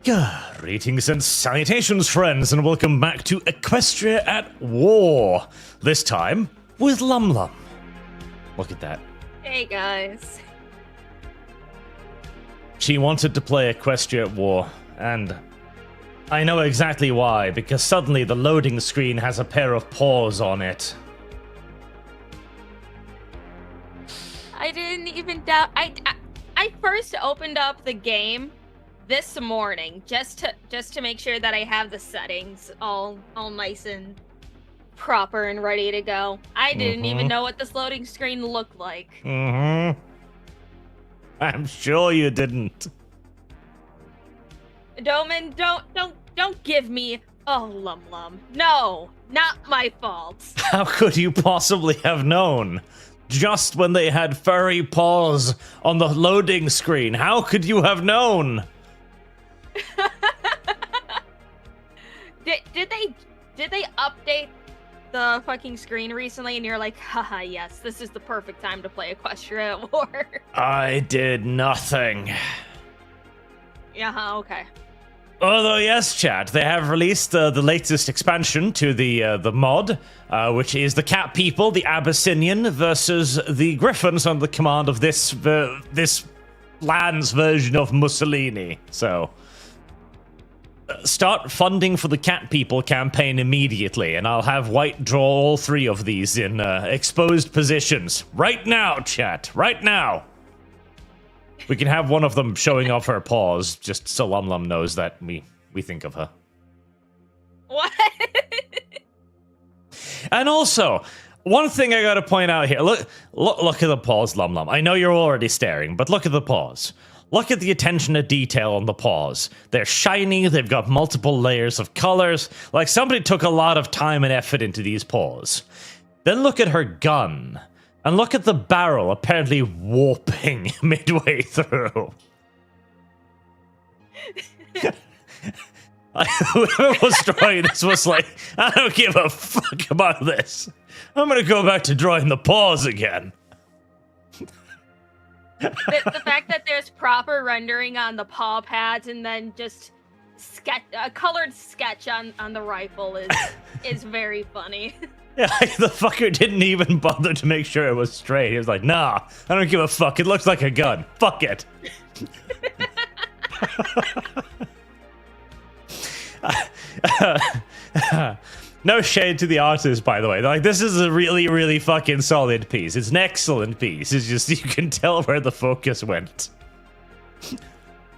Greetings and salutations, friends, and welcome back to Equestria at War. This time with Lum. Look at that. Hey guys. She wanted to play Equestria at War, and I know exactly why, because suddenly the loading screen has a pair of paws on it. I didn't even doubt. I first opened up the game this morning just to make sure that I have the settings all nice and proper and ready to go. I didn't even know what this loading screen looked like. I'm sure you didn't. Doman, don't give me Lum. No, not my fault. How could you possibly have known? Just when they had furry paws on the loading screen, how could you have known? Did they update the fucking screen recently and you're like, haha, yes, this is the perfect time to play Equestria at War? I did nothing. Yeah, okay. Although, yes, chat, they have released the latest expansion to the mod, which is the cat people, the Abyssinian, versus the Griffins under the command of this land's version of Mussolini. So, start funding for the cat people campaign immediately, and I'll have White draw all three of these in exposed positions. Right now, chat, right now. We can have one of them showing off her paws, just so Lum knows that we think of her. What? And also, one thing I gotta point out here. Look at the paws, Lum. I know you're already staring, but look at the paws. Look at the attention to detail on the paws. They're shiny, they've got multiple layers of colors. Like somebody took a lot of time and effort into these paws. Then look at her gun. And look at the barrel apparently warping midway through. Whoever was drawing this was like, I don't give a fuck about this. I'm gonna go back to drawing the paws again. The fact that there's proper rendering on the paw pads and then just a colored sketch on the rifle is very funny. Yeah, like the fucker didn't even bother to make sure it was straight. He was like, nah, I don't give a fuck. It looks like a gun. Fuck it. No shade to the artist, by the way. Like, this is a really, really fucking solid piece. It's an excellent piece. It's just, you can tell where the focus went.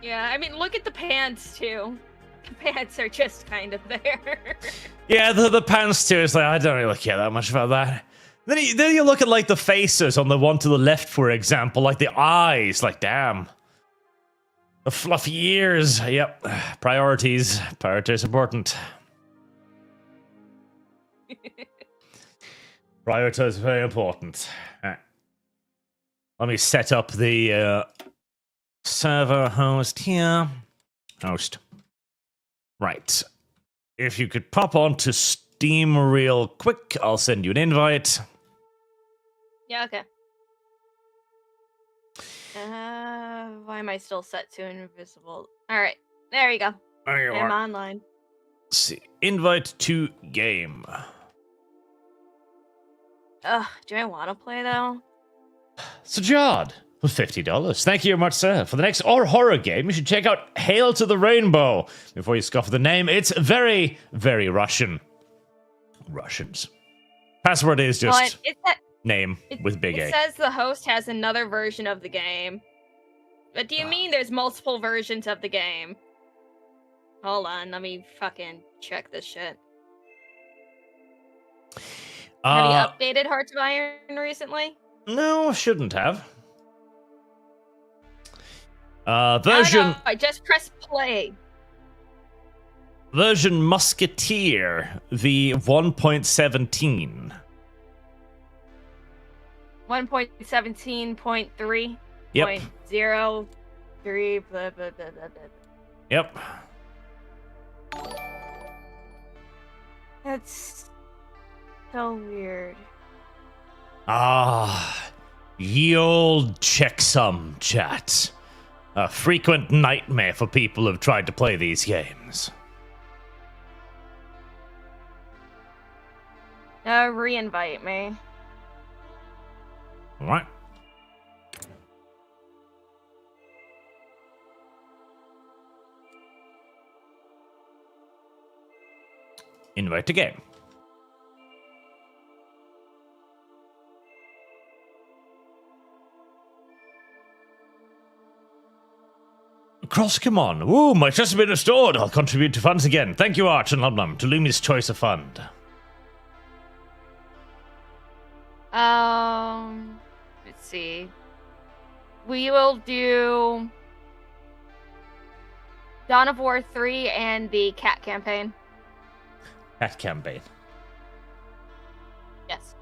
Yeah, I mean, look at the pants, too. The pants are just kind of there. Yeah, the pants too. It's like, I don't really care that much about that. Then you look at like the faces on the one to the left, for example, like the eyes. Like, damn, the fluffy ears. Yep, priorities. Priorities important. Priorities very important. Right. Let me set up the server host here. Host. Right. If you could pop onto Steam real quick, I'll send you an invite. Yeah, okay. Why am I still set to invisible? Alright, there you go. There you I'm are. online. Let's see. Invite to game. Do I want to play, though? Sajad, for $50. Thank you very much, sir. For the next horror game, you should check out Hail to the Rainbow. Before you scoff at the name, it's very, very Russian. Russians. Password is just name with big A. It says the host has another version of the game. But do you mean there's multiple versions of the game? Hold on, let me fucking check this shit. Have you updated Hearts of Iron recently? No, shouldn't have. Version... No, I just pressed play. Version Musketeer, the 1.17. 1.17.3. Yep. 0.03. Blah, blah, blah, blah, blah. Yep. That's so weird. Ah, ye old checksum chat. A frequent nightmare for people who've tried to play these games. Re-invite me. Alright. Invite to game. Cross, come on. Ooh, my chest has been restored. I'll contribute to funds again. Thank you, Arch and Lumnum, to Lumi's choice of fund. Let's see. We will do Dawn of War 3 and the cat campaign. Cat campaign. Yes.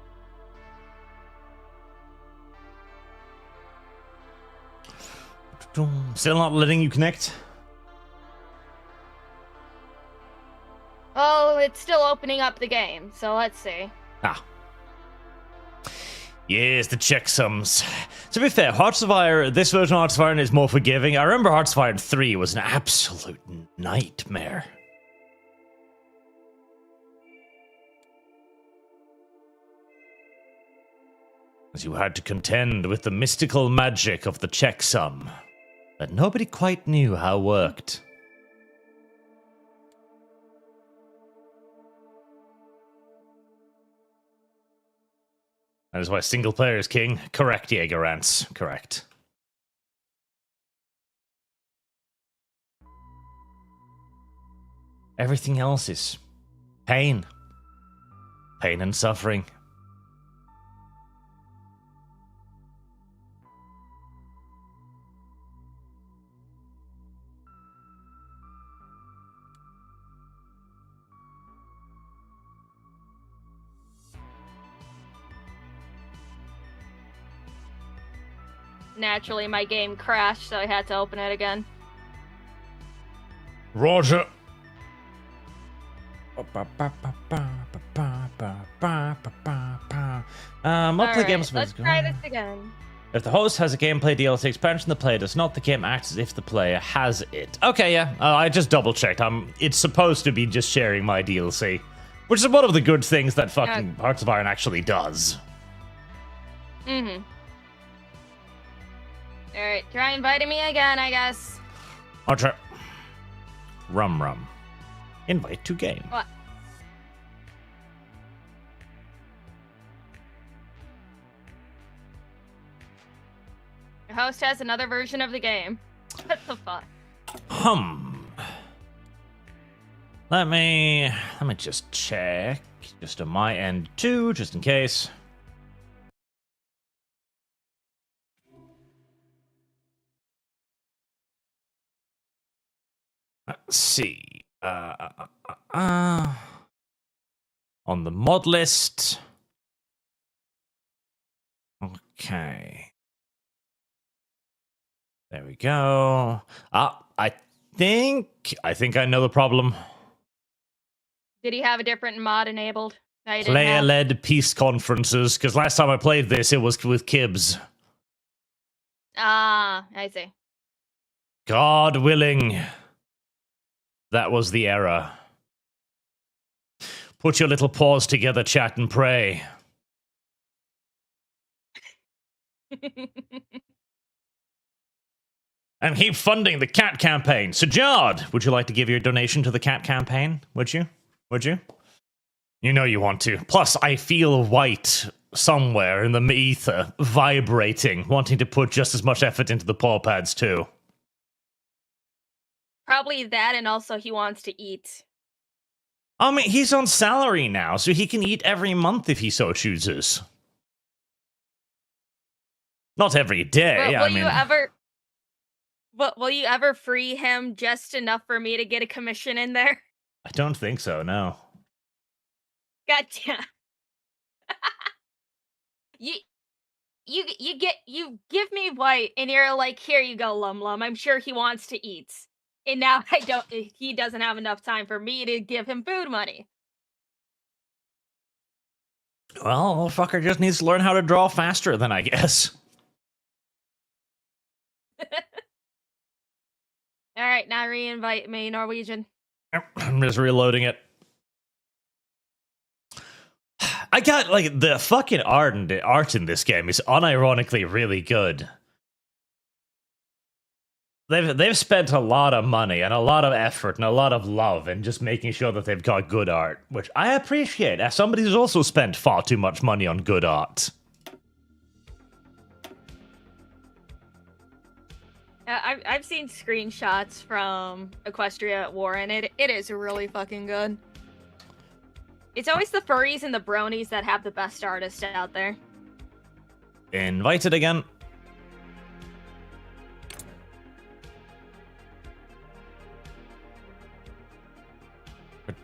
Still not letting you connect? Oh, it's still opening up the game, so let's see. Ah. Yes, the checksums. To be fair, Hearts of Iron, this version of Hearts of Iron is more forgiving. I remember Hearts of Iron 3 was an absolute nightmare. As you had to contend with the mystical magic of the checksum that nobody quite knew how worked. That is why single player is king. Correct, Jaegerants. Correct. Everything else is pain. Pain and suffering. Naturally, my game crashed, so I had to open it again. Roger. I'll play games. Let's try this again. If the host has a gameplay DLC expansion, the player does not. The game acts as if the player has it. Okay, yeah. I just double checked. It's supposed to be just sharing my DLC, which is one of the good things that fucking Hearts of Iron actually does. Mm-hmm. Alright, try inviting me again, I guess. I'll try. Rum. Invite to game. What? Your host has another version of the game. What the fuck? Let me just check. Just on my end too, just in case. Let's see. On the mod list. Okay. There we go. I think I know the problem. Did he have a different mod enabled? that you didn't have? Player-led peace conferences, because last time I played this, it was with Kibbs. Ah, I see. God willing. That was the error. Put your little paws together, chat, and pray. And keep funding the cat campaign. Sajad, would you like to give your donation to the cat campaign? Would you? Would you? You know you want to. Plus, I feel white somewhere in the ether, vibrating, wanting to put just as much effort into the paw pads too. Probably that, and also he wants to eat. I mean, he's on salary now, so he can eat every month if he so chooses. Not every day. Will you ever free him just enough for me to get a commission in there? I don't think so, no. Gotcha. you give me white, and you're like, here you go, Lum Lum. I'm sure he wants to eat. And now he doesn't have enough time for me to give him food money. Well, fucker just needs to learn how to draw faster then, I guess. Alright, now re-invite me, Norwegian. I'm just reloading it. I got, like, the fucking art in this game is unironically really good. They've spent a lot of money and a lot of effort and a lot of love in just making sure that they've got good art, which I appreciate as somebody who's also spent far too much money on good art. I've seen screenshots from Equestria at War, and it is really fucking good. It's always the furries and the bronies that have the best artists out there. Invited again.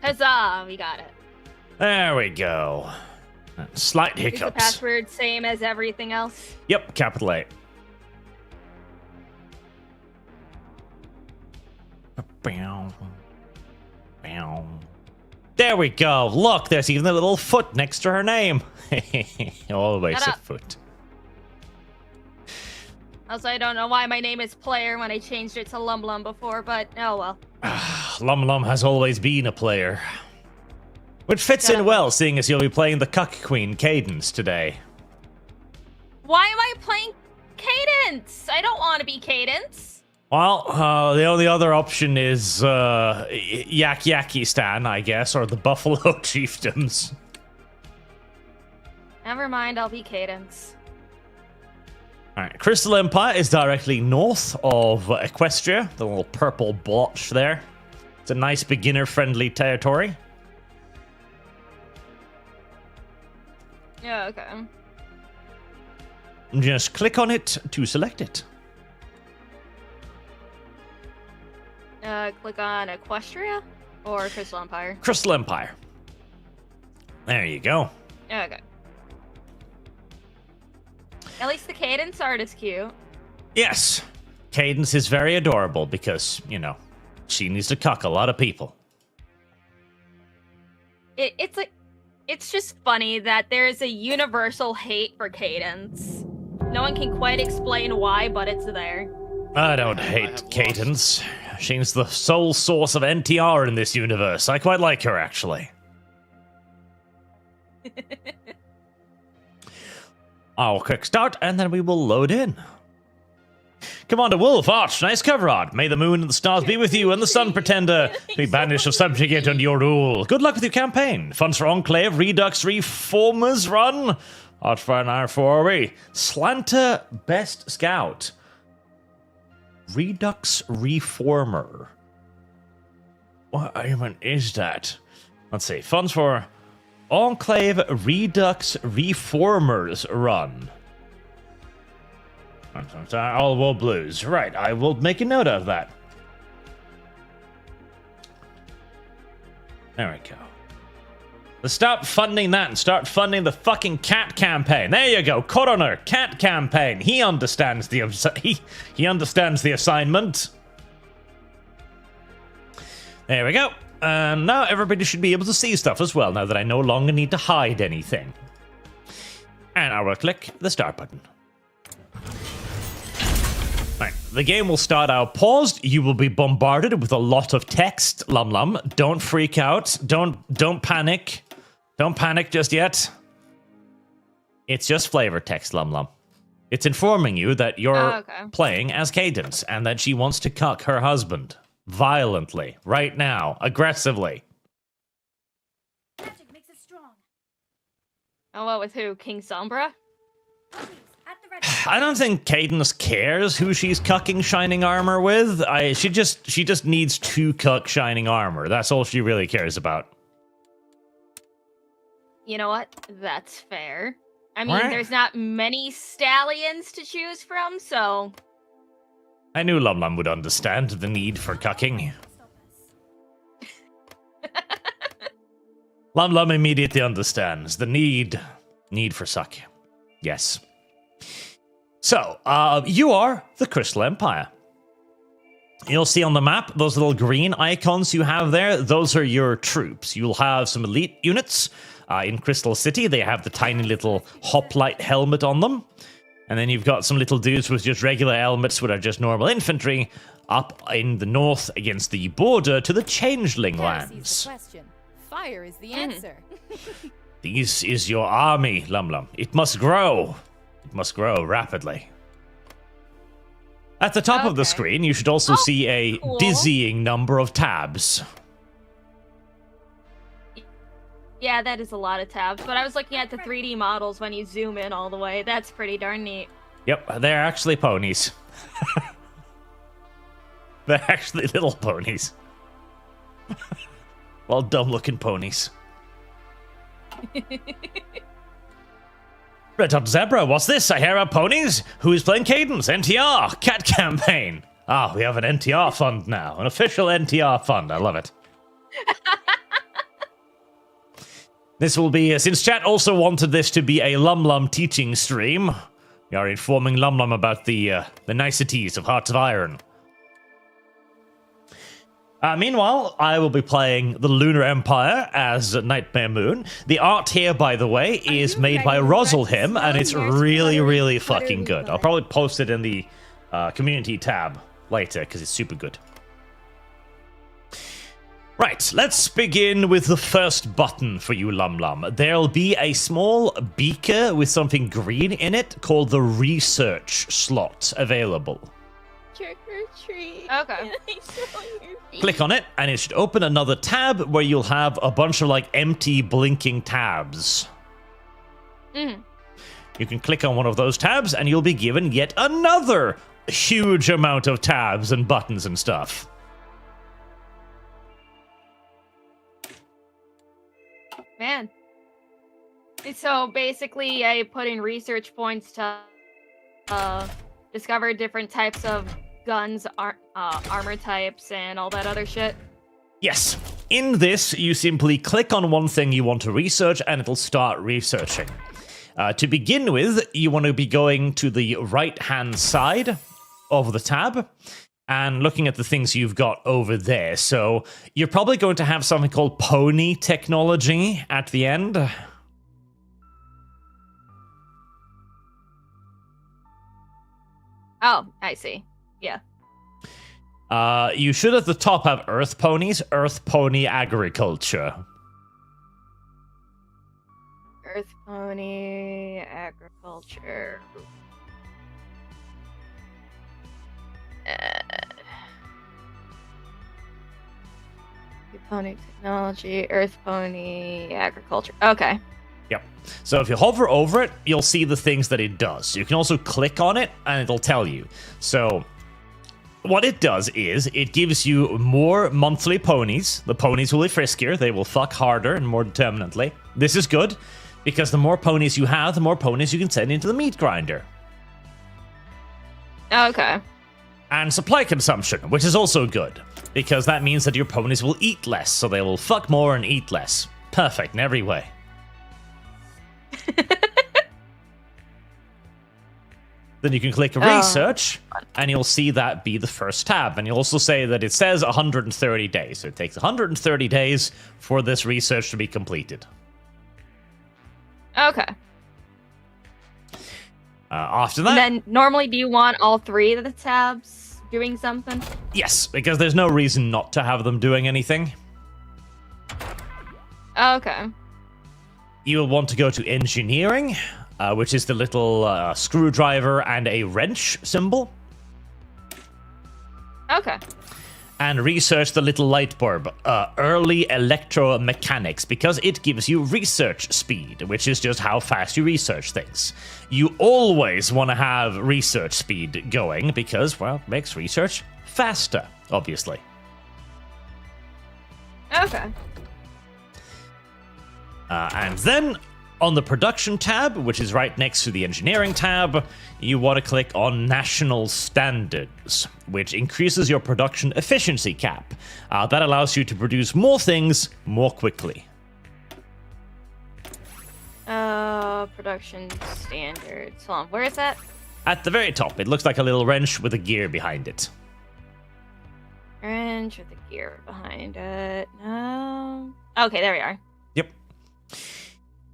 Huzzah! We got it. There we go. Slight Is the hiccups. password same as everything else? Yep, capital A. There we go. Look, there's even a little foot next to her name. Always Shut a up. foot. Also, I don't know why my name is Player when I changed it to Lum Lum before, but oh well. Lum Lum has always been a player. Which fits Shut in up. well, seeing as you'll be playing the Cuck Queen Cadence today. Why am I playing Cadence? I don't want to be Cadence. Well, the only other option is Yakistan, I guess, or the Buffalo Chiefdoms. Never mind, I'll be Cadence. Alright, Crystal Empire is directly north of Equestria, the little purple blotch there. It's a nice beginner-friendly territory. Yeah, okay. Just click on it to select it. Click on Equestria or Crystal Empire. Crystal Empire. There you go. Yeah, okay. At least the Cadence art is cute. Yes, Cadence is very adorable because, you know, she needs to cuck a lot of people. It's just funny that there's a universal hate for Cadence. No one can quite explain why, but it's there. I don't hate Cadence. She's the sole source of NTR in this universe. I quite like her, actually. I'll click start, and then we will load in. Commander Wolf, Arch, nice cover art. May the moon and the stars be with you, and the sun pretender be banished or subjugate under your rule. Good luck with your campaign. Funds for Enclave, Redux, Reformers run. Arch for an R4RE. Slanter, Best Scout. Redux Reformer. What even is that? Let's see. Funds for Enclave, Redux, Reformers run. All War Blues. Right, I will make a note of that. There we go. Let's stop funding that and start funding the fucking cat campaign. There you go, Coroner, cat campaign. He understands the he understands the assignment. There we go. And now everybody should be able to see stuff as well, now that I no longer need to hide anything. And I will click the start button. Right, the game will start out paused. You will be bombarded with a lot of text. Lum Lum, don't freak out. Don't panic. Don't panic just yet. It's just flavor text, Lum Lum. It's informing you that you're playing as Cadence and that she wants to cuck her husband violently right now, aggressively. Magic makes us strong. Oh, what, with who? King Sombra? Please, at the ready. I don't think Cadence cares who she's cucking Shining Armor with. She just needs to cuck Shining Armor. That's all she really cares about. You know what? That's fair. I mean, Right. there's not many stallions to choose from, so... I knew Lum Lum would understand the need for cucking. Stop us. Lum Lum immediately understands the need for suck. Yes. So, you are the Crystal Empire. You'll see on the map, those little green icons you have there, those are your troops. You'll have some elite units in Crystal City. They have the tiny little hoplite helmet on them. And then you've got some little dudes with just regular helmets, which are just normal infantry. up in the north against the border to the Changeling Heresies lands. the question. Fire is the answer. This is your army, Lum. It must grow. It must grow rapidly. At the top of the screen, you should also see a cool. dizzying number of tabs. Yeah, that is a lot of tabs, but I was looking at the 3D models when you zoom in all the way. That's pretty darn neat. Yep, they're actually ponies. They're actually little ponies. Well, dumb-looking ponies. Red Hot Zebra, what's this? I hear about ponies? Who is playing Cadence? NTR, Cat Campaign. Ah, we have an NTR fund now. An official NTR fund. I love it. This will be, since chat also wanted this to be a Lum teaching stream, we are informing Lum about the niceties of Hearts of Iron. Meanwhile, I will be playing the Lunar Empire as Nightmare Moon. The art here, by the way, is made by Rosalhim, and it's really fucking good. I'll probably post it in the community tab later, because it's super good. Right, let's begin with the first button for you, Lum. There'll be a small beaker with something green in it called the research slot available. Trick or treat. Okay. Click on it, and it should open another tab where you'll have a bunch of like empty blinking tabs. You can click on one of those tabs, and you'll be given yet another huge amount of tabs and buttons and stuff. Man. So basically, I put in research points to discover different types of guns, armor types, and all that other shit. Yes. In this, you simply click on one thing you want to research, and it'll start researching. To begin with, you want to be going to the right-hand side of the tab and looking at the things you've got over there. So you're probably going to have something called pony technology at the end. Oh, I see. Yeah. You should at the top have Earth Ponies, Earth Pony Agriculture. Earth Pony Agriculture. Pony Technology, Earth Pony Agriculture. Okay. Yep. So if you hover over it, you'll see the things that it does. You can also click on it, and it'll tell you. So what it does is it gives you more monthly ponies. The ponies will be friskier. They will fuck harder and more determinately. This is good, because the more ponies you have, the more ponies you can send into the meat grinder. Okay. And supply consumption, which is also good, because that means that your ponies will eat less, so they will fuck more and eat less. Perfect in every way. Then you can click research, and you'll see that be the first tab. And you'll also say that it says 130 days. So it takes 130 days for this research to be completed. Okay. After that... And then, normally, do you want all three of the tabs doing something? Yes, because there's no reason not to have them doing anything. Okay. You will want to go to engineering, which is the little screwdriver and a wrench symbol. Okay. And research the little light bulb, early electromechanics, because it gives you research speed, which is just how fast you research things. You always want to have research speed going, because, well, it makes research faster, obviously. Okay. And then, on the production tab, which is right next to the engineering tab, you want to click on National Standards, which increases your production efficiency cap. That allows you to produce more things more quickly. Production standards. Hold on, where is that? At the very top, it looks like a little wrench with a gear behind it. Wrench with a gear behind it. No. Okay, there we are. Yep.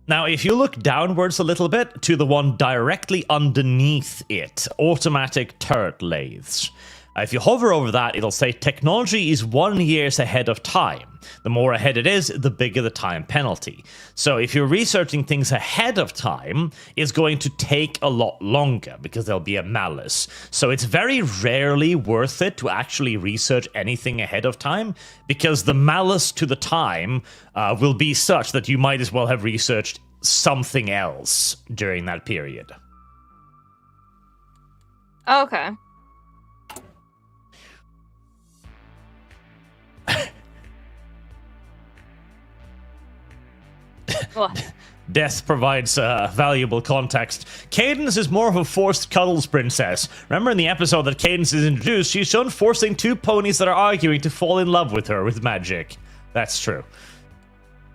Now, if you look downwards a little bit to the one directly underneath it, automatic turret lathes, If you hover over that, it'll say technology is 1 year ahead of time. The more ahead it is, the bigger the time penalty. So if you're researching things ahead of time, it's going to take a lot longer because there'll be a malice. So it's very rarely worth it to actually research anything ahead of time because the malice to the time will be such that you might as well have researched something else during that period. Okay. What? Death provides valuable context. Cadence is more of a forced cuddles princess. Remember in the episode that Cadence is introduced, she's shown forcing 2 ponies that are arguing to fall in love with her with magic. That's true.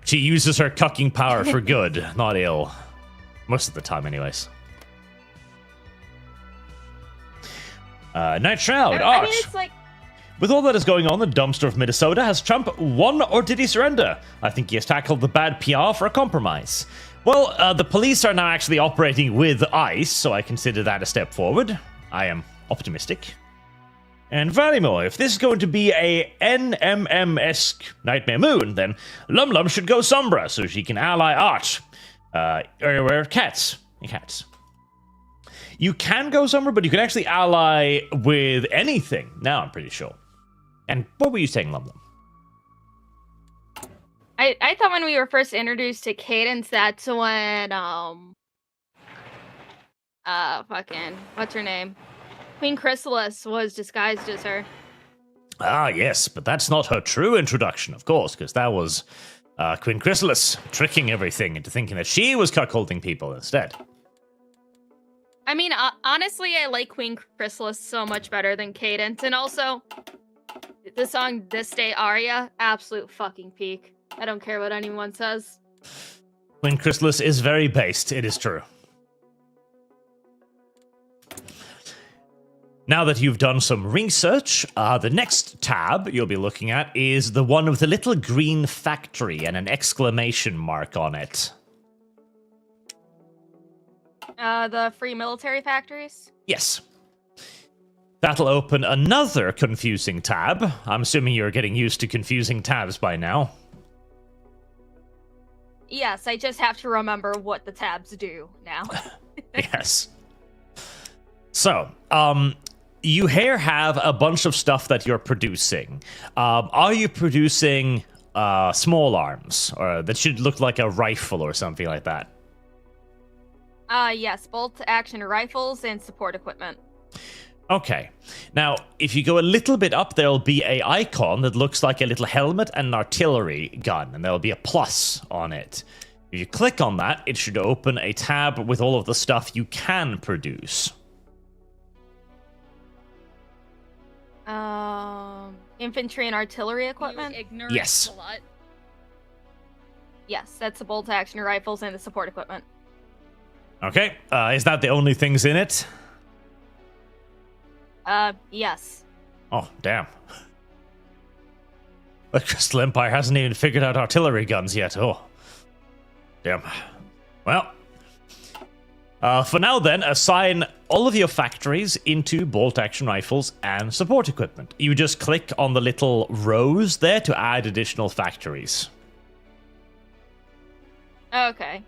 She uses her cucking power for good, not ill. Most of the time, anyways. Night Shroud, I Arch. mean, it's like... With all that is going on, the dumpster of Minnesota, has Trump won or did he surrender? I think he has tackled the bad PR for a compromise. Well, the police are now actually operating with ICE, so I consider that a step forward. I am optimistic. And Valimore, if this is going to be a NMM-esque Nightmare Moon, then Lum Lum should go Sombra so she can ally Arch. Or cats. Cats. You can go Sombra, but you can actually ally with anything. Now I'm pretty sure. And what were you saying, Lum Lum? I thought when we were first introduced to Cadence, that's when fucking what's her name? Queen Chrysalis was disguised as her. Ah, yes, but that's not her true introduction, of course, because that was Queen Chrysalis tricking everything into thinking that she was cuckolding people instead. I mean, honestly, I like Queen Chrysalis so much better than Cadence, and also the song "This Day" aria, absolute fucking peak. I don't care what anyone says. Queen Chrysalis is very based, it is true. Now that you've done some research, the next tab you'll be looking at is the one with the little green factory and an exclamation mark on it. The free military factories? Yes. That'll open another confusing tab. I'm assuming you're getting used to confusing tabs by now. Yes, I just have to remember what the tabs do now. Yes. So, you here have a bunch of stuff that you're producing. Are you producing small arms? Or that should look like a rifle or something like that? Yes, bolt-action rifles and support equipment. Okay. Now, if you go a little bit up, there'll be a icon that looks like a little helmet and an artillery gun, and there'll be a plus on it. If you click on that, it should open a tab with all of the stuff you can produce. Infantry and artillery equipment? Yes. Yes, that's the bolt-action rifles and the support equipment. Okay. Is that the only things in it? Yes. Oh, damn. The Crystal Empire hasn't even figured out artillery guns yet. Oh. Damn. Well. For now then, assign all of your factories into bolt-action rifles and support equipment. You just click on the little rows there to add additional factories. Okay.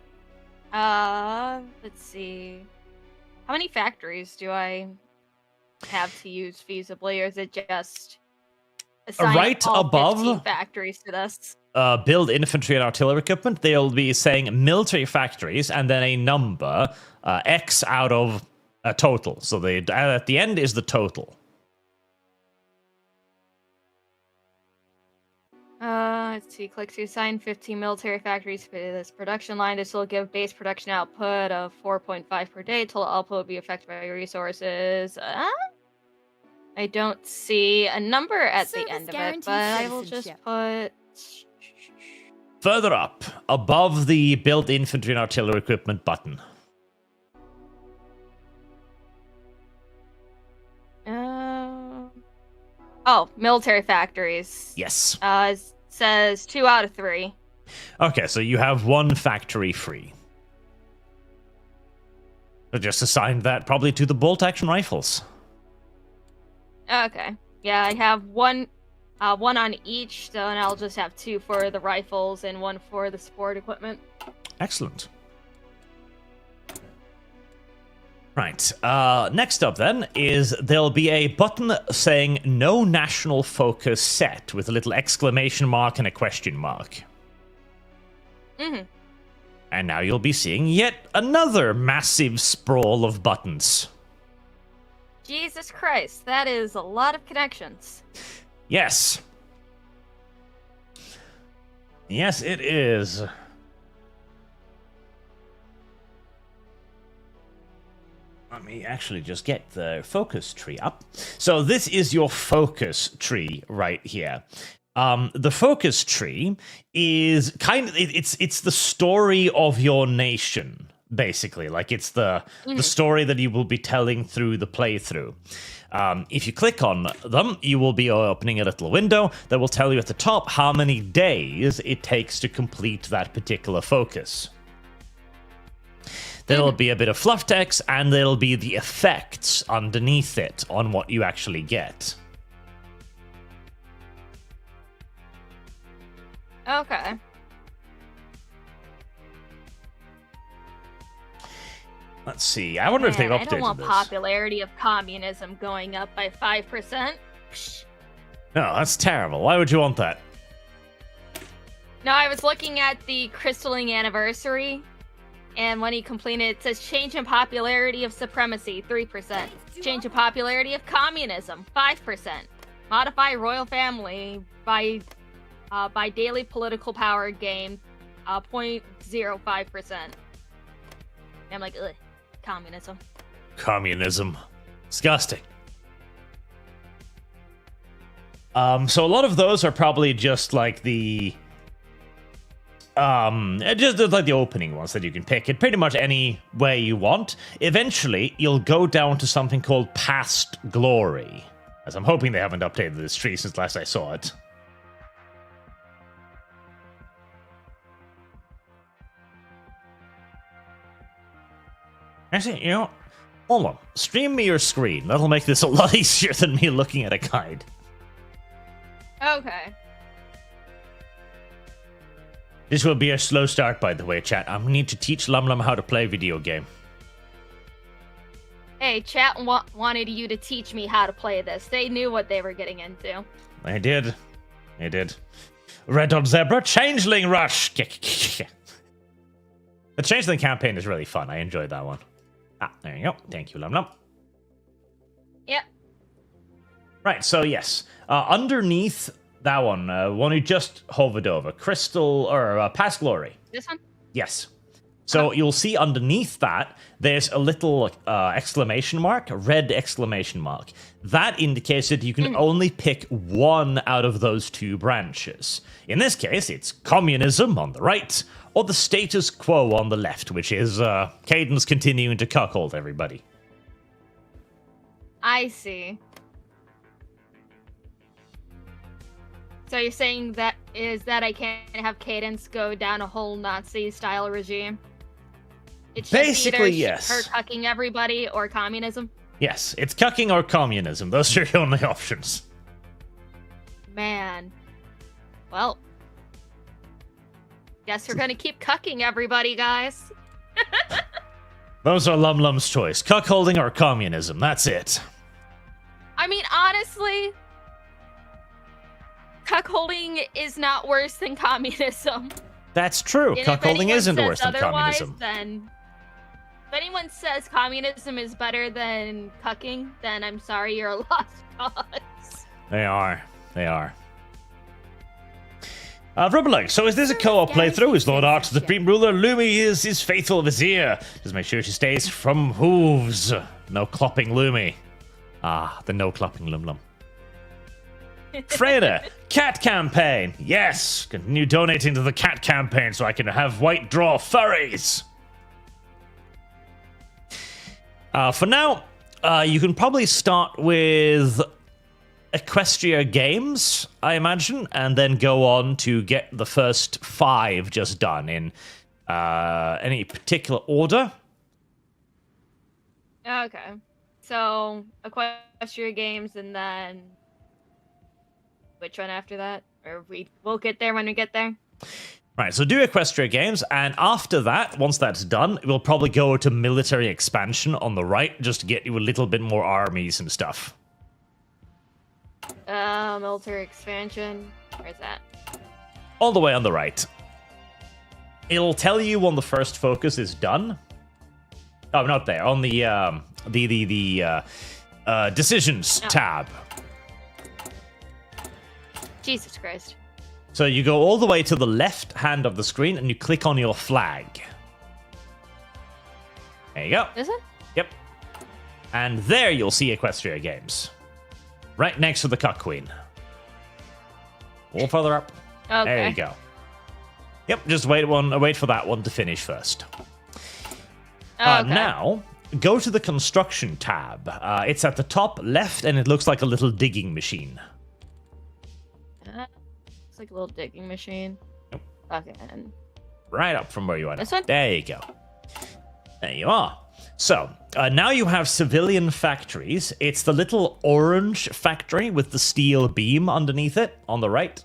Let's see. How many factories do I have to use feasibly, or is it just assign right all above 15 factories to this? Build infantry and artillery equipment, they'll be saying military factories and then a number, X out of a total. So at the end is the total. Let's see. Click to assign 15 military factories for this production line. This will give base production output of 4.5 per day. Total output will be affected by resources. I don't see a number at the end of it, but I will just put... Further up, above the build infantry and artillery equipment button. Oh, military factories. Yes. It says 2 out of 3. Okay, so you have 1 factory free. So just assign that probably to the bolt-action rifles. Okay. Yeah, I have one on each, so and I'll just have 2 for the rifles and 1 for the sport equipment. Excellent. Right. Next up, then, is there'll be a button saying "No National Focus Set" with a little exclamation mark and a question mark. Mm-hmm. And now you'll be seeing yet another massive sprawl of buttons. Jesus Christ, that is a lot of connections. Yes. Yes, it is. Let me actually just get the focus tree up. So this is your focus tree right here. The focus tree is kind of it's the story of your nation, basically. Like it's the story that you will be telling through the playthrough. If you click on them, you will be opening a little window that will tell you at the top how many days it takes to complete that particular focus. There'll be a bit of fluff text, and there'll be the effects underneath it on what you actually get. Okay. Let's see. I wonder if they've updated I don't want this. popularity of communism going up by 5%. Psh. No, that's terrible. Why would you want that? No, I was looking at the crystalline anniversary, and when he completed it, says change in popularity of supremacy, 3%. Change in popularity of communism, 5%. Modify royal family by daily political power gain, 0.05%. I'm like, ugh, communism. Communism. Disgusting. So a lot of those are probably just like the just like the opening ones that you can pick it pretty much any way you want. Eventually, you'll go down to something called Past Glory, as I'm hoping they haven't updated this tree since last I saw it. Actually, you know, hold on. Stream me your screen. That'll make this a lot easier than me looking at a guide. Okay. This will be a slow start, by the way, chat. I need to teach Lum Lum how to play video game. Hey, chat wanted you to teach me how to play this. They knew what they were getting into. I did. I did. Red Dot Zebra, Changeling Rush. The Changeling campaign is really fun. I enjoyed that one. Ah, there you go. Thank you, Lum Lum. Yep. Right, so yes. Underneath that one who just hovered over, Crystal, or Past Glory. This one? Yes. So you'll see underneath that, there's a little exclamation mark, a red exclamation mark. That indicates that you can only pick one out of those 2 branches. In this case, it's communism on the right, or the status quo on the left, which is Caden's continuing to cuckold everybody. I see. So you're saying that I can't have Cadence go down a whole Nazi-style regime? It's just basically, either yes. her cucking everybody or communism? Yes, it's cucking or communism. Those are your only options. Man. Well. Guess we're gonna keep cucking everybody, guys. Those are Lum Lum's choice. Cuckolding or communism. That's it. I mean, honestly, cuckolding is not worse than communism. That's true. And if Cuckolding anyone isn't says worse than otherwise, communism. Then, if anyone says communism is better than cucking, then I'm sorry, you're a lost cause. They are. They are. Rubberleg, so is this a co-op playthrough? Is Lord Arch the Supreme Ruler? Lumi is his faithful vizier. Just make sure she stays from hooves. No clopping Lumi. Ah, the no clopping Lum Lum. Freda, cat campaign. Yes, continue donating to the cat campaign so I can have white draw furries. For now, you can probably start with Equestria games, I imagine, and then go on to get the first 5 just done in any particular order. Okay. So, Equestria Games, and then which one after that? Or we'll get there when we get there. Right, so do Equestria Games, and after that, once that's done, we'll probably go to military expansion on the right, just to get you a little bit more armies and stuff. Military expansion. Where's that? All the way on the right. It'll tell you when the first focus is done. Oh, not there. On the decisions tab. Jesus Christ. So you go all the way to the left hand of the screen and you click on your flag. There you go. Is it? Yep. And there you'll see Equestria Games. Right next to the Cuck Queen. A little further up. Okay. There you go. Yep, just wait for that one to finish first. Okay. Now, go to the construction tab. It's at the top left and it looks like a little digging machine. It's like a little digging machine. Yep. Okay. And Right up from where you are now. This one? There you go. There you are. So, now you have civilian factories. It's the little orange factory with the steel beam underneath it on the right.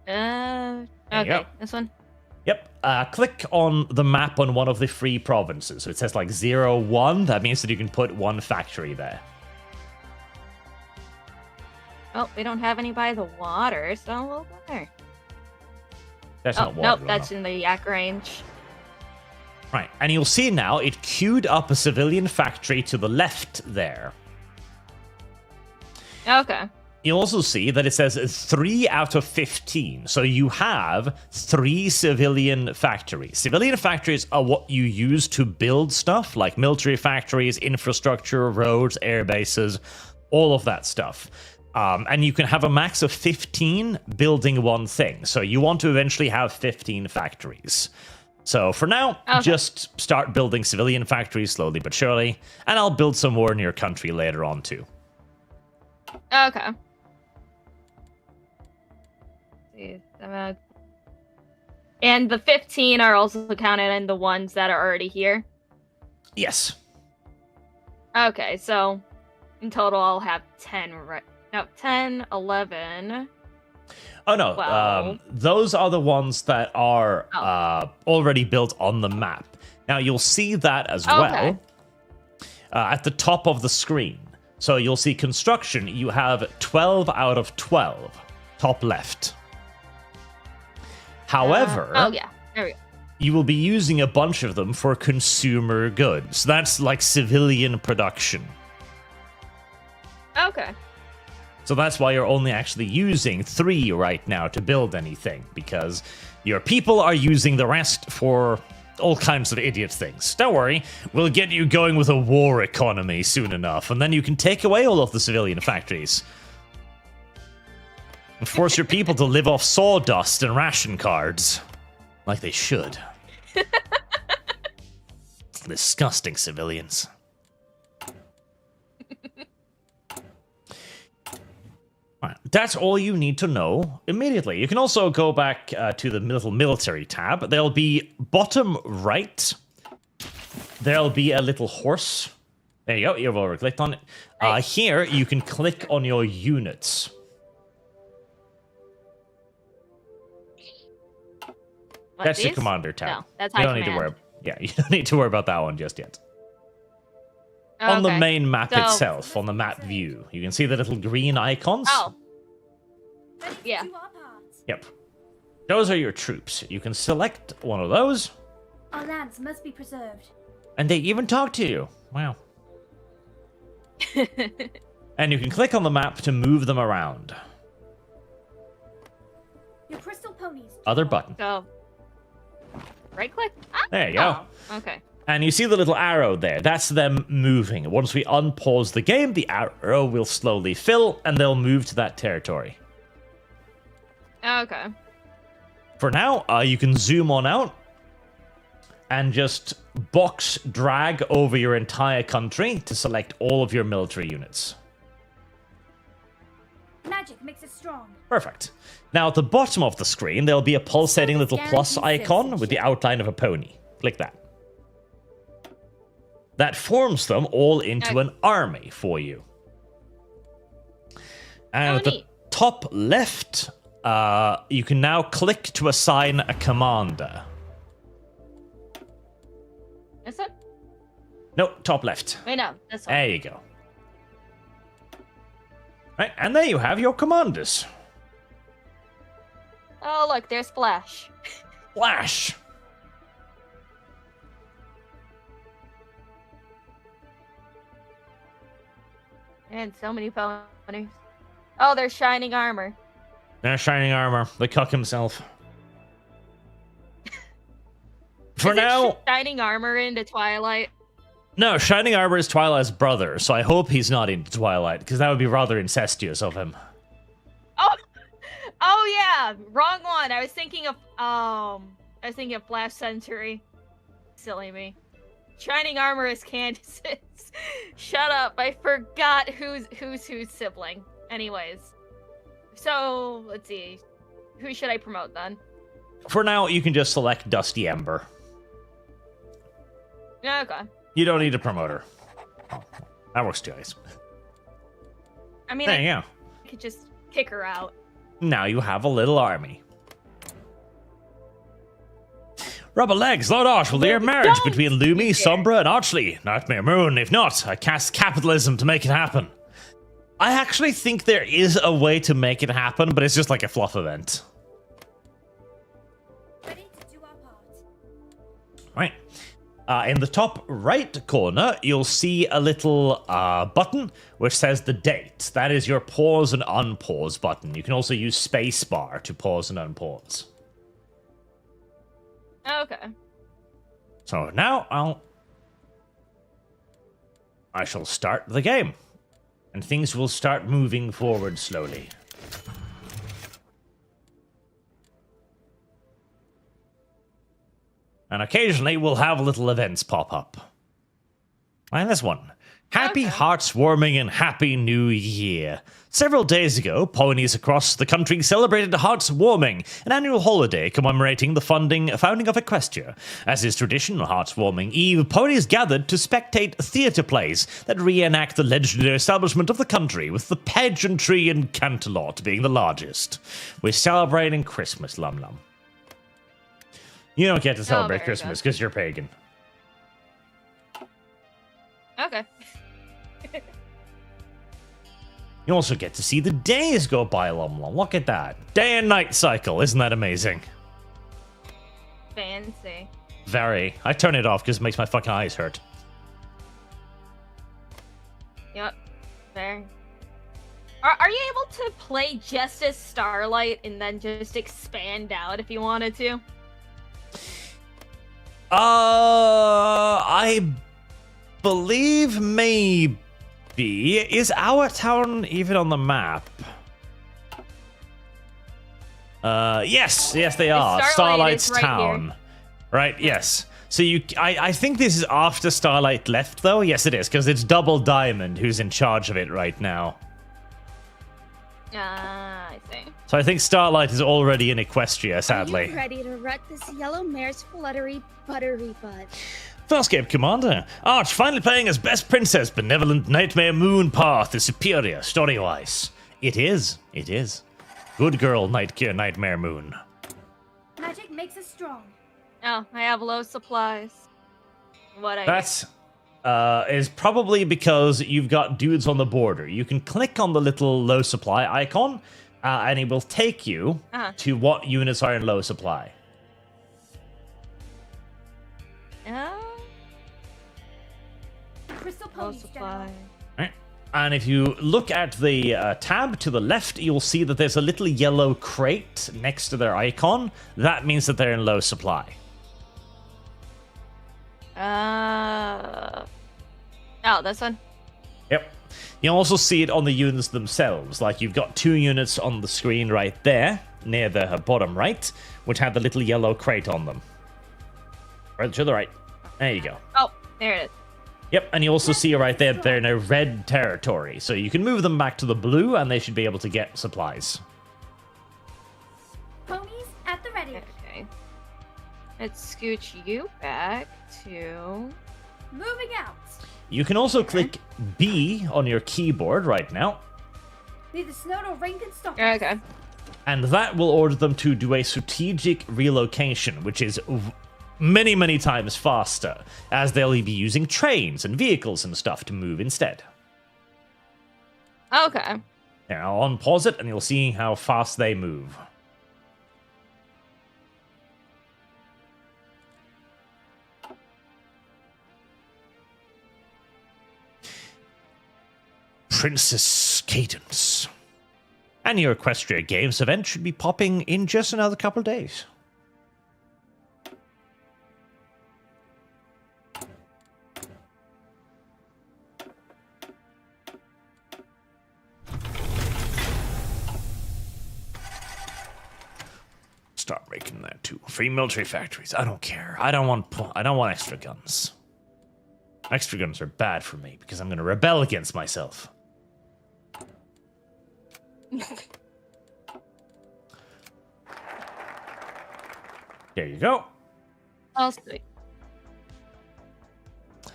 okay, go. this one. Yep. Click on the map on one of the free provinces. So it says like 01. That means that you can put one factory there. Oh, we don't have any by the water, so we'll go there. That's Oh, not water. nope, that's in the yak range. Right, and you'll see now it queued up a civilian factory to the left there. Okay. You'll also see that it says 3 out of 15. So you have 3 civilian factories. Civilian factories are what you use to build stuff, like military factories, infrastructure, roads, air bases, all of that stuff. And you can have a max of 15 building one thing. So you want to eventually have 15 factories. So for now, just start building civilian factories slowly but surely. And I'll build some more in your country later on too. Okay. And the 15 are also counted in the ones that are already here? Yes. Okay, so in total I'll have 10, right? No, 10, 11. Oh no, 12. those are the ones that are already built on the map. Now you'll see that as well at the top of the screen. So you'll see construction, you have 12 out of 12, top left. However, there we go. you will be using a bunch of them for consumer goods. That's like civilian production. Okay. So that's why you're only actually using 3 right now to build anything, because your people are using the rest for all kinds of idiot things. Don't worry, we'll get you going with a war economy soon enough, and then you can take away all of the civilian factories. And force your people to live off sawdust and ration cards. Like they should. Disgusting civilians. Right, that's all you need to know immediately. You can also go back to the little military tab. There'll be bottom right. There'll be a little horse. There you go. You've already clicked on it. Here, you can click on your units. That's the commander tab. No, that's you high don't need to command. worry. Yeah, you don't need to worry about that one just yet. On the main map itself, on the map view, you can see the little green icons. Oh. Yeah. Yep. Those are your troops. You can select one of those. Our lands must be preserved. And they even talk to you. Wow. And you can click on the map to move them around. Your crystal ponies. Other button. So, right click. There you go. Oh, okay. And you see the little arrow there. That's them moving. Once we unpause the game, the arrow will slowly fill, and they'll move to that territory. Okay. For now, you can zoom on out and just box drag over your entire country to select all of your military units. Magic makes it strong. Perfect. Now, at the bottom of the screen, there'll be a pulsating little plus icon with the outline of a pony. Click that. that forms them all into an army for you. And at the top left, you can now click to assign a commander. This one? No, top left. Wait, no, this one. There you go. Right, and there you have your commanders. Oh, look, there's Flash. Flash. And so many ponies. Oh, there's shining armor. There's shining armor. The cuck himself. For Isn't now, shining armor into Twilight. no, shining armor is Twilight's brother, so I hope he's not into Twilight, because that would be rather incestuous of him. Oh yeah, wrong one. I was thinking of Flash Century. Silly me. Shining armor is Candace's. Shut up! I forgot who's sibling. Anyways, so let's see. Who should I promote then? For now, you can just select Dusty Ember. Okay. You don't need to promote her. Oh, that works too, guys. I mean, There you go. I could just kick her out. Now you have a little army. Rubber legs, Lord Arch will lead a marriage between Lumi, Sombra, and Archley. Nightmare Moon. If not, I cast capitalism to make it happen. I actually think there is a way to make it happen, but it's just like a fluff event. Ready to do our part. Right. In the top right corner, you'll see a little button which says the date. That is your pause and unpause button. You can also use spacebar to pause and unpause. Okay. So now I shall start the game, and things will start moving forward slowly. And occasionally we'll have little events pop up. Like this one. Happy Heartswarming and Happy New Year. Several days ago, ponies across the country celebrated Heartswarming, an annual holiday commemorating the founding of Equestria. As is tradition on Heartswarming Eve, ponies gathered to spectate theatre plays that reenact the legendary establishment of the country, with the pageantry and Canterlot being the largest. We're celebrating Christmas, Lum Lum. You don't get to celebrate very Christmas because you're pagan. Okay. You also get to see the days go by, Lum Lum. Look at that. Day and night cycle. Isn't that amazing? Fancy. Very. I turn it off because it makes my fucking eyes hurt. Yep. There. Are you able to play just as Starlight and then just expand out if you wanted to? I believe maybe. Is our town even on the map? Yes, they are. Starlight's is right town. here. Right, yes. So I think this is after Starlight left, though. Yes, it is, because it's Double Diamond who's in charge of it right now. I see. So I think Starlight is already in Equestria, sadly. Are you ready to wreck this yellow mare's fluttery buttery butt? Farscape Commander. Arch finally playing as best princess. Benevolent Nightmare Moon path is superior, story-wise. It is. Good girl, Nightmare Moon. Magic makes us strong. Oh, I have low supplies. That's is probably because you've got dudes on the border. You can click on the little low supply icon, and it will take you to what units are in low supply. Crystal Low ponies, supply. Right. And if you look at the tab to the left, you'll see that there's a little yellow crate next to their icon. That means that they're in low supply. Oh, this one? Yep. You also see it on the units themselves. Like, you've got 2 units on the screen right there, near the bottom right, which have the little yellow crate on them. Right to the right. There you go. Oh, there it is. Yep, and you also see right there that they're in a red territory. So you can move them back to the blue, and they should be able to get supplies. Ponies at the ready. Okay. Let's scooch you back to Moving out. You can also click B on your keyboard right now, Neither snow nor rain can stop us. Okay. and that will order them to do a strategic relocation, which is many, many times faster, as they'll be using trains and vehicles and stuff to move instead. Okay. Here, I'll unpause it, and you'll see how fast they move. Princess Cadence. And your Equestria Games event should be popping in just another couple of days. Start making that too. Free military factories. I don't care. I don't want extra guns. Extra guns are bad for me because I'm going to rebel against myself. There you go. I'll see.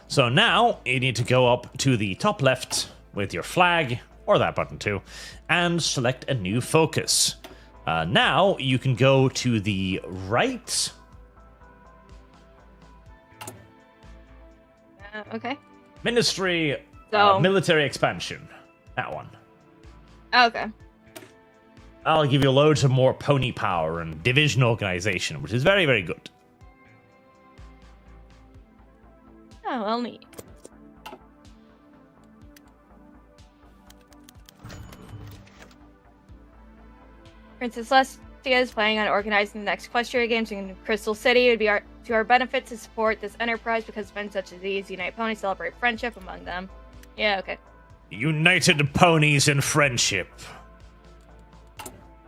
So now you need to go up to the top left with your flag, or that button too, and select a new focus. Now you can go to the right. Okay. Ministry So- military expansion. That one. Okay. I'll give you loads of more pony power and division organization, which is very, very good. Oh, well, neat. Princess Celestia is planning on organizing the next Equestria Games in Crystal City. It would be to our benefit to support this enterprise because events such as these unite ponies, celebrate friendship among them. Yeah, okay. United ponies in friendship.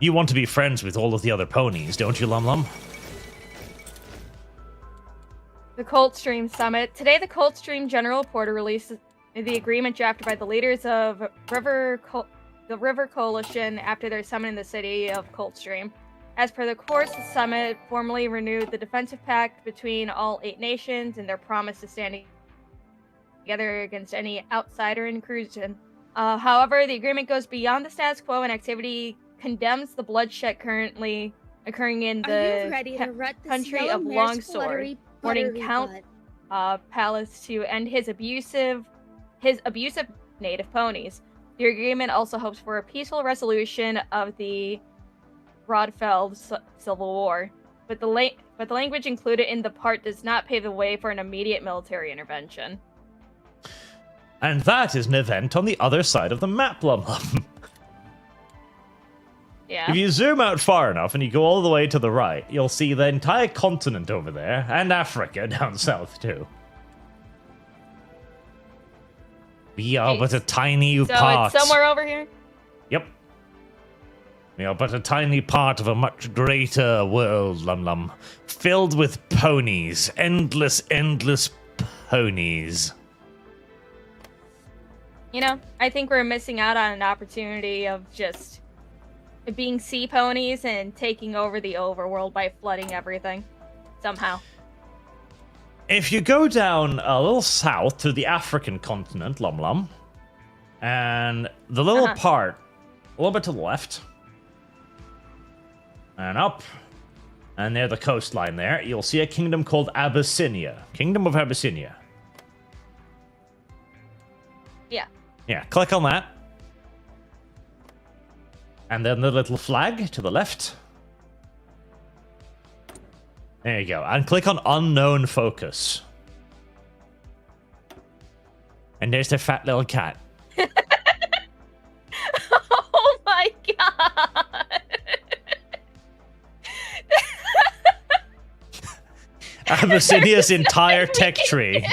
You want to be friends with all of the other ponies, don't you, Lum Lum? The Coldstream Summit. Today, the Coldstream General Porter released the agreement drafted by the leaders of the River Coalition after their summit in the city of Coldstream. As per the course, the summit formally renewed the defensive pact between all 8 nations and their promise to stand together against any outsider intrusion. However, the agreement goes beyond the status quo and activity condemns the bloodshed currently occurring in Are you the ready to rut this country yellow of mare's Longsword, fluttery, warning buttery Count butt? Palace to end his abusive native ponies. The agreement also hopes for a peaceful resolution of the Rodfeld Civil War, but the language included in the part does not pave the way for an immediate military intervention. And that is an event on the other side of the map, Lum Lum. Yeah. If you zoom out far enough and you go all the way to the right, you'll see the entire continent over there, and Africa down south too. We are but a tiny So part. it's somewhere over here? Yep. We are but a tiny part of a much greater world, Lum Lum, filled with ponies, endless ponies. You know, I think we're missing out on an opportunity of just being sea ponies and taking over the overworld by flooding everything. Somehow. If you go down a little south to the African continent, Lum Lum, and the little part, a little bit to the left, and up, and near the coastline there, you'll see a kingdom called Abyssinia. Kingdom of Abyssinia. Yeah. Yeah, click on that. And then the little flag to the left. There you go. And click on Unknown Focus. And there's the fat little cat. Oh my god! Abyssinia's entire tech tree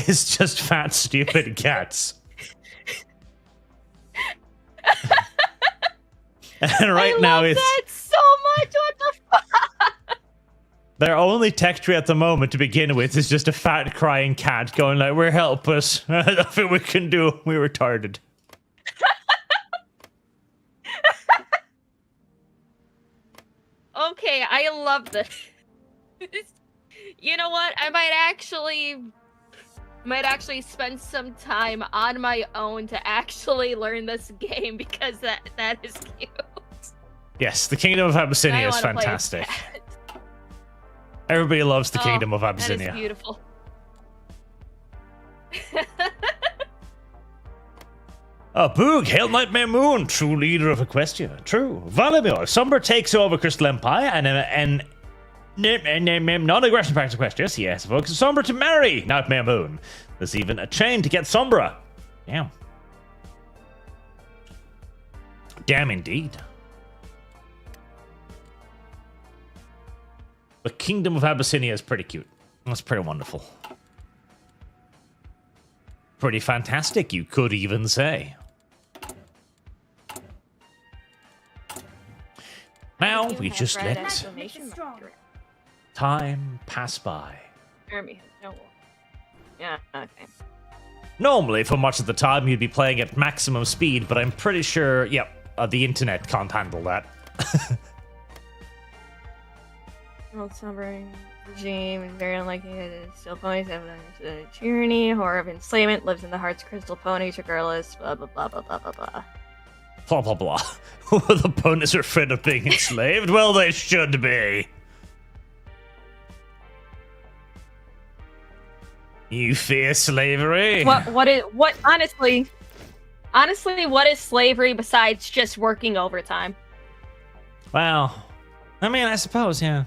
is just fat, stupid cats. And right now it's that so much. What the fuck? their only tech tree at the moment to begin with is just a fat crying cat going like, "We're help us. Nothing we can do. We're retarded." Okay, I love this. You know what? I might actually might actually spend some time on my own to actually learn this game because that is cute. Yes, the Kingdom of Abyssinia is fantastic. Everybody loves the Kingdom of Abyssinia. That is beautiful. Boog, hail Nightmare Moon, true leader of Equestria. True. Valimir, Sombra takes over Crystal Empire and non-aggression practice Equestria. Yes, folks. Sombra to marry Nightmare Moon. There's even a chain to get Sombra. Damn. Damn indeed. The Kingdom of Abyssinia is pretty cute. That's pretty wonderful. Pretty fantastic, you could even say. Now we just let time pass by. Yeah, okay. Normally, for much of the time, you'd be playing at maximum speed, but I'm pretty sure, the internet can't handle that. World sovereign regime is very unlikely that it is still ponies evidence of tyranny, horror of enslavement, lives in the hearts of crystal ponies, regardless, blah blah blah blah blah blah blah. Blah blah blah. The ponies are afraid of being enslaved? Well, they should be. You fear slavery? Honestly, what is slavery besides just working overtime? Well, I mean, I suppose, yeah.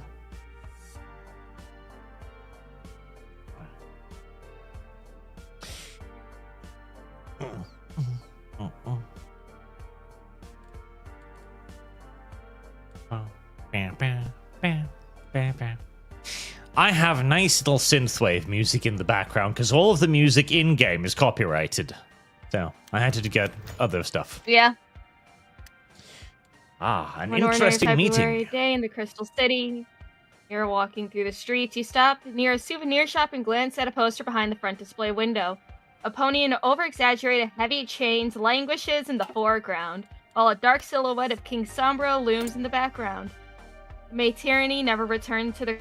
I have nice little synthwave music in the background because all of the music in-game is copyrighted. So I had to get other stuff. Yeah. An interesting meeting. Day in the Crystal City. You're walking through the streets. You stop near a souvenir shop and glance at a poster behind the front display window. A pony in over-exaggerated heavy chains languishes in the foreground, while a dark silhouette of King Sombra looms in the background. May tyranny never return to the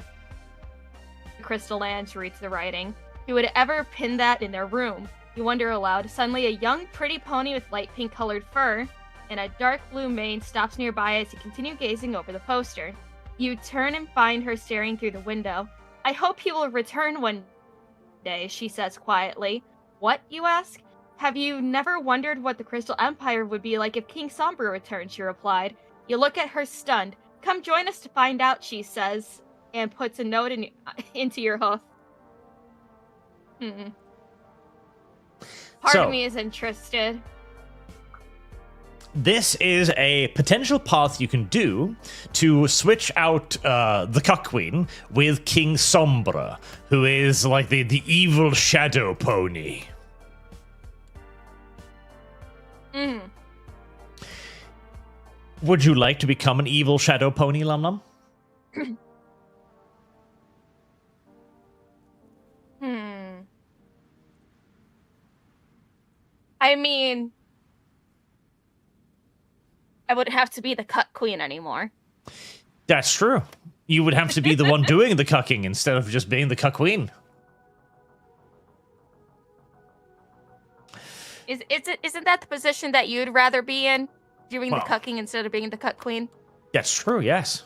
Crystal Lands, reads the writing. Who would ever pin that in their room? You wonder aloud. Suddenly, a young, pretty pony with light pink-colored fur and a dark blue mane stops nearby as you continue gazing over the poster. You turn and find her staring through the window. I hope he will return one day, she says quietly. What, you ask? Have you never wondered what the Crystal Empire would be like if King Sombra returned, she replied. You look at her stunned. Come join us to find out, she says, and puts a note into your hoof. Part of me is interested. This is a potential path you can do to switch out the Cuck Queen with King Sombra, who is like the evil shadow pony. Would you like to become an evil shadow pony, Lum Lum? I mean, I wouldn't have to be the Cuck Queen anymore. That's true. You would have to be the one doing the cucking instead of just being the Cuck Queen. Isn't that the position that you'd rather be in? Doing the cucking instead of being the Cuck Queen? That's true, yes.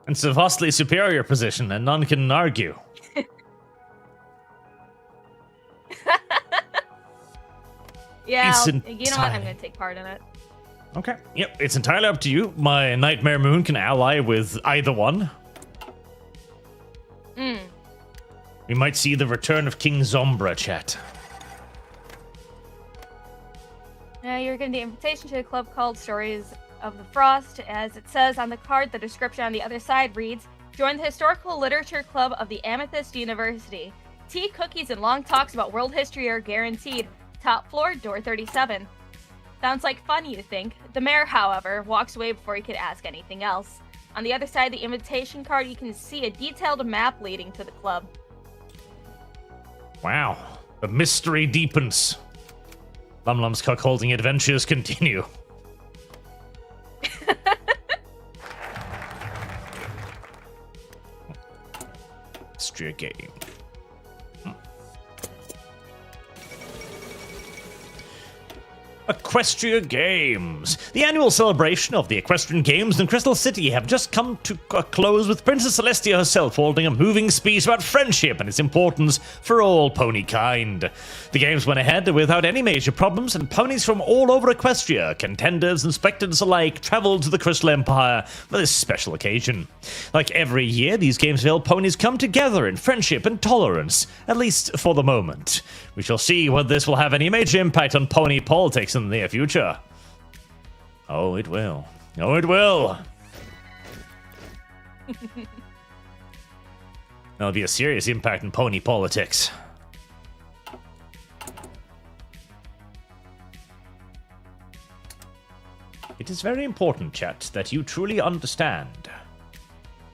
It's a vastly superior position, and none can argue. Yeah, you know what? I'm going to take part in it. Okay. Yep, it's entirely up to you. My Nightmare Moon can ally with either one. We might see the return of King Sombra, chat. You're given the invitation to a club called Stories of the Frost. As it says on the card, the description on the other side reads, join the Historical Literature Club of the Amethyst University. Tea, cookies, and long talks about world history are guaranteed. Top floor, door 37. Sounds like fun, you think. The mayor, however, walks away before he could ask anything else. On the other side of the invitation card, you can see a detailed map leading to the club. Wow. The mystery deepens. Lum Lum's cuckolding adventures continue. Equestria game. Equestria Games. The annual celebration of the Equestrian Games in Crystal City have just come to a close, with Princess Celestia herself holding a moving speech about friendship and its importance for all pony kind. The games went ahead without any major problems, and ponies from all over Equestria, contenders and spectators alike, traveled to the Crystal Empire for this special occasion. Like every year, these games help ponies come together in friendship and tolerance, at least for the moment. We shall see whether this will have any major impact on pony politics in the near future. Oh, it will. Oh, it will. There'll be a serious impact on pony politics. It is very important, chat, that you truly understand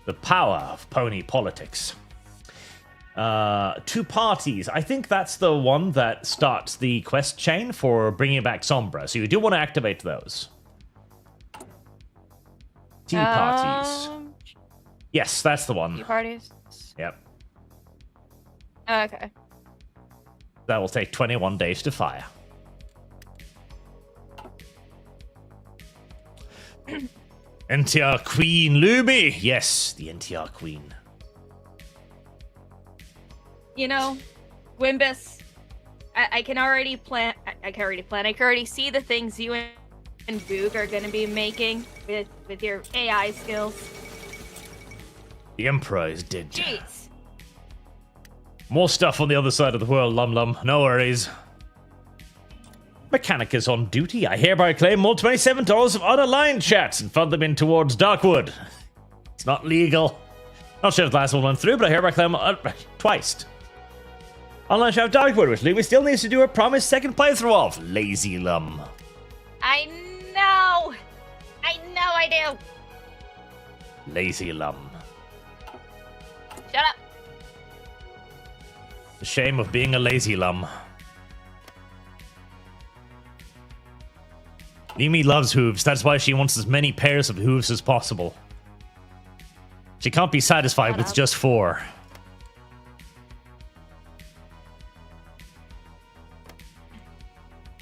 the power of pony politics. 2 parties. I think that's the one that starts the quest chain for bringing back Sombra. So you do want to activate those. 2 parties. Yes, that's the one. 2 parties? Yep. Okay. That will take 21 days to fire. NTR Queen Lumi. Yes, the NTR Queen. You know, Wimbus, I can already plan. I can already see the things you and Boog are going to be making with your AI skills. The Emperor is dead. Jeez. More stuff on the other side of the world, Lum Lum. No worries. Mechanic is on duty. I hereby claim all $27 of unaligned chats and fund them in towards Darkwood. It's not legal. Not sure if the last one went through, but I hereby claim twice. Online chat of Darkwood, which Lumi still needs to do her promised second playthrough of. Lazy Lum. I know I do. Lazy Lum. Shut up. The shame of being a lazy Lum. Lumi loves hooves. That's why she wants as many pairs of hooves as possible. She can't be satisfied with just 4.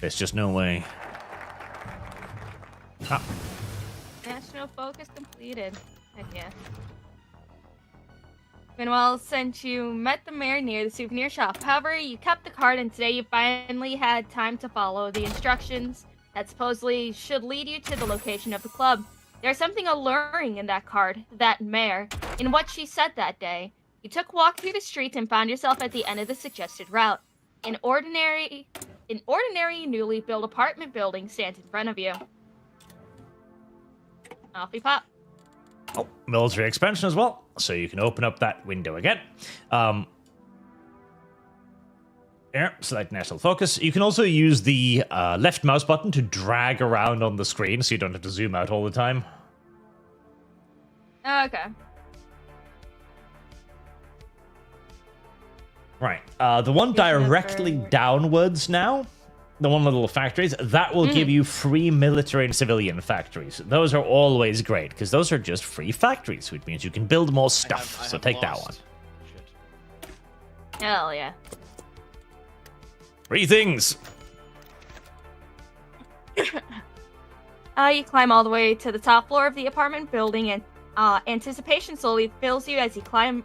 There's just no way. Ah. National focus completed. Heck yeah. Meanwhile, since you met the mayor near the souvenir shop, however, you kept the card, and today you finally had time to follow the instructions that supposedly should lead you to the location of the club. There's something alluring in that card, that mayor, in what she said that day. You took a walk through the streets and found yourself at the end of the suggested route. An ordinary newly built apartment building stands in front of you. Off you pop. Oh, military expansion as well, so you can open up that window again. Here, select national focus. You can also use the left mouse button to drag around on the screen, so you don't have to zoom out all the time. Okay. Right. The one directly downwards now, the one with the little factories, that will give you free military and civilian factories. Those are always great, because those are just free factories, which means you can build more stuff. So take that one. Hell yeah. Free things. You climb all the way to the top floor of the apartment building, and anticipation slowly fills you as you climb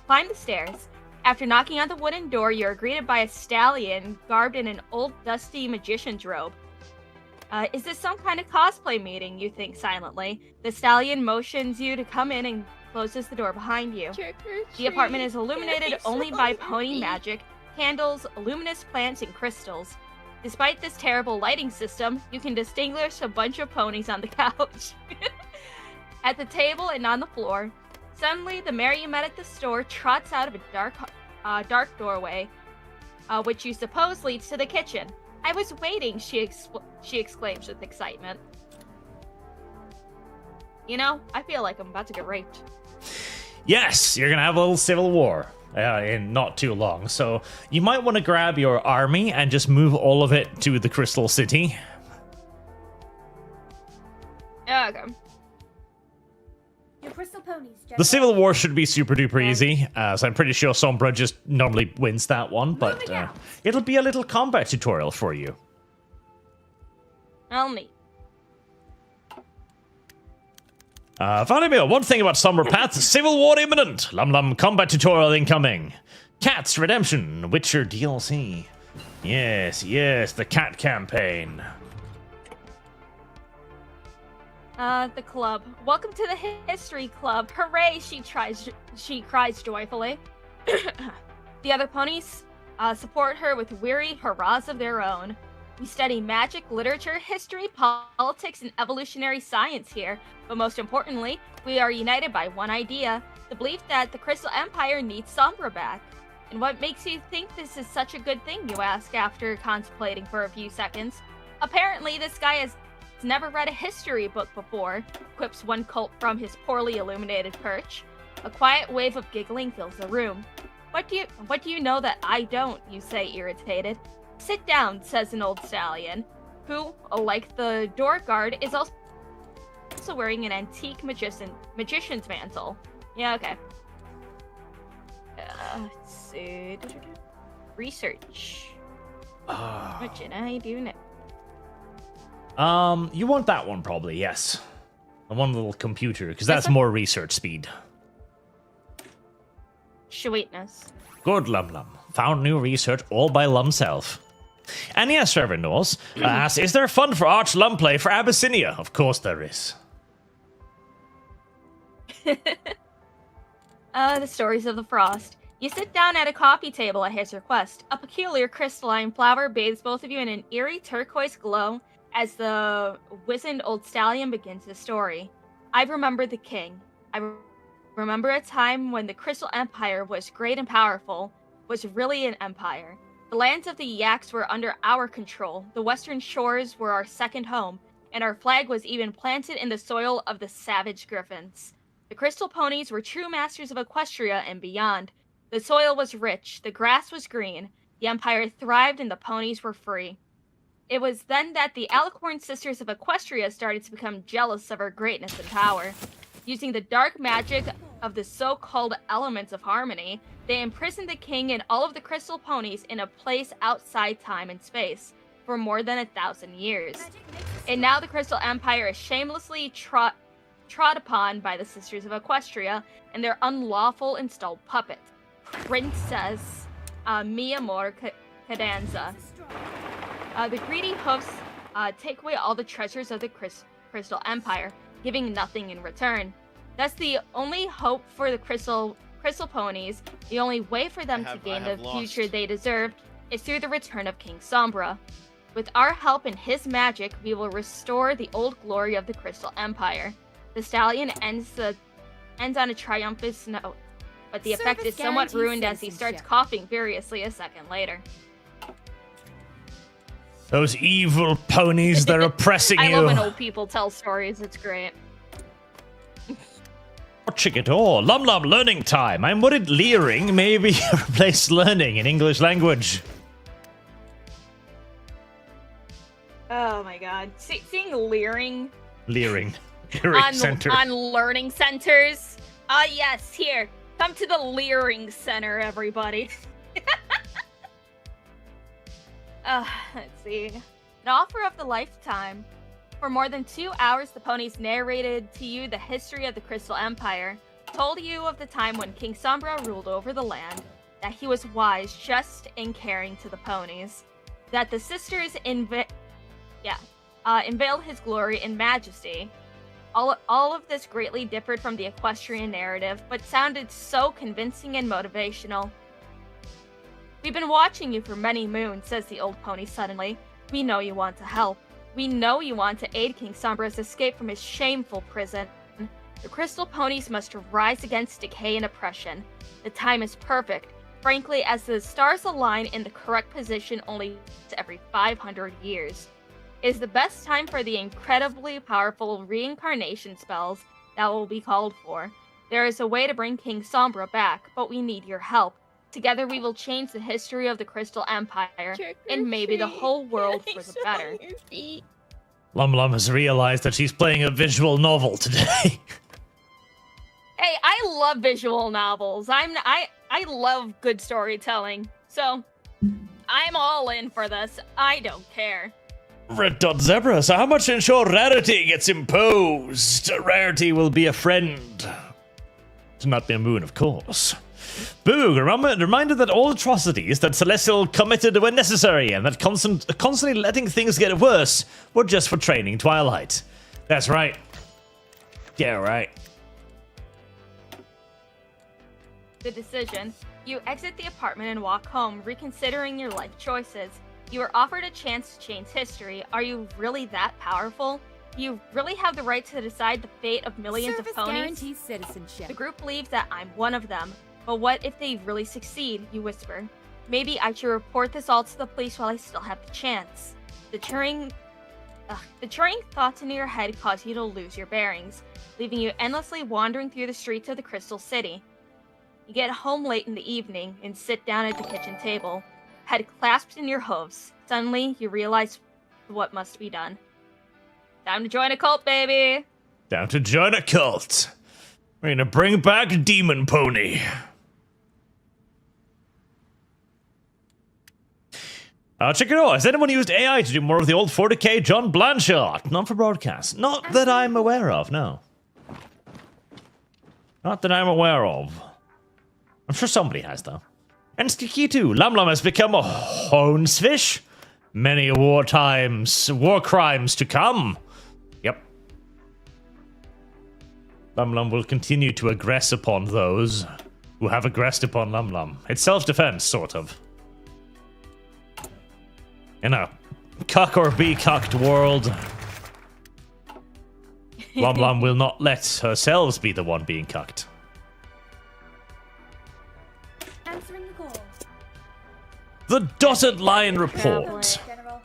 the stairs. After knocking on the wooden door, you're greeted by a stallion garbed in an old, dusty magician's robe. Is this some kind of cosplay meeting, you think silently? The stallion motions you to come in and closes the door behind you. The apartment is illuminated only by pony magic, candles, luminous plants, and crystals. Despite this terrible lighting system, you can distinguish a bunch of ponies on the couch. At the table and on the floor. Suddenly, the mayor you met at the store trots out of a dark doorway, which you suppose leads to the kitchen. I was waiting, she exclaims with excitement. You know, I feel like I'm about to get raped. Yes, you're going to have a little civil war in not too long. So you might want to grab your army and just move all of it to the Crystal City. Okay. Your crystal ponies, Jenna. The civil war should be super duper easy, so I'm pretty sure Sombra just normally wins that one, but it'll be a little combat tutorial for you. I'll meet. Vladimir, one thing about Sombra Paths, civil war imminent. Lum combat tutorial incoming. Cats Redemption, Witcher DLC. Yes, the cat campaign. The club. Welcome to the history club. Hooray, she cries joyfully. The other ponies support her with weary hurrahs of their own. We study magic, literature, history, politics, and evolutionary science here. But most importantly, we are united by one idea, the belief that the Crystal Empire needs Sombra back. And what makes you think this is such a good thing, you ask after contemplating for a few seconds. Apparently, this guy has never read a history book before, quips one cult from his poorly illuminated perch. A quiet wave of giggling fills the room. What do you know that I don't, you say, irritated. Sit down, says an old stallion, who, like the door guard, is also wearing an antique magician's mantle. Yeah, okay. Let's see. Research. What should I do now? You want that one probably, yes. The one little computer, because that's more research speed. Sweetness. Good, Lum. Found new research all by Lumself. And yes, Reverend Knowles asks, is there fun for Arch Lum play for Abyssinia? Of course there is. The stories of the frost. You sit down at a coffee table at his request. A peculiar crystalline flower bathes both of you in an eerie turquoise glow as the wizened old stallion begins his story. I remember the king. I remember a time when the Crystal Empire was great and powerful, was really an empire. The lands of the Yaks were under our control, the western shores were our second home, and our flag was even planted in the soil of the savage griffins. The crystal ponies were true masters of Equestria and beyond. The soil was rich, the grass was green, the empire thrived, and the ponies were free. It was then that the Alicorn sisters of Equestria started to become jealous of our greatness and power. Using the dark magic of the so-called elements of harmony, they imprisoned the king and all of the crystal ponies in a place outside time and space for more than 1,000 years. And now the Crystal Empire is shamelessly trod upon by the Sisters of Equestria and their unlawful installed puppet, Princess Mi Amor Cadenza. The greedy hoofs take away all the treasures of the Crystal Empire, giving nothing in return. That's the only hope for the Crystal ponies. The only way for them to gain the future they deserve is through the return of King Sombra. With our help and his magic, we will restore the old glory of the Crystal Empire. The stallion ends on a triumphant note, but the effect is somewhat ruined as he starts coughing furiously a second later. Those evil ponies, they're oppressing you. I love when old people tell stories, it's great. Watching it all. Lum learning time. I'm worried leering maybe replace learning in English language. Oh my god. Seeing leering center. on learning centers. Yes, here. Come to the leering center, everybody. Let's see. An offer of the lifetime. For more than 2 hours, the ponies narrated to you the history of the Crystal Empire, told you of the time when King Sombra ruled over the land, that he was wise, just, and caring to the ponies, that the sisters unveiled his glory and majesty. All of this greatly differed from the Equestrian narrative, but sounded so convincing and motivational. We've been watching you for many moons, says the old pony suddenly. We know you want to help. We know you want to aid King Sombra's escape from his shameful prison. The crystal ponies must rise against decay and oppression. The time is perfect, frankly, as the stars align in the correct position only every 500 years. It is the best time for the incredibly powerful reincarnation spells that will be called for. There is a way to bring King Sombra back, but we need your help. Together we will change the history of the Crystal Empire, and maybe the whole world for the better. Lum has realized that she's playing a visual novel today. Hey, I love visual novels. I love good storytelling. So, I'm all in for this. I don't care. Red dot zebra. So how much to ensure rarity gets imposed? Rarity will be a friend. To not be a moon, of course. Boog, reminder that all atrocities that Celestial committed were necessary, and that constantly letting things get worse were just for training Twilight. That's right. Yeah, right. The decision. You exit the apartment and walk home, reconsidering your life choices. You are offered a chance to change history. Are you really that powerful? You really have the right to decide the fate of millions Service of ponies? guarantees citizenship. The group believes that I'm one of them. But what if they really succeed? You whisper. Maybe I should report this all to the police while I still have the chance. The churning thoughts into your head cause you to lose your bearings, leaving you endlessly wandering through the streets of the Crystal City. You get home late in the evening and sit down at the kitchen table, head clasped in your hooves. Suddenly, you realize what must be done. Time to join a cult, baby! Time to join a cult. We're gonna bring back Demon Pony. Check it out. Has anyone used AI to do more of the old 40k John Blanchard? Not for broadcast. Not that I'm aware of, no. Not that I'm aware of. I'm sure somebody has, though. And Sticky too. Lam has become a honesfish. Many war crimes to come. Yep. Lam will continue to aggress upon those who have aggressed upon Lam. It's self-defense, sort of. In a cuck or be cucked world, Lam will not let herself be the one being cucked. Answering the call. The Dotted Line Report. General.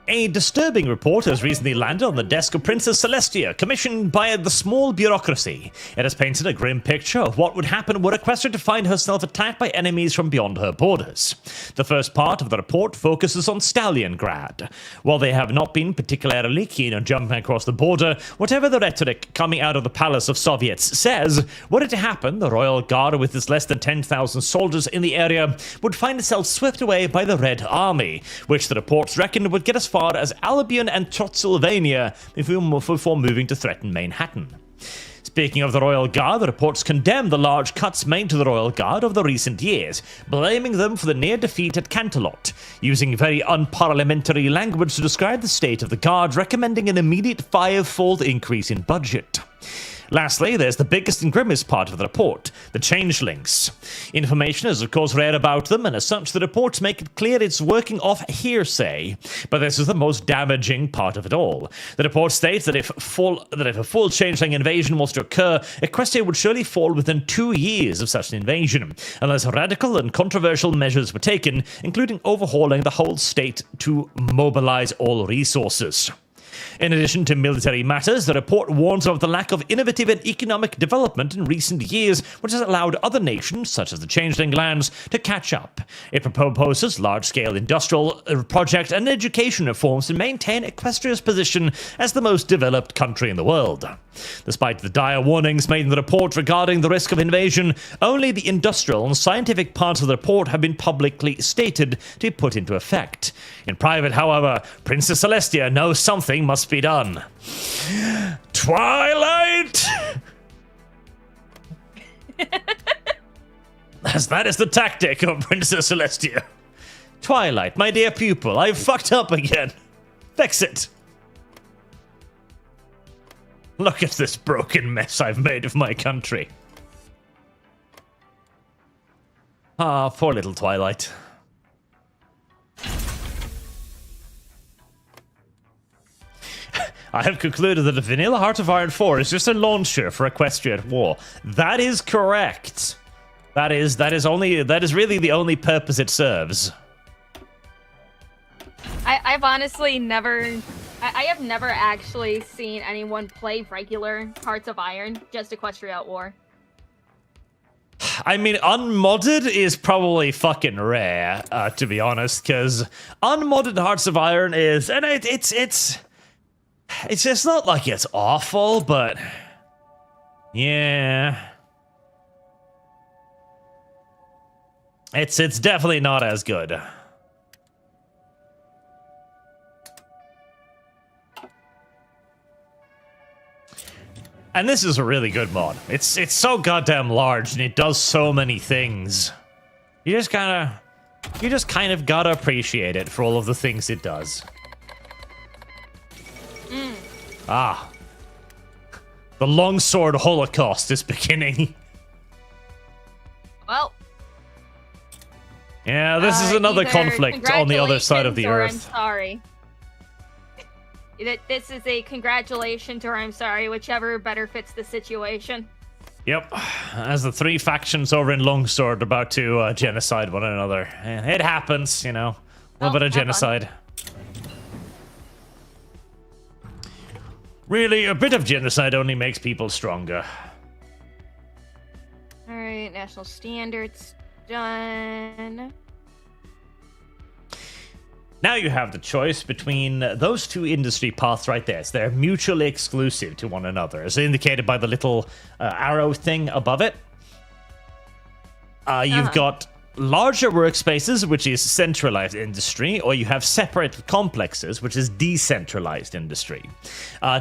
A disturbing report has recently landed on the desk of Princess Celestia, commissioned by the small bureaucracy. It has painted a grim picture of what would happen were Equestria to find herself attacked by enemies from beyond her borders. The first part of the report focuses on Stalliongrad. While they have not been particularly keen on jumping across the border, whatever the rhetoric coming out of the Palace of Soviets says, were it to happen, the Royal Guard with its less than 10,000 soldiers in the area would find itself swept away by the Red Army, which the reports reckon would get as far as Albion and Transylvania before moving to threaten Manhattan. Speaking of the Royal Guard, the reports condemn the large cuts made to the Royal Guard over the recent years, blaming them for the near defeat at Canterlot, using very unparliamentary language to describe the state of the Guard, recommending an immediate five-fold increase in budget. Lastly, there's the biggest and grimmest part of the report, the changelings. Information is of course rare about them, and as such the reports make it clear it's working off hearsay. But this is the most damaging part of it all. The report states that if a full changeling invasion was to occur, Equestria would surely fall within 2 years of such an invasion, unless radical and controversial measures were taken, including overhauling the whole state to mobilize all resources. In addition to military matters, the report warns of the lack of innovative and economic development in recent years, which has allowed other nations, such as the Changeling Lands, to catch up. It proposes large-scale industrial project and education reforms to maintain Equestria's position as the most developed country in the world. Despite the dire warnings made in the report regarding the risk of invasion, only the industrial and scientific parts of the report have been publicly stated to be put into effect. In private, however, Princess Celestia knows something must be done. Twilight! As that is the tactic of Princess Celestia. Twilight, my dear pupil, I've fucked up again. Fix it. Look at this broken mess I've made of my country. Ah, poor little Twilight. I have concluded that the Vanilla Heart of Iron 4 is just a launcher for Equestria at war. That is correct. That is really the only purpose it serves. I've honestly I have never actually seen anyone play regular Hearts of Iron, just Equestria at war. I mean, unmodded is probably fucking rare, to be honest, because unmodded Hearts of Iron is, and it's just not like it's awful, but yeah, it's definitely not as good. And this is a really good mod. It's so goddamn large and it does so many things. You just kind of gotta appreciate it for all of the things it does. Ah. The longsword holocaust is beginning. Well. Yeah, this is another conflict on the other side of the earth. I'm sorry. This is a congratulations or I'm sorry, whichever better fits the situation. Yep, as the three factions over in Longsword about to genocide one another. It happens, you know. A little bit of genocide. Really, a bit of genocide only makes people stronger. Alright, national standards done. Now you have the choice between those two industry paths right there. So they're mutually exclusive to one another, as indicated by the little arrow thing above it. You've got larger workspaces, which is centralized industry, or you have separate complexes, which is decentralized industry.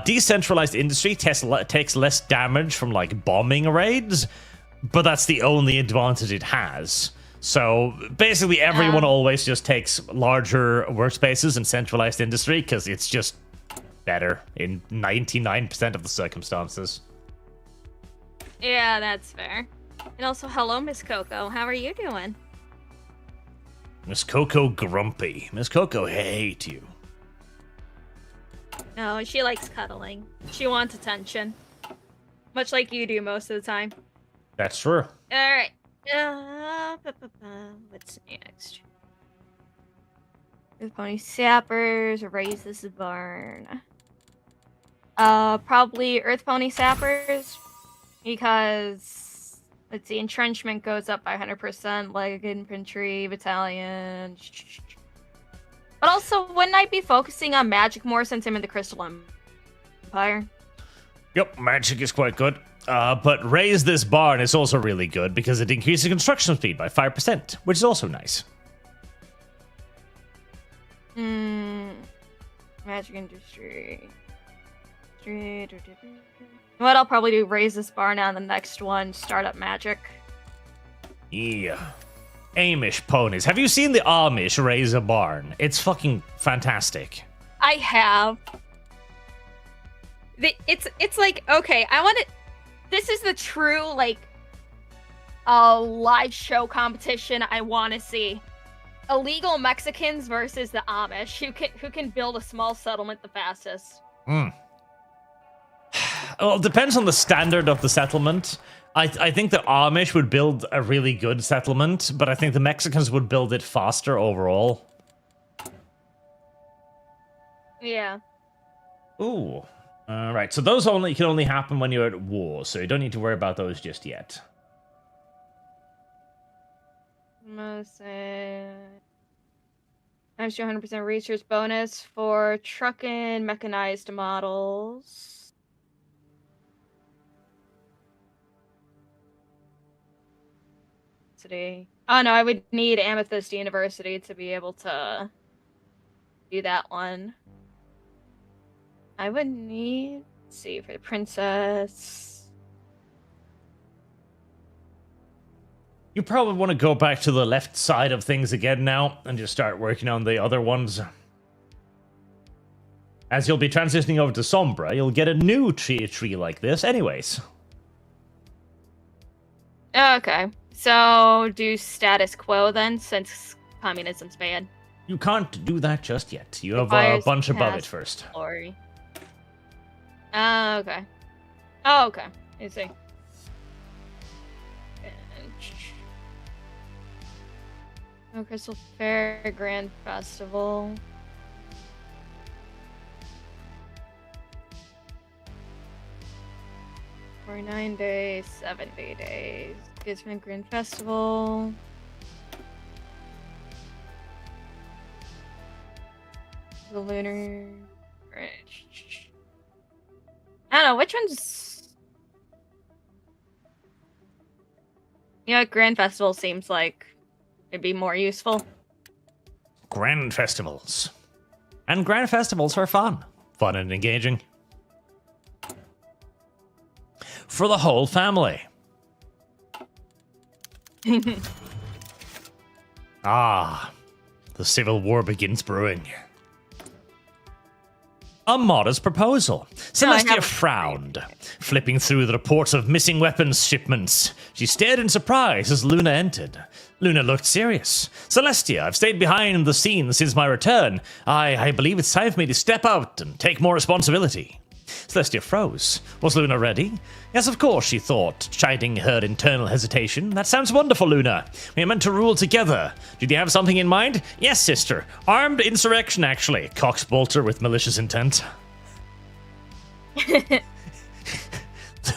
Decentralized industry takes less damage from like bombing raids, but that's the only advantage it has. So basically everyone always just takes larger workspaces and centralized industry because it's just better in 99% of the circumstances. Yeah, that's fair. And also, hello, Miss Coco. How are you doing? Miss Coco grumpy. Miss Coco hate you. No, she likes cuddling. She wants attention. Much like you do most of the time. That's true. Alright. What's next? Earth Pony Sappers, raise this barn. Probably Earth Pony Sappers, because let's see, entrenchment goes up by 100%, like infantry, battalion. But also, wouldn't I be focusing on magic more since I'm in the Crystal Empire? Yep, magic is quite good. But raise this barn is also really good because it increases construction speed by 5%, which is also nice. Magic industry. What I'll probably do, raise this barn on the next one, start up magic. Yeah. Amish ponies. Have you seen the Amish raise a barn? It's fucking fantastic. I have. It's like, okay, I want to... This is the true, like, live show competition I want to see. Illegal Mexicans versus the Amish. Who can build a small settlement the fastest? Well, it depends on the standard of the settlement. I think the Amish would build a really good settlement, but I think the Mexicans would build it faster overall. Yeah. Ooh. Right, so those can only happen when you're at war, so you don't need to worry about those just yet. Extra 100% research bonus for trucking mechanized models. Today. Oh no, I would need Amethyst University to be able to do that one. I would need, let's see, for the princess. You probably want to go back to the left side of things again now and just start working on the other ones. As you'll be transitioning over to Sombra, you'll get a new tree like this anyways. Okay, so do status quo then, since communism's bad. You can't do that just yet. You have a bunch above it first. Glory. Okay. Oh, okay. I see. Oh, Crystal Fair Grand Festival. For 9 days, 70 days. Gisman Grand Festival. The Lunar Bridge. I don't know, which one's... You know, Grand Festival seems like it'd be more useful. Grand festivals. And grand festivals are fun. Fun and engaging. for the whole family. Ah, the civil war begins brewing. A modest proposal. Celestia frowned, flipping through the reports of missing weapons shipments. She stared in surprise as Luna entered. Luna looked serious. Celestia, I've stayed behind the scenes since my return. I believe it's time for me to step out and take more responsibility. Celestia froze. Was Luna ready? Yes, of course, she thought, chiding her internal hesitation. That sounds wonderful, Luna. We are meant to rule together. Did you have something in mind? Yes, sister. Armed insurrection, actually. Cox Bolter with malicious intent.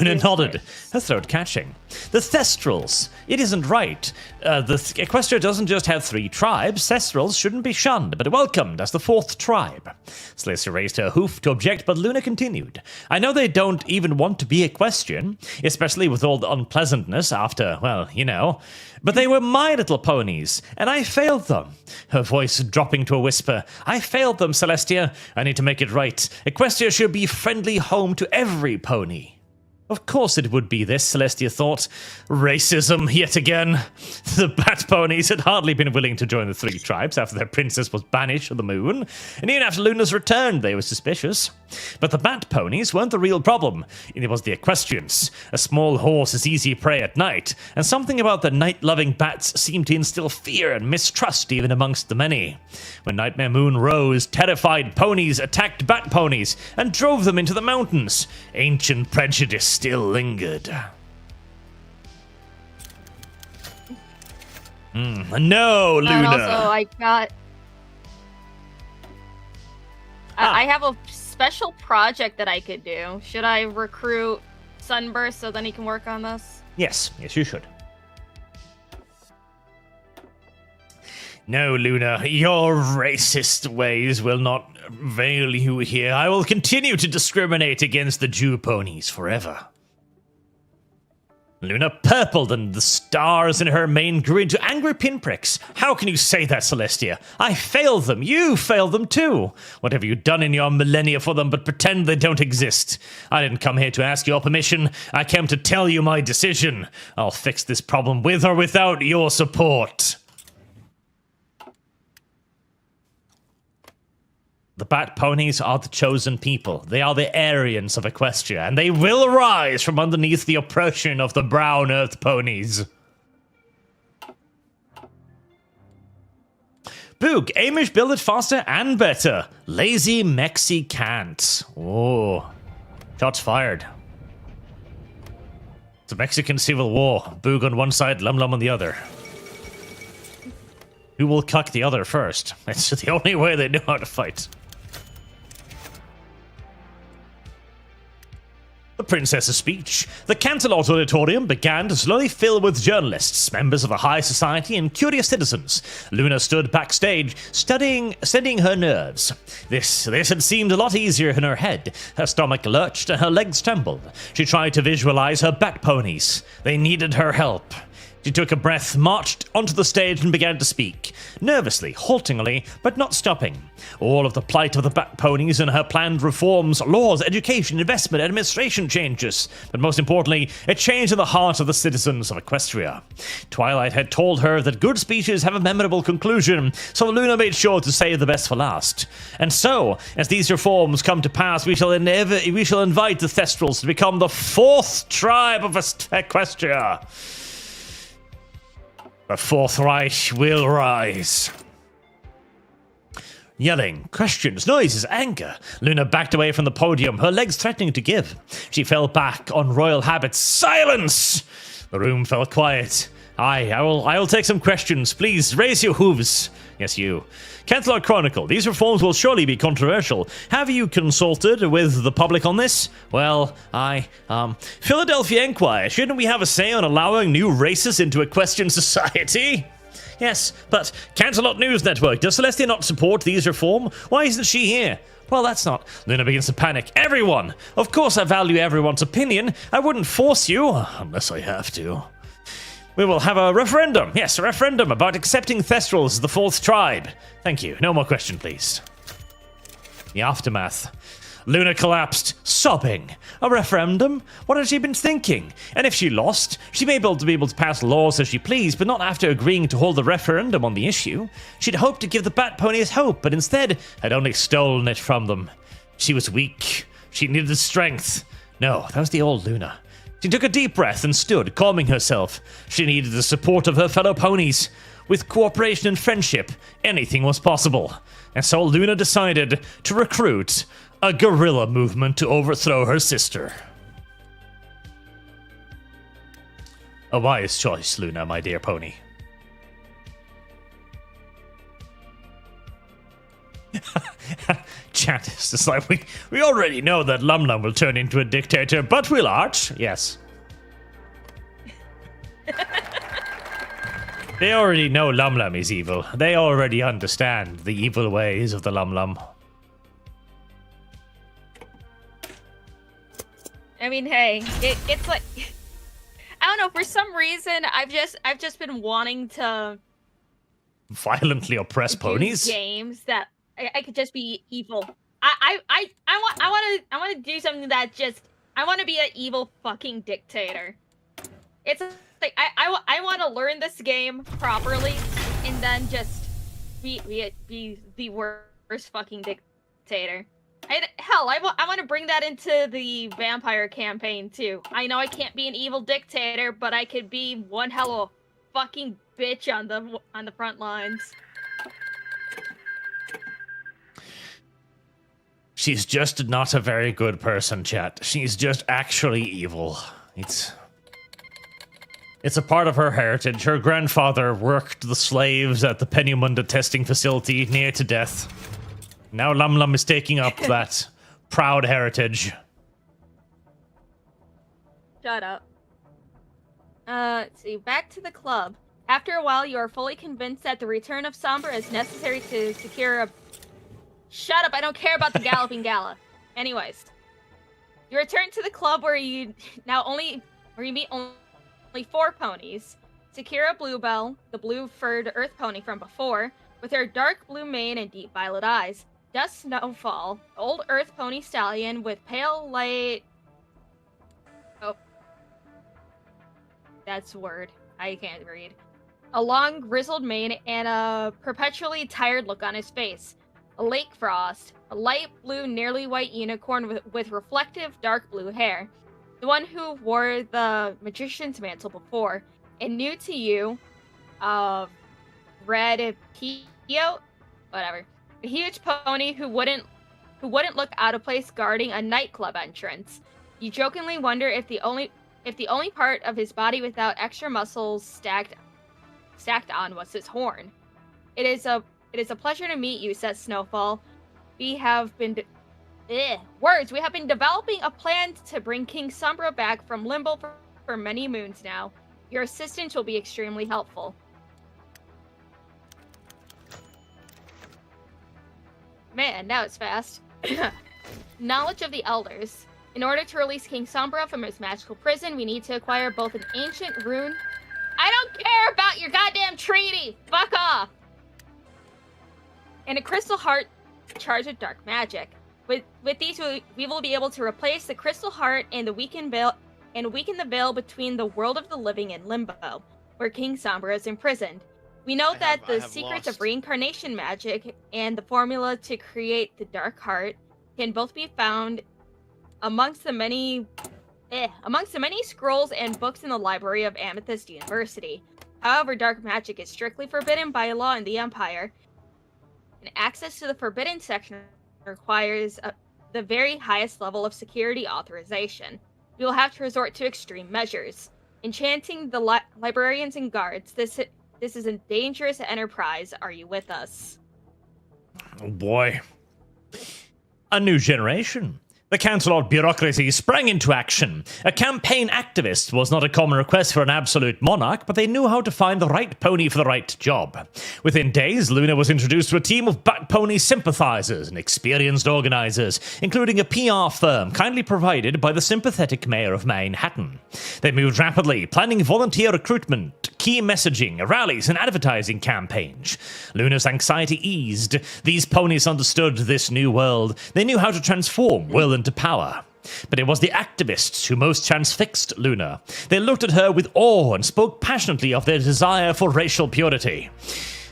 Luna nodded, her throat catching. The Thestrals. It isn't right. The Equestria doesn't just have 3 tribes. Thestrals shouldn't be shunned, but welcomed as the 4th tribe. Celestia raised her hoof to object, but Luna continued. I know they don't even want to be Equestrian, especially with all the unpleasantness after, well, you know. But they were my little ponies, and I failed them. Her voice dropping to a whisper. I failed them, Celestia. I need to make it right. Equestria should be friendly home to every pony. Of course it would be this, Celestia thought. Racism yet again. The Bat Ponies had hardly been willing to join the 3 tribes after their princess was banished from the moon, and even after Luna's return they were suspicious. But the Bat Ponies weren't the real problem. It was the Equestrians. A small horse is easy prey at night, and something about the night-loving bats seemed to instill fear and mistrust even amongst the many. When Nightmare Moon rose, terrified ponies attacked Bat Ponies and drove them into the mountains. Ancient prejudice still lingered. No, Luna. And also, I got... I have a special project that I could do. Should I recruit Sunburst so then he can work on this? Yes, you should. No, Luna, your racist ways will not avail you here. I will continue to discriminate against the Jew ponies forever. Luna purpled and the stars in her mane grew into angry pinpricks. How can you say that, Celestia? I failed them. You failed them too. What have you done in your millennia for them but pretend they don't exist? I didn't come here to ask your permission. I came to tell you my decision. I'll fix this problem with or without your support. The Bat Ponies are the chosen people. They are the Aryans of Equestria, and they will rise from underneath the oppression of the brown earth ponies. Boog, Amish build it faster and better. Lazy Mexi can't. Oh, shots fired. It's a Mexican civil war. Boog on one side, Lum Lum on the other. Who will cuck the other first? It's the only way they know how to fight. The princess's speech. The Canterlot Auditorium began to slowly fill with journalists, members of the high society, and curious citizens. Luna stood backstage, steadying her nerves. This had seemed a lot easier in her head. Her stomach lurched and her legs trembled. She tried to visualize her bat ponies. They needed her help. She took a breath, marched onto the stage and began to speak. Nervously, haltingly, but not stopping. All of the plight of the Bat Ponies and her planned reforms, laws, education, investment, administration changes. But most importantly, a change in the heart of the citizens of Equestria. Twilight had told her that good speeches have a memorable conclusion, so Luna made sure to save the best for last. And so, as these reforms come to pass, we shall invite the Thestrals to become the 4th tribe of Equestria. The 4th Reich will rise. Yelling, questions, noises, anger. Luna backed away from the podium, her legs threatening to give. She fell back on royal habits. Silence! The room fell quiet. I will take some questions. Please, raise your hooves. Yes, you. Canterlot Chronicle, these reforms will surely be controversial. Have you consulted with the public on this? Well, Philadelphia Enquirer, shouldn't we have a say on allowing new races into Equestrian society? Yes, but Canterlot News Network, does Celestia not support these reform? Why isn't she here? Well, that's not... Luna begins to panic. Everyone! Of course I value everyone's opinion. I wouldn't force you, unless I have to. We will have a referendum. Yes, a referendum about accepting Thestrals as the 4th tribe. Thank you. No more question, please. The aftermath. Luna collapsed, sobbing. A referendum? What had she been thinking? And if she lost, she may be able to pass laws as she pleased, but not after agreeing to hold a referendum on the issue. She'd hoped to give the Bat Ponies hope, but instead had only stolen it from them. She was weak. She needed strength. No, that was the old Luna. She took a deep breath and stood, calming herself. She needed the support of her fellow ponies. With cooperation and friendship, anything was possible. And so Luna decided to recruit a guerrilla movement to overthrow her sister. A wise choice, Luna, my dear pony. Chat is just like, we already know that Lum Lum will turn into a dictator, but will Arch? Yes. They already know Lum Lum is evil. They already understand the evil ways of the Lum Lum. I mean, hey, it's like, I don't know, for some reason, I've just been wanting to Violently oppress ponies? games that I could just be evil. I want to do something that just, I want to be an evil fucking dictator. It's like, I want to learn this game properly and then just be the worst fucking dictator. Hell, I want to bring that into the vampire campaign too. I know I can't be an evil dictator, but I could be one hell of a fucking bitch on the front lines. She's just not a very good person, chat. She's just actually evil. It's a part of her heritage. Her grandfather worked the slaves at the Penumunda testing facility near to death. Now Lum Lum is taking up that proud heritage. Shut up. Let's see. Back to the club. After a while, you are fully convinced that the return of Sombra is necessary to secure a... Shut up, I don't care about the Galloping Gala. Anyways. You return to the club where you meet only 4 ponies. Sakura Bluebell, the blue-furred earth pony from before, with her dark blue mane and deep violet eyes. Dust Snowfall, old earth pony stallion with pale light... Oh. That's a word. I can't read. A long, grizzled mane and a perpetually tired look on his face. A Lake Frost, a light blue, nearly white unicorn with reflective dark blue hair. The one who wore the magician's mantle before. And new to you, Red Pio? Whatever. A huge pony who wouldn't look out of place guarding a nightclub entrance. You jokingly wonder if the only part of his body without extra muscles stacked on was his horn. It is a pleasure to meet you, says Snowfall. We have been developing a plan to bring King Sombra back from limbo for many moons now. Your assistance will be extremely helpful. Man, now it's fast. Knowledge of the Elders. In order to release King Sombra from his magical prison, we need to acquire both an ancient rune... I don't care about your goddamn treaty! Fuck off! And a crystal heart charged with dark magic. With these, we will be able to replace the crystal heart and weaken the veil between the world of the living and limbo, where King Sombra is imprisoned. We know that the secrets of reincarnation magic and the formula to create the dark heart can both be found amongst the many scrolls and books in the library of Amethyst University. However, dark magic is strictly forbidden by law in the Empire, and access to the forbidden section requires the very highest level of security authorization. We will have to resort to extreme measures. Enchanting the librarians and guards. This is a dangerous enterprise. Are you with us? Oh boy. A new generation. The council of bureaucracy sprang into action. A campaign activist was not a common request for an absolute monarch, but they knew how to find the right pony for the right job. Within days, Luna was introduced to a team of Bat Pony sympathizers and experienced organizers, including a PR firm kindly provided by the sympathetic mayor of Manhattan. They moved rapidly, planning volunteer recruitment, key messaging, rallies, and advertising campaigns. Luna's anxiety eased. These ponies understood this new world. They knew how to transform will into power. But it was the activists who most transfixed Luna. They looked at her with awe and spoke passionately of their desire for racial purity.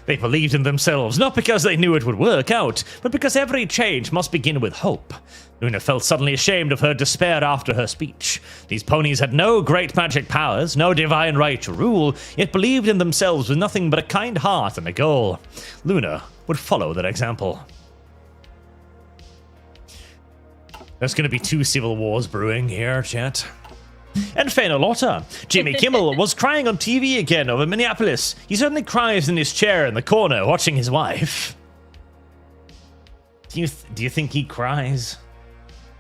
They believed in themselves, not because they knew it would work out, but because every change must begin with hope. Luna felt suddenly ashamed of her despair after her speech. These ponies had no great magic powers, no divine right to rule, yet believed in themselves with nothing but a kind heart and a goal. Luna would follow their example. There's going to be 2 civil wars brewing here, chat. And Fenolotta. Jimmy Kimmel was crying on TV again over Minneapolis. He certainly cries in his chair in the corner watching his wife. Do you think he cries?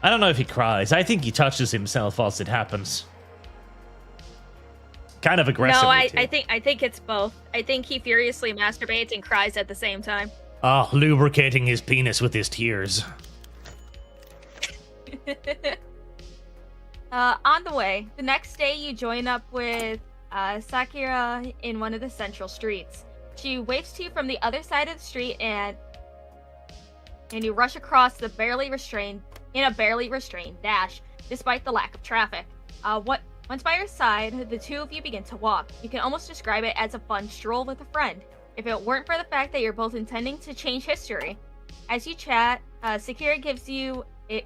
I don't know if he cries. I think he touches himself whilst it happens. Kind of aggressively. No, I think it's both. I think he furiously masturbates and cries at the same time. Ah, lubricating his penis with his tears. On the way, the next day you join up with Sakura in one of the central streets. She waves to you from the other side of the street and you rush across the barely restrained dash, despite the lack of traffic. Once by her side, the two of you begin to walk. You can almost describe it as a fun stroll with a friend, if it weren't for the fact that you're both intending to change history. As you chat, Sakura gives you a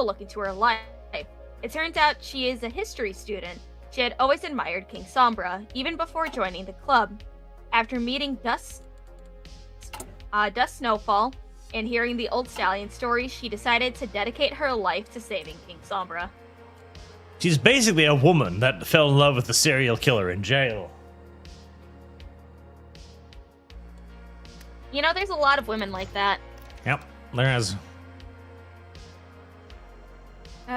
look into her life. It turns out she is a history student. She had always admired King Sombra, even before joining the club. After meeting Dust Snowfall and hearing the old stallion story, she decided to dedicate her life to saving King Sombra. She's basically a woman that fell in love with the serial killer in jail. You know, there's a lot of women like that. Yep, there is.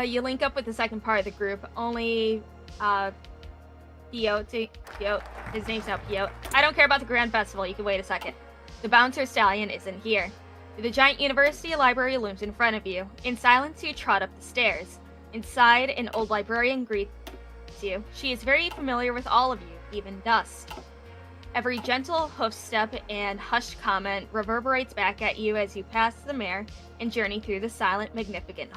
You link up with the second part of the group. Only Piote, his name's now Piote. I don't care about the Grand Festival, you can wait a second. The Bouncer Stallion isn't here. The giant university library looms in front of you. In silence, you trot up the stairs. Inside, an old librarian greets you. She is very familiar with all of you, even Dust. Every gentle hoof step and hushed comment reverberates back at you as you pass the mayor and journey through the silent, magnificent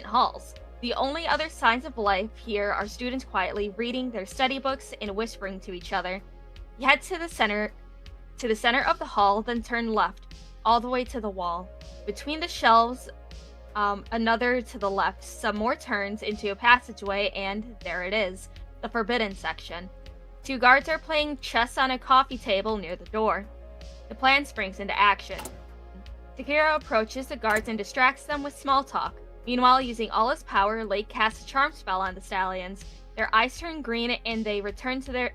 halls. The only other signs of life here are students quietly reading their study books and whispering to each other. You head to the center of the hall, then turn left, all the way to the wall. Between the shelves, another to the left, some more turns into a passageway, and there it is, the forbidden section. 2 guards are playing chess on a coffee table near the door. The plan springs into action. Sakura approaches the guards and distracts them with small talk. Meanwhile, using all his power, Lake casts a charm spell on the stallions. Their eyes turn green and they return to their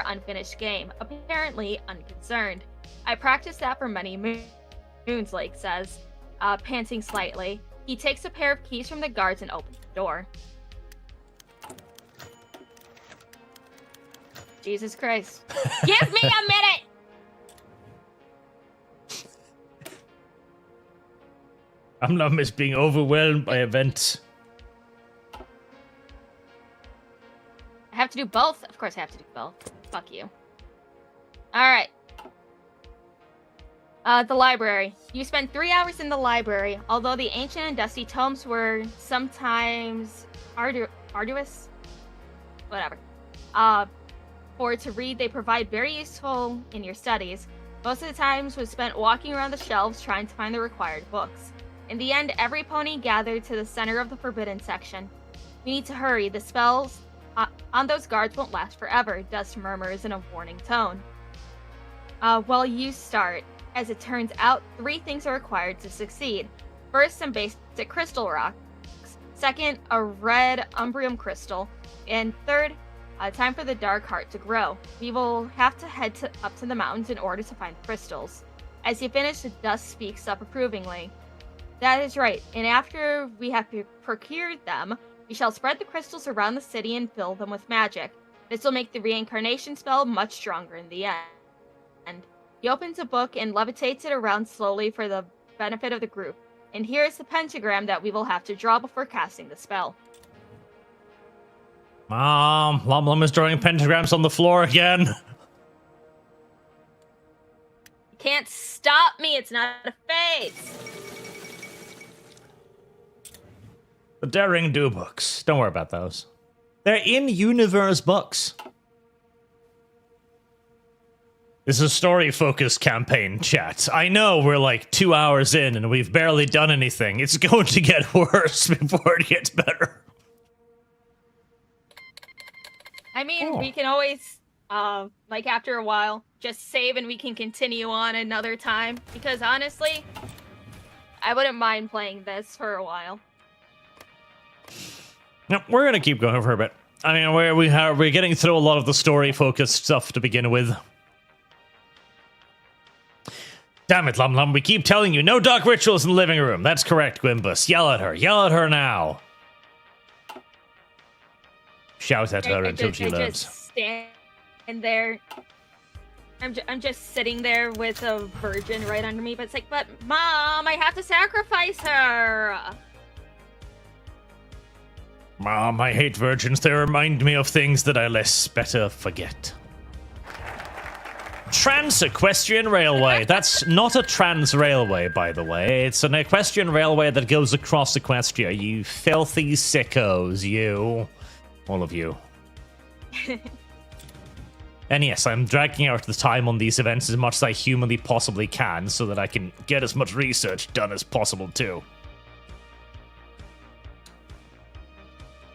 unfinished game, apparently unconcerned. I practiced that for many moons, Lake says, panting slightly. He takes a pair of keys from the guards and opens the door. Jesus Christ. Give me a minute! I'm not miss being overwhelmed by events. I have to do both? Of course I have to do both. Fuck you. Alright. The library. You spent 3 hours in the library, although the ancient and dusty tomes were sometimes arduous? Whatever. To read, they provide very useful in your studies. Most of the times was spent walking around the shelves trying to find the required books. In the end, every pony gathered to the center of the forbidden section. We need to hurry. The spells on those guards won't last forever, Dust murmurs in a warning tone. Well, you start. As it turns out, 3 things are required to succeed. First, some basic crystal rocks. Second, a red umbrium crystal. And third, time for the dark heart to grow. We will have to head up to the mountains in order to find crystals. As you finish, the Dust speaks up approvingly. That is right, and after we have procured them, we shall spread the crystals around the city and fill them with magic. This will make the reincarnation spell much stronger in the end. He opens a book and levitates it around slowly for the benefit of the group. And here is the pentagram that we will have to draw before casting the spell. Lum Lum is drawing pentagrams on the floor again. Can't stop me. It's not a phase. The Daring Do books. Don't worry about those. They're in-universe books. This is a story-focused campaign, chat. I know we're like 2 hours in and we've barely done anything. It's going to get worse before it gets better. I mean, we can always, like after a while, just save and we can continue on another time. Because honestly, I wouldn't mind playing this for a while. No, we're gonna keep going for a bit. I mean, we're getting through a lot of the story-focused stuff to begin with. Damn it, Lum Lum, we keep telling you, no dark rituals in the living room. That's correct, Gwimbus. Yell at her now. Shout at her until she learns. I just stand there. I'm just sitting there with a virgin right under me, but it's like, but Mom, I have to sacrifice her. Mom, I hate virgins. They remind me of things that I less better forget. Trans-Equestrian Railway. That's not a trans railway, by the way. It's an equestrian railway that goes across Equestria. You filthy sickos, you. All of you. And yes, I'm dragging out the time on these events as much as I humanly possibly can so that I can get as much research done as possible, too.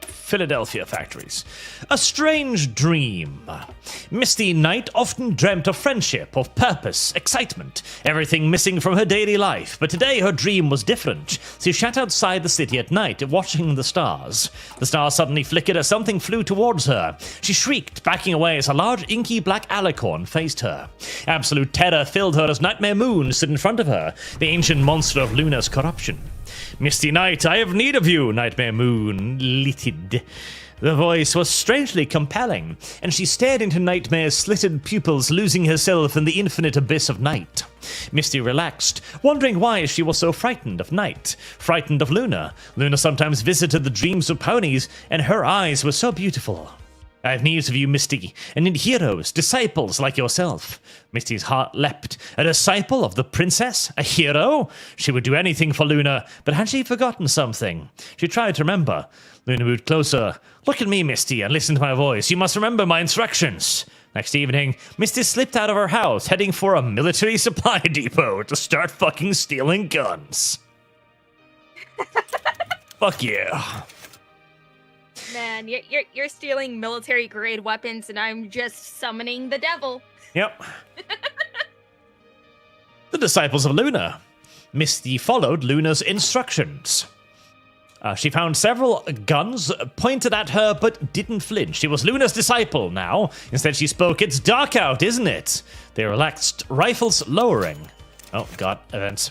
Philadelphia factories. A strange dream. Misty Knight often dreamt of friendship, of purpose, excitement, everything missing from her daily life. But today her dream was different. She sat outside the city at night, watching the stars. The stars suddenly flickered as something flew towards her. She shrieked, backing away as a large inky black alicorn faced her. Absolute terror filled her as Nightmare Moon stood in front of her, the ancient monster of Luna's corruption. Misty Knight, I have need of you, Nightmare Moon litted. The voice was strangely compelling, and she stared into Nightmare's slitted pupils, losing herself in the infinite abyss of night. Misty relaxed, wondering why she was so frightened of night, frightened of Luna. Luna sometimes visited the dreams of ponies, and her eyes were so beautiful. I have needs of you, Misty, and need heroes, disciples like yourself. Misty's heart leapt. A disciple of the princess? A hero? She would do anything for Luna, but had she forgotten something? She tried to remember. Luna moved closer. Look at me, Misty, and listen to my voice. You must remember my instructions. Next evening, Misty slipped out of her house, heading for a military supply depot to start fucking stealing guns. Fuck yeah. Man, you're stealing military-grade weapons, and I'm just summoning the devil. Yep. The disciples of Luna. Misty followed Luna's instructions. She found several guns pointed at her, but didn't flinch. She was Luna's disciple now. Instead, she spoke, "It's dark out, isn't it?" They relaxed, rifles lowering. Oh, God, events.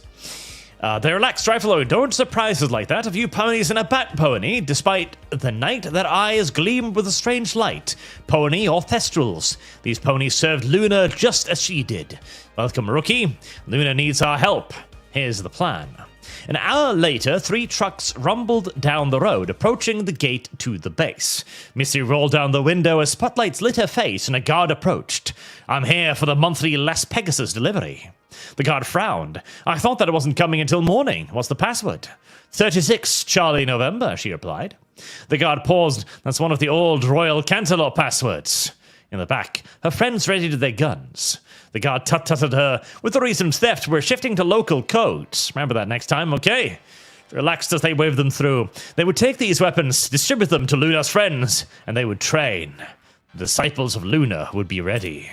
They relaxed rifle lowering. Don't surprises like that. A few ponies and a bat pony. Despite the night, their eyes gleamed with a strange light. Pony or thestrals. These ponies served Luna just as she did. Welcome, rookie. Luna needs our help. Here's the plan. An hour later, 3 trucks rumbled down the road, approaching the gate to the base. Missy rolled down the window as spotlights lit her face and a guard approached. I'm here for the monthly Las Pegasus delivery. The guard frowned. I thought that it wasn't coming until morning. What's the password? 36 Charlie November, she replied. The guard paused. That's one of the old Royal Cantaloupe passwords. In the back, her friends readied their guns. The guard tut-tutted her. With the recent theft, we're shifting to local codes. Remember that next time, okay? Relaxed as they waved them through. They would take these weapons, distribute them to Luna's friends, and they would train. The disciples of Luna would be ready.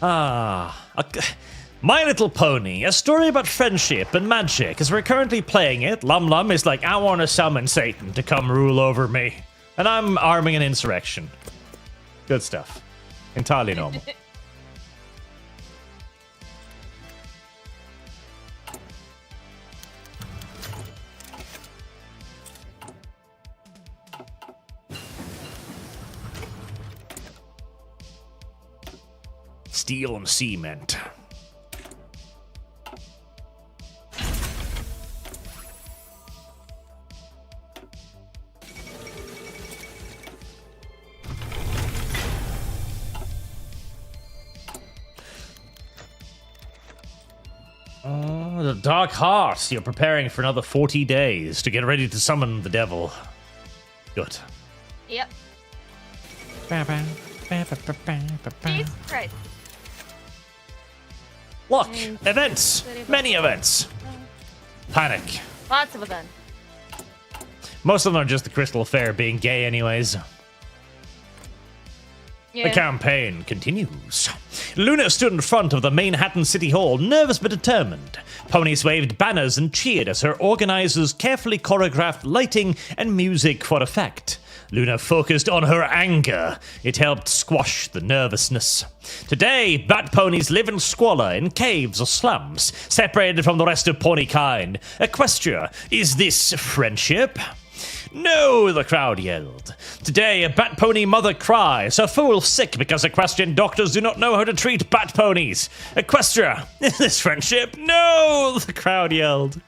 My Little Pony, a story about friendship and magic. As we're currently playing it, Lum Lum is like, I want to summon Satan to come rule over me. And I'm arming an insurrection. Good stuff. Entirely normal. Steel and cement. Oh, the dark heart. You're preparing for another 40 days to get ready to summon the devil. Good. Yep. Jesus Christ. Look, events. Many events. Panic. Lots of events. Most of them are just the Crystal Fair being gay anyways. Yeah. The campaign continues. Luna stood in front of the Manhattan City Hall, nervous but determined. Ponies waved banners and cheered as her organizers carefully choreographed lighting and music for effect. Luna focused on her anger. It helped squash the nervousness. Today, bat ponies live in squalor in caves or slums, separated from the rest of pony kind. Equestria, is this friendship? No, the crowd yelled. Today, a bat pony mother cries, her foal sick because equestrian doctors do not know how to treat bat ponies. Equestria, is this friendship? No, the crowd yelled.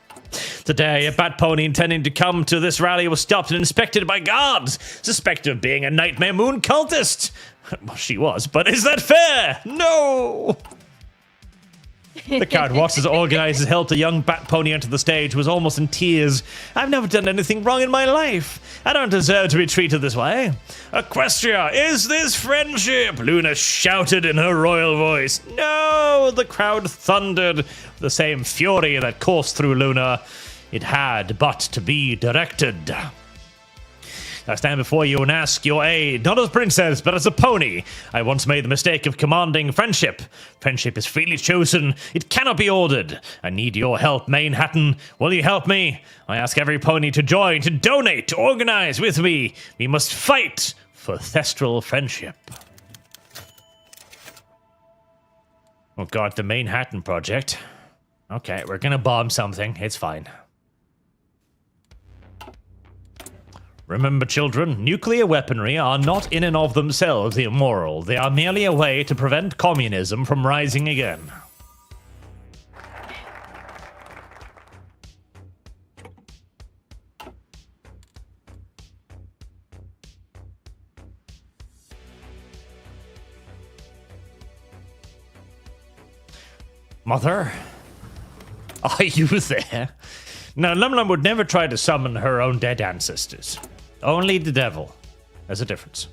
Today, a bat pony intending to come to this rally was stopped and inspected by guards, suspected of being a Nightmare Moon cultist. Well, she was, but is that fair? No! The crowd watched as organizers helped a young bat pony onto the stage who was almost in tears. I've never done anything wrong in my life. I don't deserve to be treated this way. Equestria, is this friendship? Luna shouted in her royal voice. No, the crowd thundered with the same fury that coursed through Luna. It had but to be directed. I stand before you and ask your aid, not as a princess, but as a pony. I once made the mistake of commanding friendship. Friendship is freely chosen. It cannot be ordered. I need your help, Manhattan. Will you help me? I ask every pony to join, to donate, to organize with me. We must fight for thestral friendship. Oh god, the Manhattan Project. Okay, we're gonna bomb something. It's fine. Remember, children, nuclear weaponry are not in and of themselves immoral. They are merely a way to prevent communism from rising again. Mother? Are you there? Now, Lum Lum would never try to summon her own dead ancestors. Only the devil. There's a difference.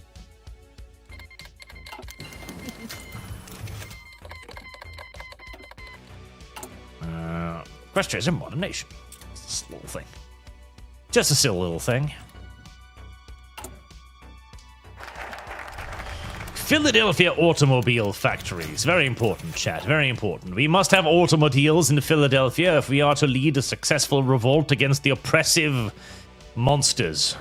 Equestria is a modern nation. It's a little thing. Just a silly little thing. Philadelphia automobile factories. Very important, chat. Very important. We must have automobiles in Philadelphia if we are to lead a successful revolt against the oppressive monsters.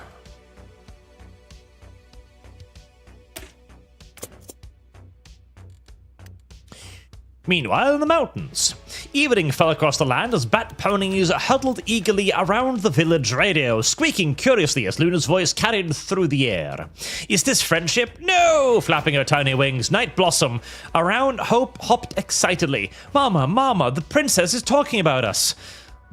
Meanwhile, in the mountains, evening fell across the land as bat ponies huddled eagerly around the village radio, squeaking curiously as Luna's voice carried through the air. Is this friendship? No! Flapping her tiny wings, Night Blossom around Hope hopped excitedly. Mama, Mama, the princess is talking about us.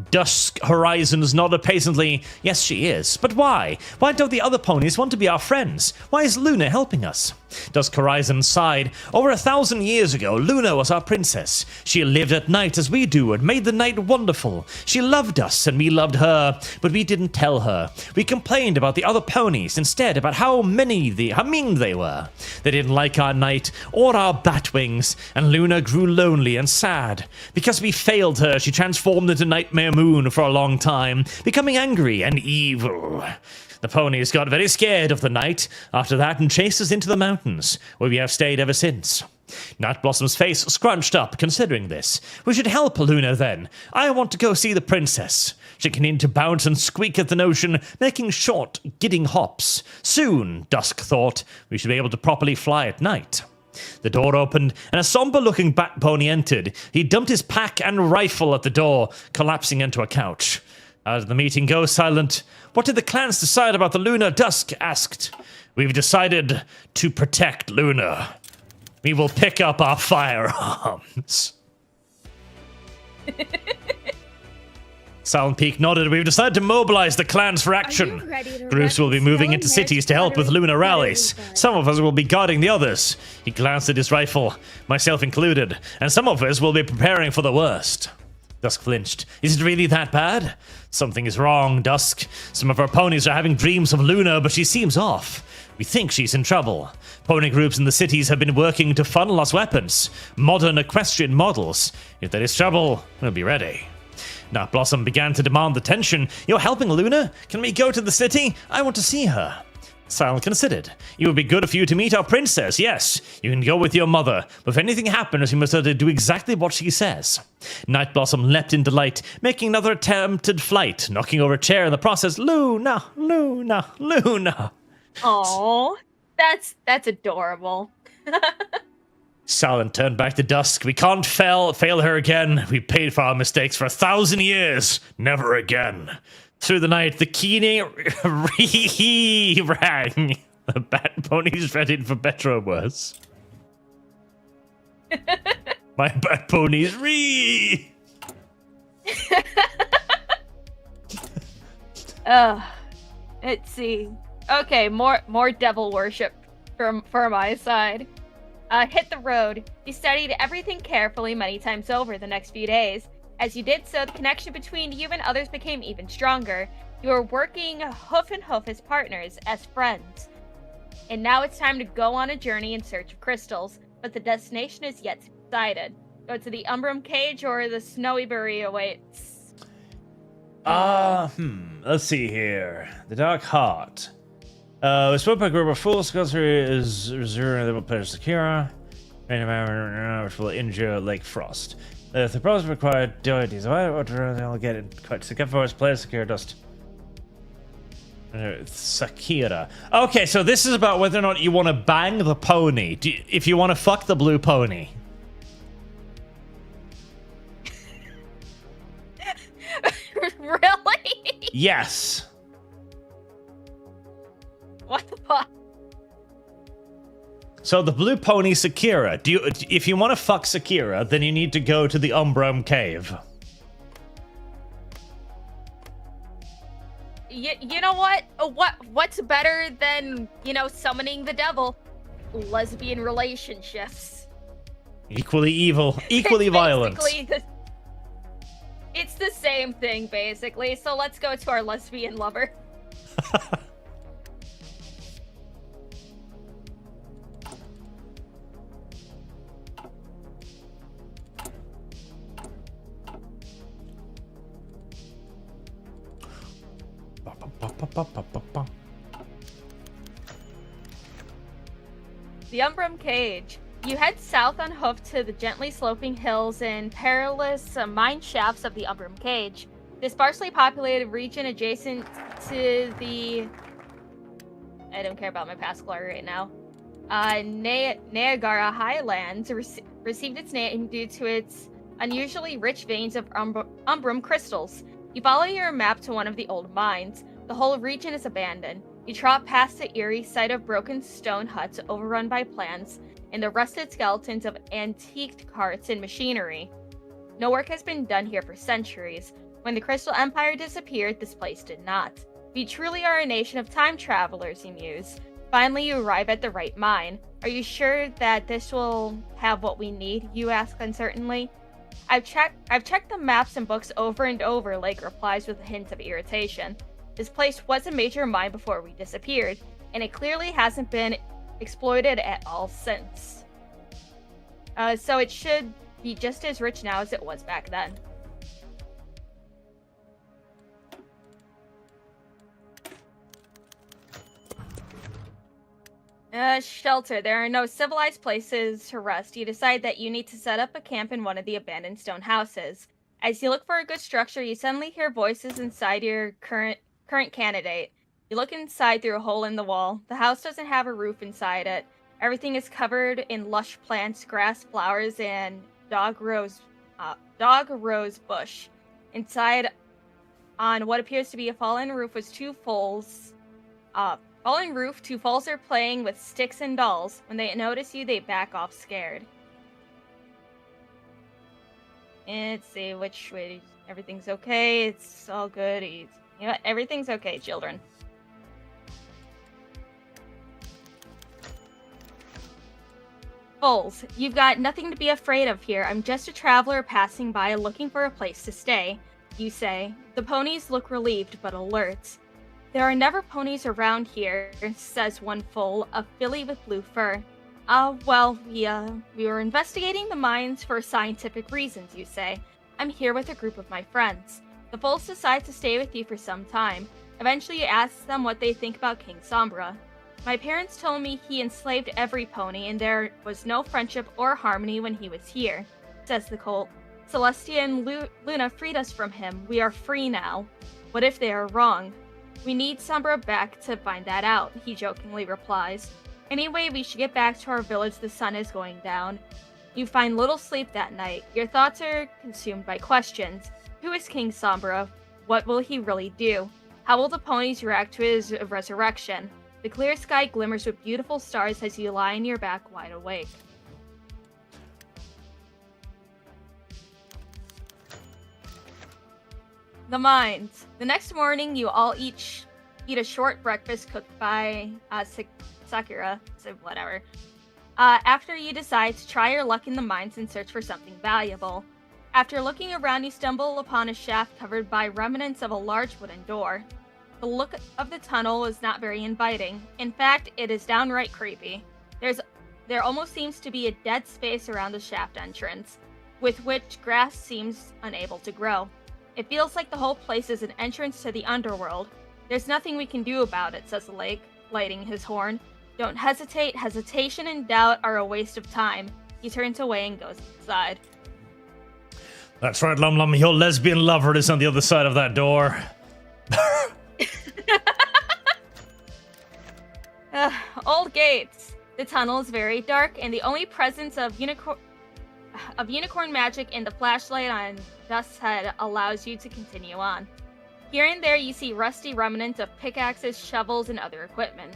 Dusk Horizons nodded patiently. Yes, she is. But why? Why don't the other ponies want to be our friends? Why is Luna helping us? Dusk Horizon sighed. Over 1,000 years ago, Luna was our princess. She lived at night as we do and made the night wonderful. She loved us and we loved her, but we didn't tell her. We complained about the other ponies instead, about how mean they were. They didn't like our night or our bat wings, and Luna grew lonely and sad. Because we failed her, she transformed into Nightmare Moon for a long time, becoming angry and evil. The ponies got very scared of the night after that and chased us into the mountains, where we have stayed ever since. Night Blossom's face scrunched up, considering this. We should help Luna then. I want to go see the princess. She continued to bounce and squeak at the notion, making short, gidding hops. Soon, Dusk thought, we should be able to properly fly at night. The door opened, and a somber-looking bat pony entered. He dumped his pack and rifle at the door, collapsing into a couch. How did the meeting go, Silent? What did the clans decide about the Luna? Dusk asked. We've decided to protect Luna. We will pick up our firearms. Silent Peak nodded. We've decided to mobilize the clans for action. Groups will be moving into cities to help with Luna rallies. Some of us will be guarding the others. He glanced at his rifle, myself included, and some of us will be preparing for the worst. Dusk flinched. Is it really that bad? Something is wrong, Dusk. Some of our ponies are having dreams of Luna, but she seems off. We think she's in trouble. Pony groups in the cities have been working to funnel us weapons. Modern equestrian models. If there is trouble, we'll be ready. Now Blossom began to demand attention. You're helping Luna? Can we go to the city? I want to see her. Silent considered. It would be good for you to meet our princess, yes. You can go with your mother, but if anything happens, you must do exactly what she says. Night Blossom leapt into light, making another attempted flight, knocking over a chair in the process. Luna, Luna, Luna. Oh, that's adorable. Silent turned back to Dusk. We can't fail her again. We paid for our mistakes for 1,000 years. Never again. Through the night, the keening rang. The bat ponies readied for better or worse. My bat ponies ree. Let's see. Okay, more devil worship for my side. Hit the road. You studied everything carefully many times over the next few days. As you did so, the connection between you and others became even stronger. You were working hoof and hoof as partners, as friends. And now it's time to go on a journey in search of crystals, but the destination is yet to be decided. Go to the Umbrum Cage or the Snowy Bury awaits. Let's see here. The Dark Heart. We spoke by a group of fools. Sculpture is reserved the player Sakura, which will injure Lake Frost. If the pros require deities, they'll get it quite sick for his player Sakura dust. Sakura. Okay, so this is about whether or not you want to bang the pony. If you want to fuck the blue pony. Really? Yes. What the fuck? So the blue pony Sakura. If you want to fuck Sakura, then you need to go to the Umbrum Cave. You know what? What's better than, summoning the devil? Lesbian relationships. Equally evil, equally violent. It's the same thing, basically. So let's go to our lesbian lover. The Umbrum Cage. You head south on hoof to the gently sloping hills and perilous mine shafts of the Umbrum Cage. This sparsely populated region adjacent to the... I don't care about my past glory right now. Niagara Highlands received its name due to its unusually rich veins of Umbrum crystals. You follow your map to one of the old mines. The whole region is abandoned. You trot past the eerie sight of broken stone huts overrun by plants and the rusted skeletons of antiqued carts and machinery. No work has been done here for centuries. When the Crystal Empire disappeared, this place did not. We truly are a nation of time travelers, you muse. Finally, you arrive at the right mine. Are you sure that this will have what we need? You ask uncertainly. I've checked the maps and books over and over, Lake replies with a hint of irritation. This place was a major mine before we disappeared, and it clearly hasn't been exploited at all since. So it should be just as rich now as it was back then. Shelter. There are no civilized places to rest. You decide that you need to set up a camp in one of the abandoned stone houses. As you look for a good structure, you suddenly hear voices inside your current candidate. You look inside through a hole in the wall. The house doesn't have a roof inside it. Everything is covered in lush plants, grass, flowers, and dog rose bush. Inside, on what appears to be a fallen roof, was two foals. Two foals are playing with sticks and dolls. When they notice you, they back off scared. Let's see which way. Everything's okay. It's all good. You know what? Everything's okay, children. Foals, you've got nothing to be afraid of here. I'm just a traveler passing by looking for a place to stay, you say. The ponies look relieved but alert. There are never ponies around here, says one foal, a filly with blue fur. Well, we were investigating the mines for scientific reasons, you say. I'm here with a group of my friends. The foals decide to stay with you for some time. Eventually you ask them what they think about King Sombra. My parents told me he enslaved every pony and there was no friendship or harmony when he was here, says the colt. Celestia and Luna freed us from him. We are free now. What if they are wrong? We need Sombra back to find that out, he jokingly replies. Anyway, we should get back to our village. The sun is going down. You find little sleep that night. Your thoughts are consumed by questions. Who is King Sombra? What will he really do? How will the ponies react to his resurrection? The clear sky glimmers with beautiful stars as you lie on your back wide awake. The mines. The next morning, you all eat a short breakfast cooked by Sakura, so whatever. After you decide to try your luck in the mines and search for something valuable. After looking around, you stumble upon a shaft covered by remnants of a large wooden door. The look of the tunnel is not very inviting. In fact, it is downright creepy. There almost seems to be a dead space around the shaft entrance, with which grass seems unable to grow. It feels like the whole place is an entrance to the underworld. There's nothing we can do about it, says the lake, lighting his horn. Don't hesitate. Hesitation and doubt are a waste of time. He turns away and goes inside. That's right, Lum Lum. Your lesbian lover is on the other side of that door. Old gates. The tunnel is very dark, and the only presence of unicorn magic in the flashlight on Dust's head allows you to continue on. Here and there, you see rusty remnants of pickaxes, shovels, and other equipment.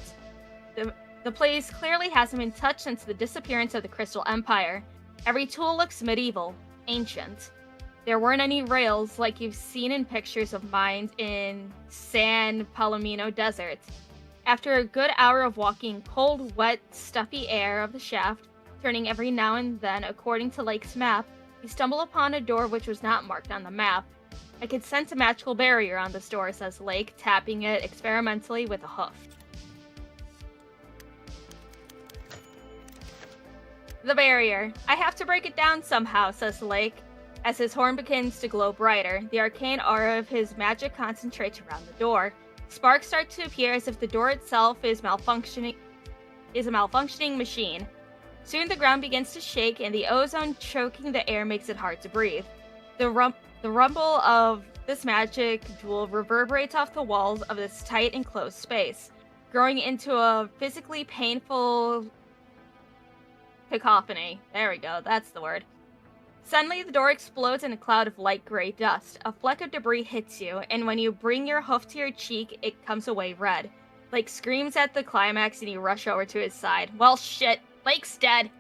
The place clearly hasn't been touched since the disappearance of the Crystal Empire. Every tool looks medieval, ancient. There weren't any rails like you've seen in pictures of mines in San Palomino Desert. After a good hour of walking cold, wet, stuffy air of the shaft, turning every now and then according to Lake's map, you stumble upon a door which was not marked on the map. I could sense a magical barrier on this door, says Lake, tapping it experimentally with a hoof. The barrier. I have to break it down somehow, says Lake. As his horn begins to glow brighter, the arcane aura of his magic concentrates around the door. Sparks start to appear as if the door itself is a malfunctioning machine. Soon the ground begins to shake, and the ozone choking the air makes it hard to breathe. The rumble of this magic jewel reverberates off the walls of this tight enclosed space, growing into a physically painful cacophony. There we go, that's the word. Suddenly, the door explodes in a cloud of light gray dust. A fleck of debris hits you, and when you bring your hoof to your cheek, it comes away red. Lake screams at the climax, and you rush over to his side. Well, shit. Lake's dead.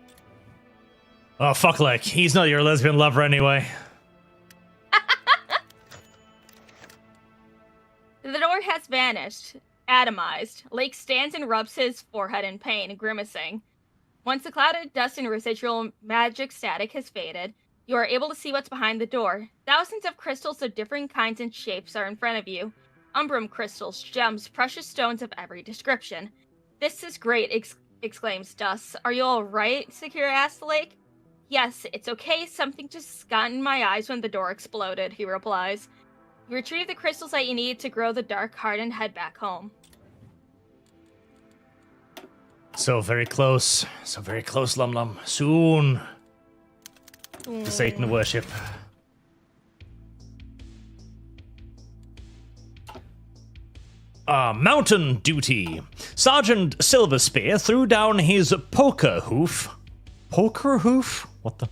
Oh, fuck Lake. He's not your lesbian lover anyway. The door has vanished. Atomized. Lake stands and rubs his forehead in pain, grimacing. Once the cloud of dust and residual magic static has faded, you are able to see what's behind the door. Thousands of crystals of different kinds and shapes are in front of you. Umbrum crystals, gems, precious stones of every description. This is great, exclaims Dust. Are you alright? Sakura asks the Lake. Yes, it's okay. Something just got in my eyes when the door exploded, he replies. You retrieve the crystals that you need to grow the dark heart and head back home. So very close, Lum Lum. Soon. The Satan worship. Mountain duty. Sergeant Silverspear threw down his poker hoof. Poker hoof? What the?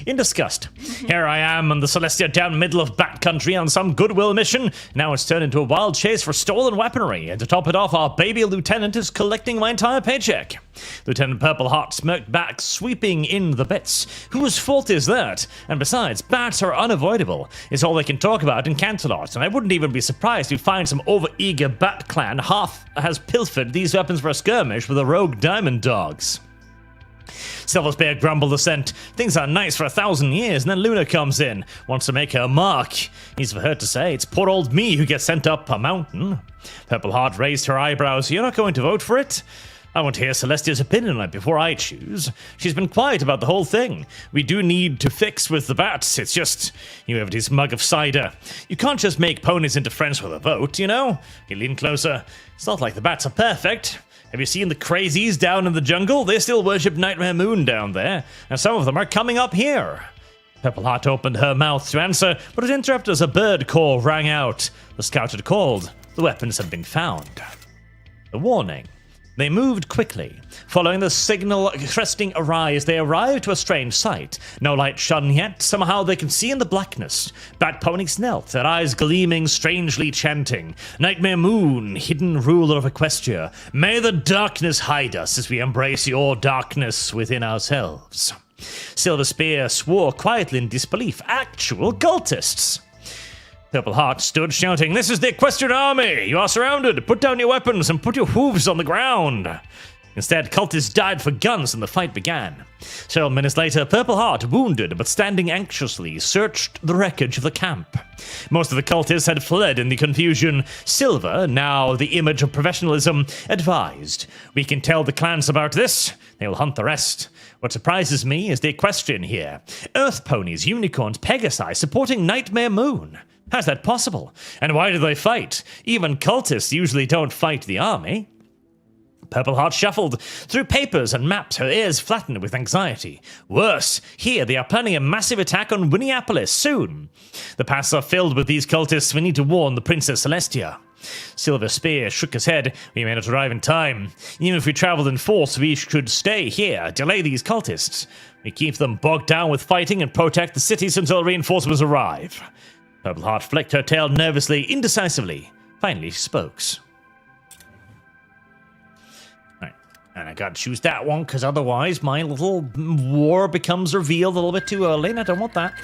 In disgust. Here I am in the Celestia down middle of Bat Country on some goodwill mission. Now it's turned into a wild chase for stolen weaponry. And to top it off, our baby lieutenant is collecting my entire paycheck. Lieutenant Purple Heart smirked back, sweeping in the bets. Whose fault is that? And besides, bats are unavoidable. It's all they can talk about in Canterlot, and I wouldn't even be surprised to find some overeager bat clan half has pilfered these weapons for a skirmish with the rogue diamond dogs. Silver Spear grumbled assent. Things are nice for 1,000 years, and then Luna comes in, wants to make her mark. Easy for her to say, it's poor old me who gets sent up a mountain. Purple Heart raised her eyebrows. You're not going to vote for it? I want to hear Celestia's opinion on it before I choose. She's been quiet about the whole thing. We do need to fix with the bats. It's just, you have this mug of cider. You can't just make ponies into friends with a vote, you know? He leaned closer. It's not like the bats are perfect. Have you seen the crazies down in the jungle? They still worship Nightmare Moon down there, and some of them are coming up here. Purple Heart opened her mouth to answer, but it interrupted as a bird call rang out. The scout had called. The weapons had been found. The warning. They moved quickly. Following the signal cresting arise, they arrived to a strange sight. No light shone yet. Somehow they could see in the blackness. Bat ponies knelt, their eyes gleaming, strangely chanting. Nightmare Moon, hidden ruler of Equestria, may the darkness hide us as we embrace your darkness within ourselves. Silver Spear swore quietly in disbelief. Actual cultists! Purple Heart stood shouting, "This is the Equestrian army! You are surrounded! Put down your weapons and put your hooves on the ground!" Instead, cultists died for guns and the fight began. Several minutes later, Purple Heart, wounded but standing anxiously, searched the wreckage of the camp. Most of the cultists had fled in the confusion. Silver, now the image of professionalism, advised, "We can tell the clans about this. They'll hunt the rest. What surprises me is the Equestrian here. Earth ponies, unicorns, Pegasi supporting Nightmare Moon. How's that possible? And why do they fight? Even cultists usually don't fight the army." Purple Heart shuffled through papers and maps, her ears flattened with anxiety. Worse, here they are planning a massive attack on Winneapolis soon. The paths are filled with these cultists. We need to warn the Princess Celestia. Silver Spear shook his head. We may not arrive in time. Even if we traveled in force, we should stay here, delay these cultists. We keep them bogged down with fighting and protect the cities until reinforcements arrive. Purple Heart flicked her tail nervously, indecisively. Finally, she spoke. Right. And I gotta choose that one, because otherwise my little war becomes revealed a little bit too early, and I don't want that.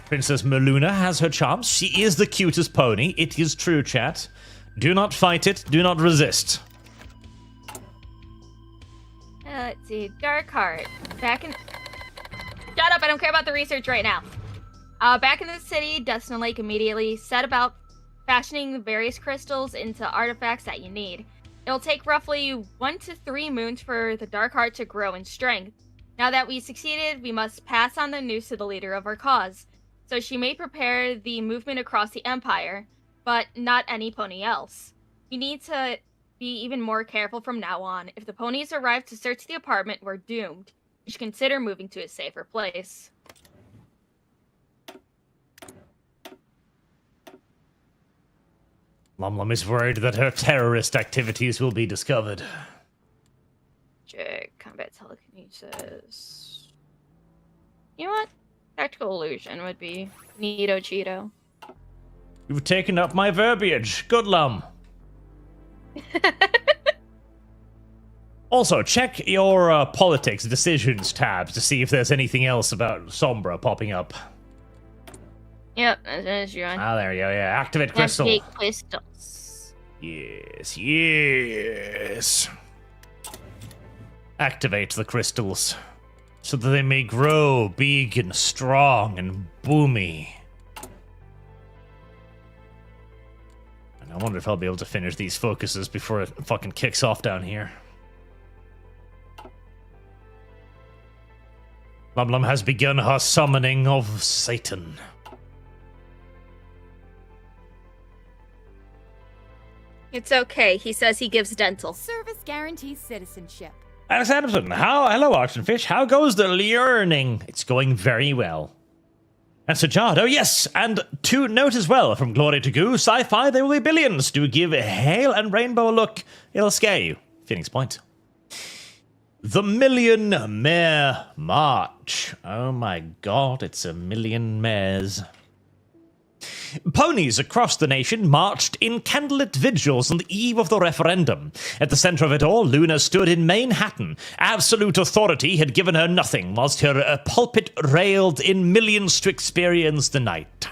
Princess Meluna has her charms. She is the cutest pony. It is true, chat. Do not fight it. Do not resist. Let's see. Darkheart. Back in... Shut up, I don't care about the research right now. Back in the city, Dustin Lake immediately set about fashioning the various crystals into artifacts that you need. It'll take roughly 1 to 3 moons for the Darkheart to grow in strength. Now that we succeeded, we must pass on the news to the leader of our cause. So she may prepare the movement across the Empire, but not any pony else. You need to be even more careful from now on. If the ponies arrive to search the apartment, we're doomed. You should consider moving to a safer place. Lum is worried that her terrorist activities will be discovered. Check. Combat telekinesis. You know what? Tactical illusion would be neato Cheeto. You've taken up my verbiage. Good, Lum. Also, check your politics decisions tabs to see if there's anything else about Sombra popping up. Yep, that's you. Ah, there you go. Yeah, activate crystal. Activate crystals. Yes, yes. Activate the crystals so that they may grow big and strong and boomy. And I wonder if I'll be able to finish these focuses before it fucking kicks off down here. Lum has begun her summoning of Satan. It's okay. He says he gives dental. Service guarantees citizenship. Alex Anderson, hello, Oxenfish. How goes the learning? It's going very well. And Sajad, oh yes, and to note as well, from Glory to Goo, Sci-Fi, there will be billions. Do give Hail and Rainbow a look. It'll scare you. Phoenix Point. The Million Mare March. Oh my god, it's a million mares. Ponies across the nation marched in candlelit vigils on the eve of the referendum. At the center of it all, Luna stood in Manhattan. Absolute authority had given her nothing, whilst her pulpit railed in millions to experience the night.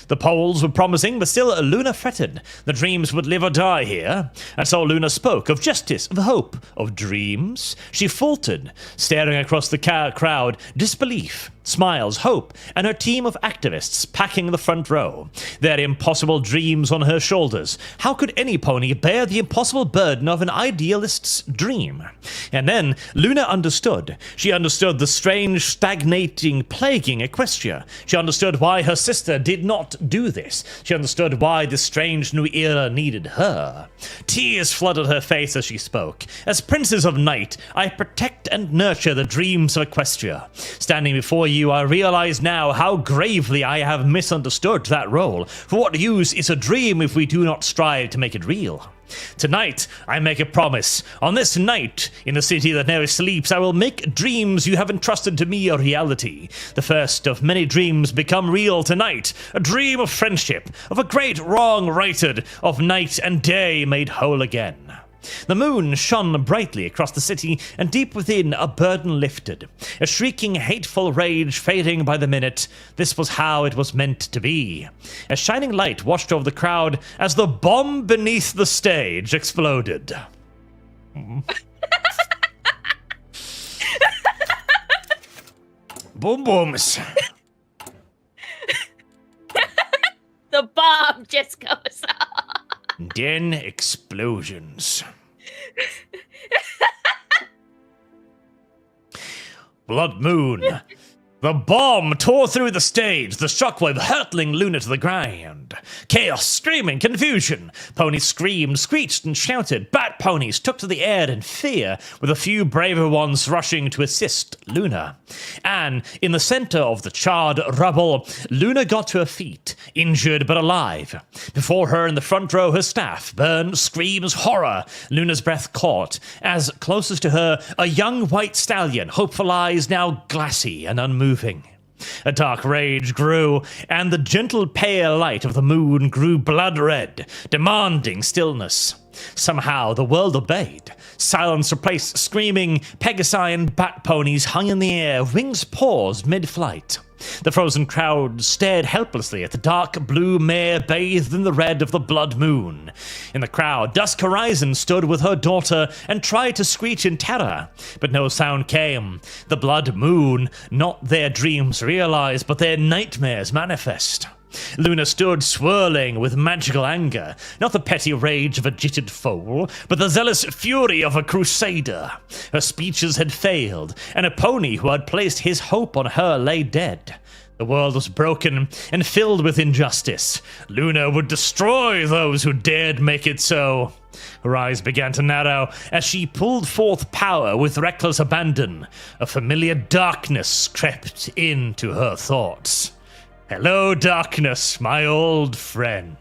The polls were promising, but still Luna fretted. The dreams would live or die here. And so Luna spoke of justice, of hope, of dreams. She faltered, staring across the crowd, disbelief, smiles, hope, and her team of activists packing the front row. Their impossible dreams on her shoulders. How could any pony bear the impossible burden of an idealist's dream? And then Luna understood. She understood the strange, stagnating, plaguing Equestria. She understood why her sister did not do this. She understood why this strange new era needed her. Tears flooded her face as she spoke. As Princess of Night, I protect and nurture the dreams of Equestria. Standing before you, I realize now how gravely I have misunderstood that role. For what use is a dream if we do not strive to make it real? Tonight, I make a promise. On this night, in the city that never sleeps, I will make dreams you have entrusted to me a reality. The first of many dreams become real tonight. A dream of friendship, of a great wrong righted, of night and day made whole again. The moon shone brightly across the city, and deep within a burden lifted. A shrieking, hateful rage fading by the minute. This was how it was meant to be. A shining light washed over the crowd as the bomb beneath the stage exploded. Boom booms. The bomb just goes off. Then explosions. Blood Moon. The bomb tore through the stage, the shockwave hurtling Luna to the ground. Chaos, screaming, confusion. Ponies screamed, screeched, and shouted. Bat ponies took to the air in fear, with a few braver ones rushing to assist Luna. And in the center of the charred rubble, Luna got to her feet, injured but alive. Before her in the front row, her staff burned, screams, horror. Luna's breath caught, as closest to her, a young white stallion, hopeful eyes now glassy and unmoving. A dark rage grew, and the gentle pale light of the moon grew blood red, demanding stillness. Somehow the world obeyed. Silence replaced screaming. Pegasi and bat ponies hung in the air, wings paused mid-flight. The frozen crowd stared helplessly at the dark blue mare bathed in the red of the blood moon. In the crowd, Dusk Horizon stood with her daughter and tried to screech in terror, but no sound came. The blood moon, not their dreams realized, but their nightmares manifest. Luna stood swirling with magical anger, not the petty rage of a jittered foal, but the zealous fury of a crusader. Her speeches had failed, and a pony who had placed his hope on her lay dead. The world was broken and filled with injustice. Luna would destroy those who dared make it so. Her eyes began to narrow as she pulled forth power with reckless abandon. A familiar darkness crept into her thoughts. Hello, darkness, my old friend.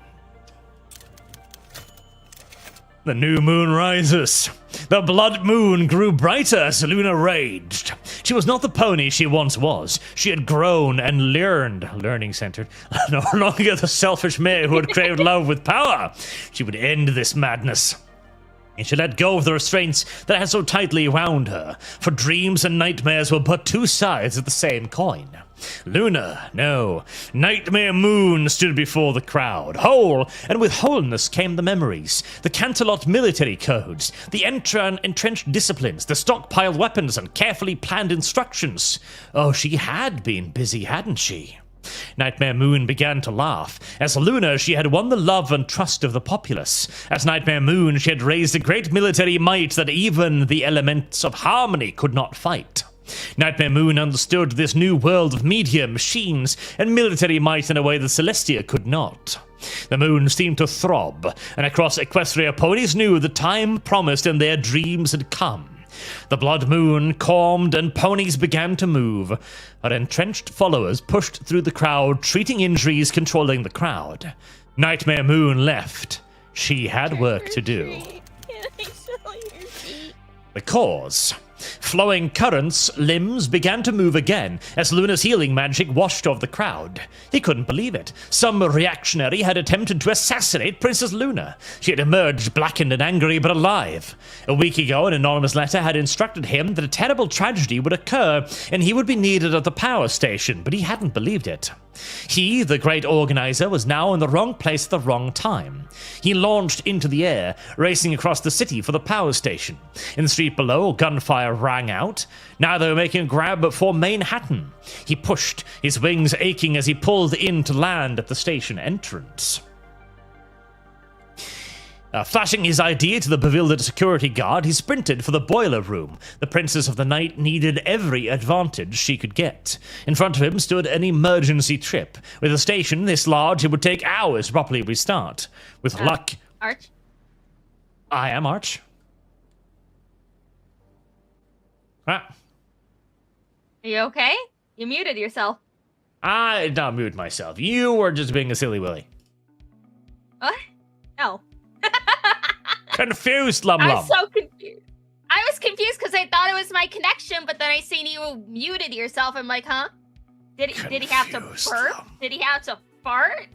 The new moon rises. The blood moon grew brighter as Luna raged. She was not the pony she once was. She had grown and learned, learning-centered, no longer the selfish mare who had craved love with power. She would end this madness. And she let go of the restraints that had so tightly wound her, for dreams and nightmares were but two sides of the same coin. Luna, no, Nightmare Moon stood before the crowd, whole, and with wholeness came the memories, the Canterlot military codes, the entrenched disciplines, the stockpiled weapons, and carefully planned instructions. Oh, she had been busy, hadn't she? Nightmare Moon began to laugh. As Luna, she had won the love and trust of the populace. As Nightmare Moon, she had raised a great military might that even the elements of harmony could not fight. Nightmare Moon understood this new world of media, machines, and military might in a way that Celestia could not. The moon seemed to throb, and across Equestria, ponies knew the time promised and their dreams had come. The blood moon calmed and ponies began to move. Her entrenched followers pushed through the crowd, treating injuries, controlling the crowd. Nightmare Moon left. She had work to do. The cause. Flowing currents, limbs began to move again as Luna's healing magic washed over the crowd. He couldn't believe it. Some reactionary had attempted to assassinate Princess Luna. She had emerged blackened and angry but alive. A week ago, an anonymous letter had instructed him that a terrible tragedy would occur and he would be needed at the power station, but he hadn't believed it. He, the great organizer, was now in the wrong place at the wrong time. He launched into the air, racing across the city for the power station. In the street below, gunfire rang out. Now they were making a grab for Manhattan. He pushed, his wings aching as he pulled in to land at the station entrance. Flashing his ID to the bewildered security guard, he sprinted for the boiler room. The Princess of the Night needed every advantage she could get. In front of him stood an emergency trip. With a station this large, it would take hours to properly restart. With luck... Arch? I am Arch. Ah. Are you okay? You muted yourself. I did not mute myself. You were just being a silly willy. What? No. Confused, Lum I Lum. was so confused. I was confused because I thought it was my connection, but then I seen you muted yourself. I'm like, huh? Did he have to Confused, burp? Lum. Did he have to fart?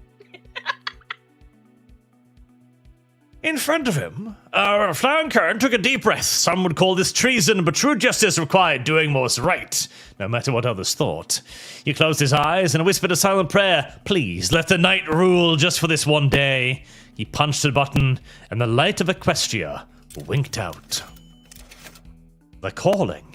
In front of him, Flower Kern took a deep breath. Some would call this treason, but true justice required doing what was right, no matter what others thought. He closed his eyes and whispered a silent prayer. Please, let the night rule just for this one day. He punched a button, and the light of Equestria winked out. The calling.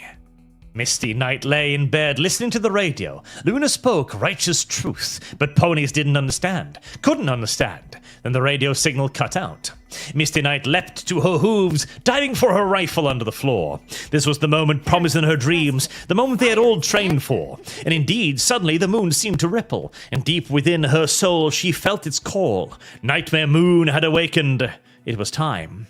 Misty Night lay in bed listening to the radio. Luna spoke righteous truth, but ponies didn't understand, couldn't understand. Then the radio signal cut out. Misty Night leapt to her hooves, diving for her rifle under the floor. This was the moment promised in her dreams, the moment they had all trained for. And indeed, suddenly the moon seemed to ripple, and deep within her soul she felt its call. Nightmare Moon had awakened. It was time.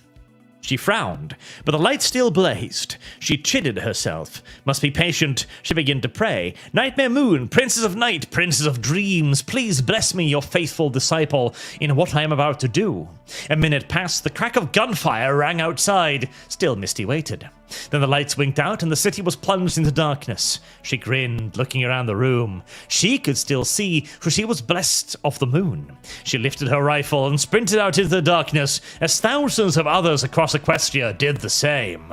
She frowned, but the light still blazed. She chided herself. Must be patient. She began to pray. Nightmare Moon, Princess of Night, Princess of Dreams, please bless me, your faithful disciple, in what I am about to do. A minute passed. The crack of gunfire rang outside. Still Misty waited. Then the lights winked out and the city was plunged into darkness. She grinned, looking around the room. She could still see, for she was blessed of the moon. She lifted her rifle and sprinted out into the darkness, as thousands of others across Equestria did the same.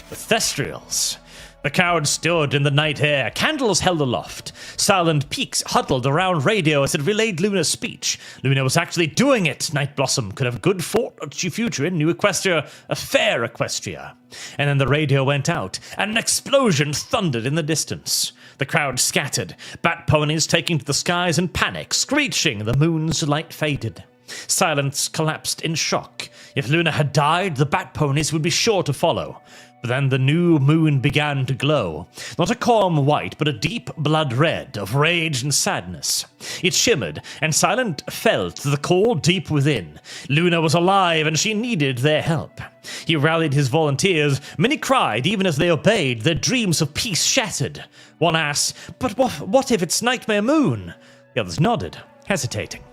The Thestrials. The crowd stood in the night air, candles held aloft. Silent peaks huddled around radio as it relayed Luna's speech. Luna was actually doing it. Night Blossom could have good future in New Equestria, a fair Equestria. And then the radio went out, and an explosion thundered in the distance. The crowd scattered, bat ponies taking to the skies in panic, screeching. The moon's light faded. Silence collapsed in shock. If Luna had died, the bat ponies would be sure to follow. But then the new moon began to glow. Not a calm white, but a deep blood red of rage and sadness. It shimmered, and Silent felt the call deep within. Luna was alive, and she needed their help. He rallied his volunteers. Many cried, even as they obeyed, their dreams of peace shattered. One asked, but what if it's Nightmare Moon? The others nodded, hesitating.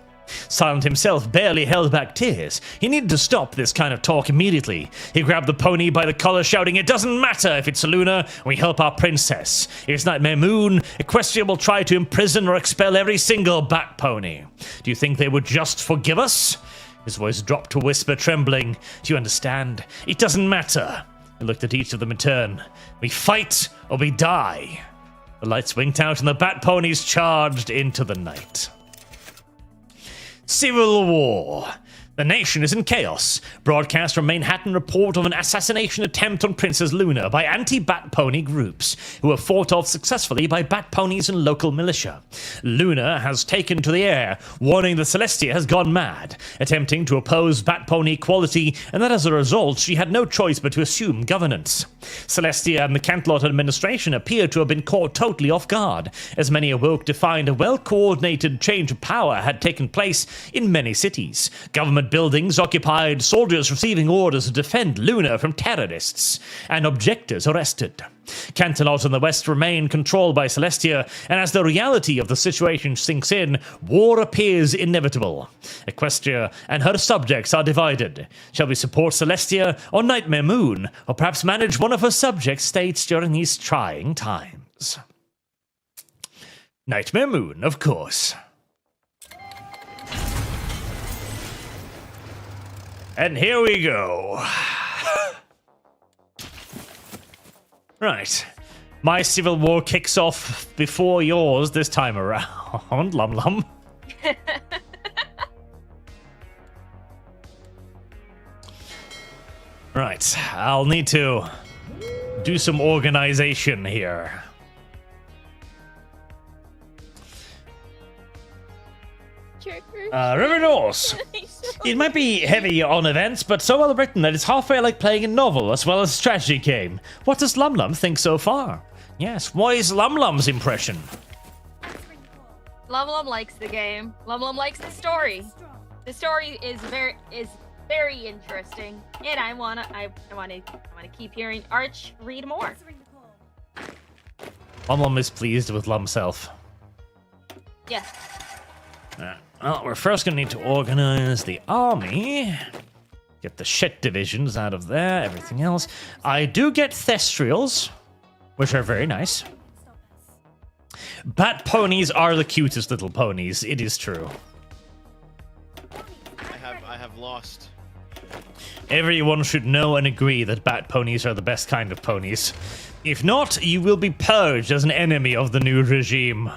Silent himself barely held back tears. He needed to stop this kind of talk immediately. He grabbed the pony by the collar, shouting, "It doesn't matter if it's Luna, we help our princess. If it's Nightmare Moon, Equestria will try to imprison or expel every single bat pony. Do you think they would just forgive us?" His voice dropped to a whisper, trembling. "Do you understand? It doesn't matter." He looked at each of them in turn. "We fight or we die." The lights winked out and the bat ponies charged into the night. Civil War. The nation is in chaos. Broadcast from Manhattan report of an assassination attempt on Princess Luna by anti-bat pony groups, who were fought off successfully by bat ponies and local militia. Luna has taken to the air, warning that Celestia has gone mad, attempting to oppose bat pony equality, and that as a result she had no choice but to assume governance. Celestia and the Cantlot administration appear to have been caught totally off guard, as many awoke to find a well-coordinated change of power had taken place in many cities. Government buildings occupied, soldiers receiving orders to defend Luna from terrorists, and objectors arrested. Cantelot and the West remain controlled by Celestia, and as the reality of the situation sinks in, war appears inevitable. Equestria and her subjects are divided. Shall we support Celestia or Nightmare Moon, or perhaps manage one of her subject states during these trying times? Nightmare Moon, of course. And here we go. Right. My civil war kicks off before yours this time around, Lum Lum. Right, I'll need to do some organization here. River Norse. It might be heavy on events, but so well written that it's halfway like playing a novel as well as a strategy game. What does Lum Lum think so far? Yes, what is Lum Lum's impression? Lum Lum likes the game. Lum Lum likes the story. The story is very interesting, and I wanna keep hearing Arch read more. Lum Lum is pleased with Lumself. Yes. Well, we're first gonna need to organize the army. Get the shit divisions out of there, everything else. I do get thestrials, which are very nice. Bat ponies are the cutest little ponies, it is true. I have lost. Everyone should know and agree that bat ponies are the best kind of ponies. If not, you will be purged as an enemy of the new regime.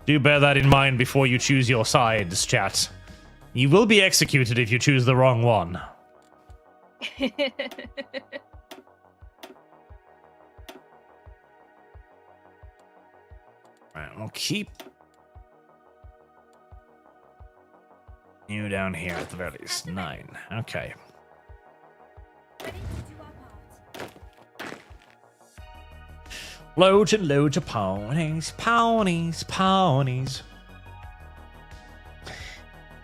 Do bear that in mind before you choose your sides, chat. You will be executed if you choose the wrong one. Right, we'll keep you down here at the very least. 9. Okay. Loads and loads of ponies, ponies, ponies.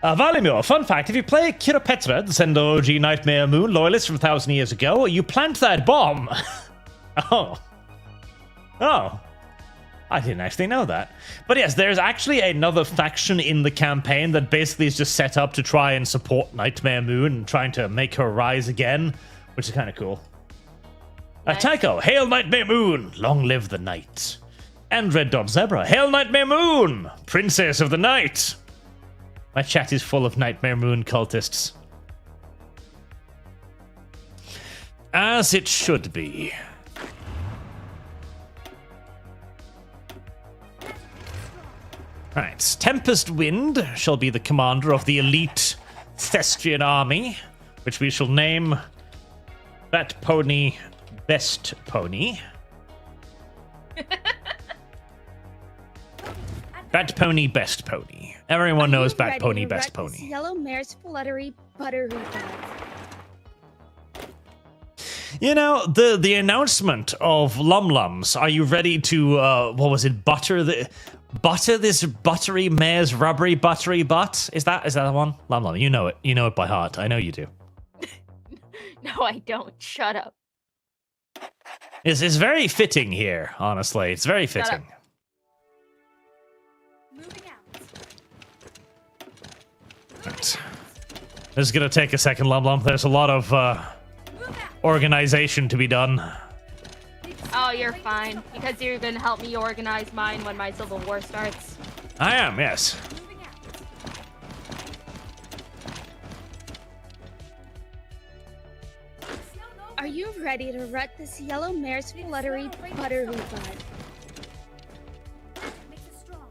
Valimur, fun fact, if you play Kiropetra, the Send OG Nightmare Moon loyalist from 1,000 years ago, you plant that bomb. Oh. I didn't actually know that. But yes, there's actually another faction in the campaign that basically is just set up to try and support Nightmare Moon and trying to make her rise again, which is kind of cool. Nice. Tycho, hail Nightmare Moon, long live the night. And Red Dot Zebra, hail Nightmare Moon, princess of the night. My chat is full of Nightmare Moon cultists. As it should be. Right, Tempest Wind shall be the commander of the elite Thestrian army, which we shall name Bat Pony Best Pony. Bat Pony Best Pony. Everyone knows Bat Pony Best Pony. Yellow mare's fluttery butterhoot. You know, the announcement of Lum Lums. Are you ready to what was it? Butter this buttery mare's rubbery buttery butt? Is that the one? Lum Lum, you know it. You know it by heart. I know you do. No, I don't. Shut up. It's very fitting here, honestly. It's very fitting. Moving out. Right. This is gonna take a second, Lum Lum. There's a lot of organization to be done. Oh, you're fine. Because you're gonna help me organize mine when my civil war starts. I am, yes. Moving out. Are you ready to rut this yellow mare's fluttery butterhoot butt? Makes it strong.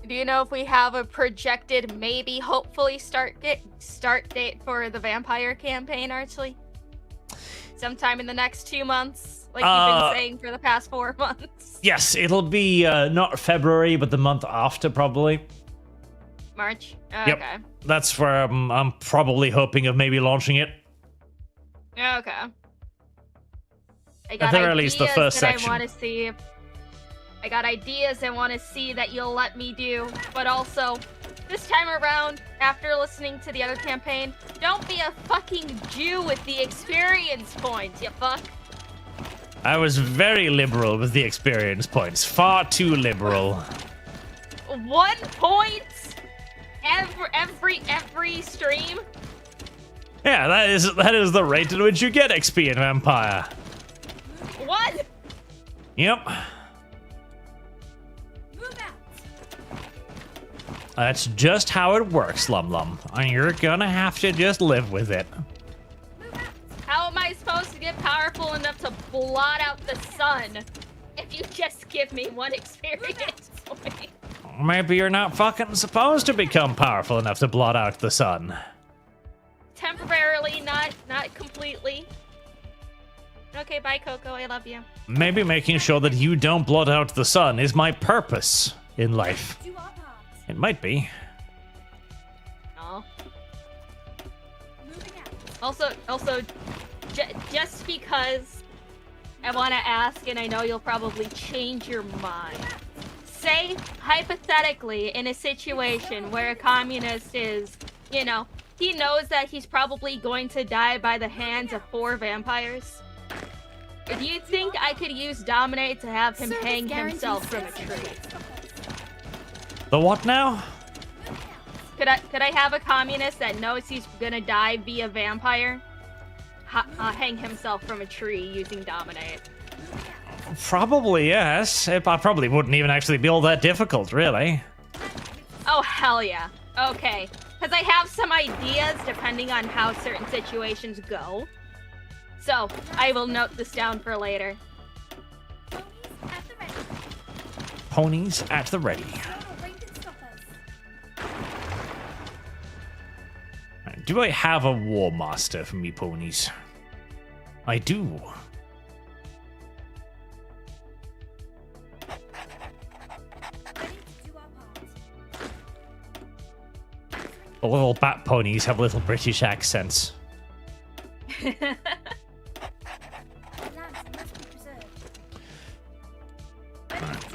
Do you know if we have a projected, maybe, hopefully start date for the vampire campaign, Archly? Sometime in the next 2 months, like you've been saying for the past 4 months. Yes, it'll be not February, but the month after, probably. March? Yep. Okay. That's where I'm probably hoping of maybe launching it. Okay. I At the very least, the first that section. I want to see. I got ideas I want to see that you'll let me do, but also, this time around, after listening to the other campaign, don't be a fucking Jew with the experience points, you fuck. I was very liberal with the experience points. Far too liberal. 1 point every stream? Yeah, that is the rate at which you get XP in Vampire. What? Yep. Move out. That's just how it works, Lum Lum. And you're gonna have to just live with it. get powerful enough to blot out the sun if you just give me one experience point. Maybe you're not fucking supposed to become powerful enough to blot out the sun. Temporarily, not completely. Okay, bye, Coco. I love you. Maybe making sure that you don't blot out the sun is my purpose in life. Do our part. It might be. No. Moving out. Also, just because I want to ask, and I know you'll probably change your mind. Say, hypothetically, in a situation where a communist is, you know, he knows that he's probably going to die by the hands of 4 vampires. Do you think I could use Dominate to have him hang himself from a tree? The what now? Could I have a communist that knows he's gonna die via vampire hang himself from a tree using Dominate? Probably, yes. I probably wouldn't even actually be all that difficult, really. Oh, hell yeah. Okay. Because I have some ideas depending on how certain situations go. So, I will note this down for later. Ponies at the ready. Ponies at the ready. No rain can stop us. Do I have a War Master for me ponies? I do. Ready to do our part. The little bat ponies have little British accents. Lands must be preserved.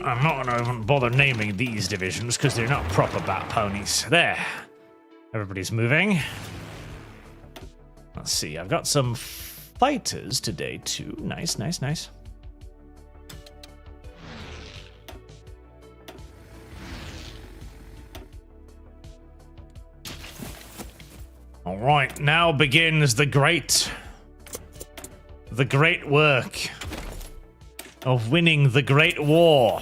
I'm not gonna even bother naming these divisions because they're not proper bat ponies. There. Everybody's moving. Let's see, I've got some fighters today too. Nice, nice, nice. All right, now begins the great work of winning the great war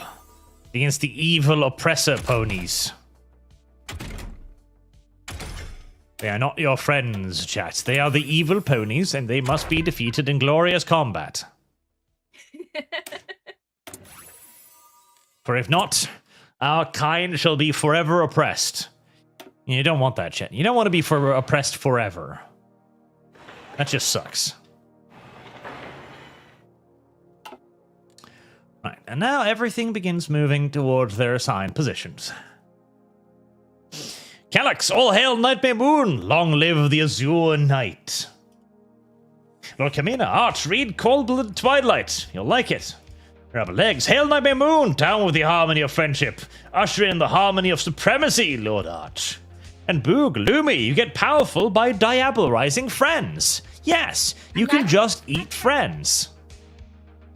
against the evil oppressor ponies. They are not your friends, chat. They are the evil ponies, and they must be defeated in glorious combat. For if not, our kind shall be forever oppressed. You don't want that, chat. You don't want to be oppressed forever. That just sucks. Right, and now everything begins moving towards their assigned positions. Calyx, all hail Nightmare Moon! Long live the Azure Night! Lord Kamina, Arch, read Cold-Blooded Twilight. You'll like it. Rubber Legs, hail Nightmare Moon! Down with the harmony of friendship. Usher in the harmony of supremacy, Lord Arch. And Boog, Lumi, you get powerful by diabolizing friends. Yes, you can just eat friends.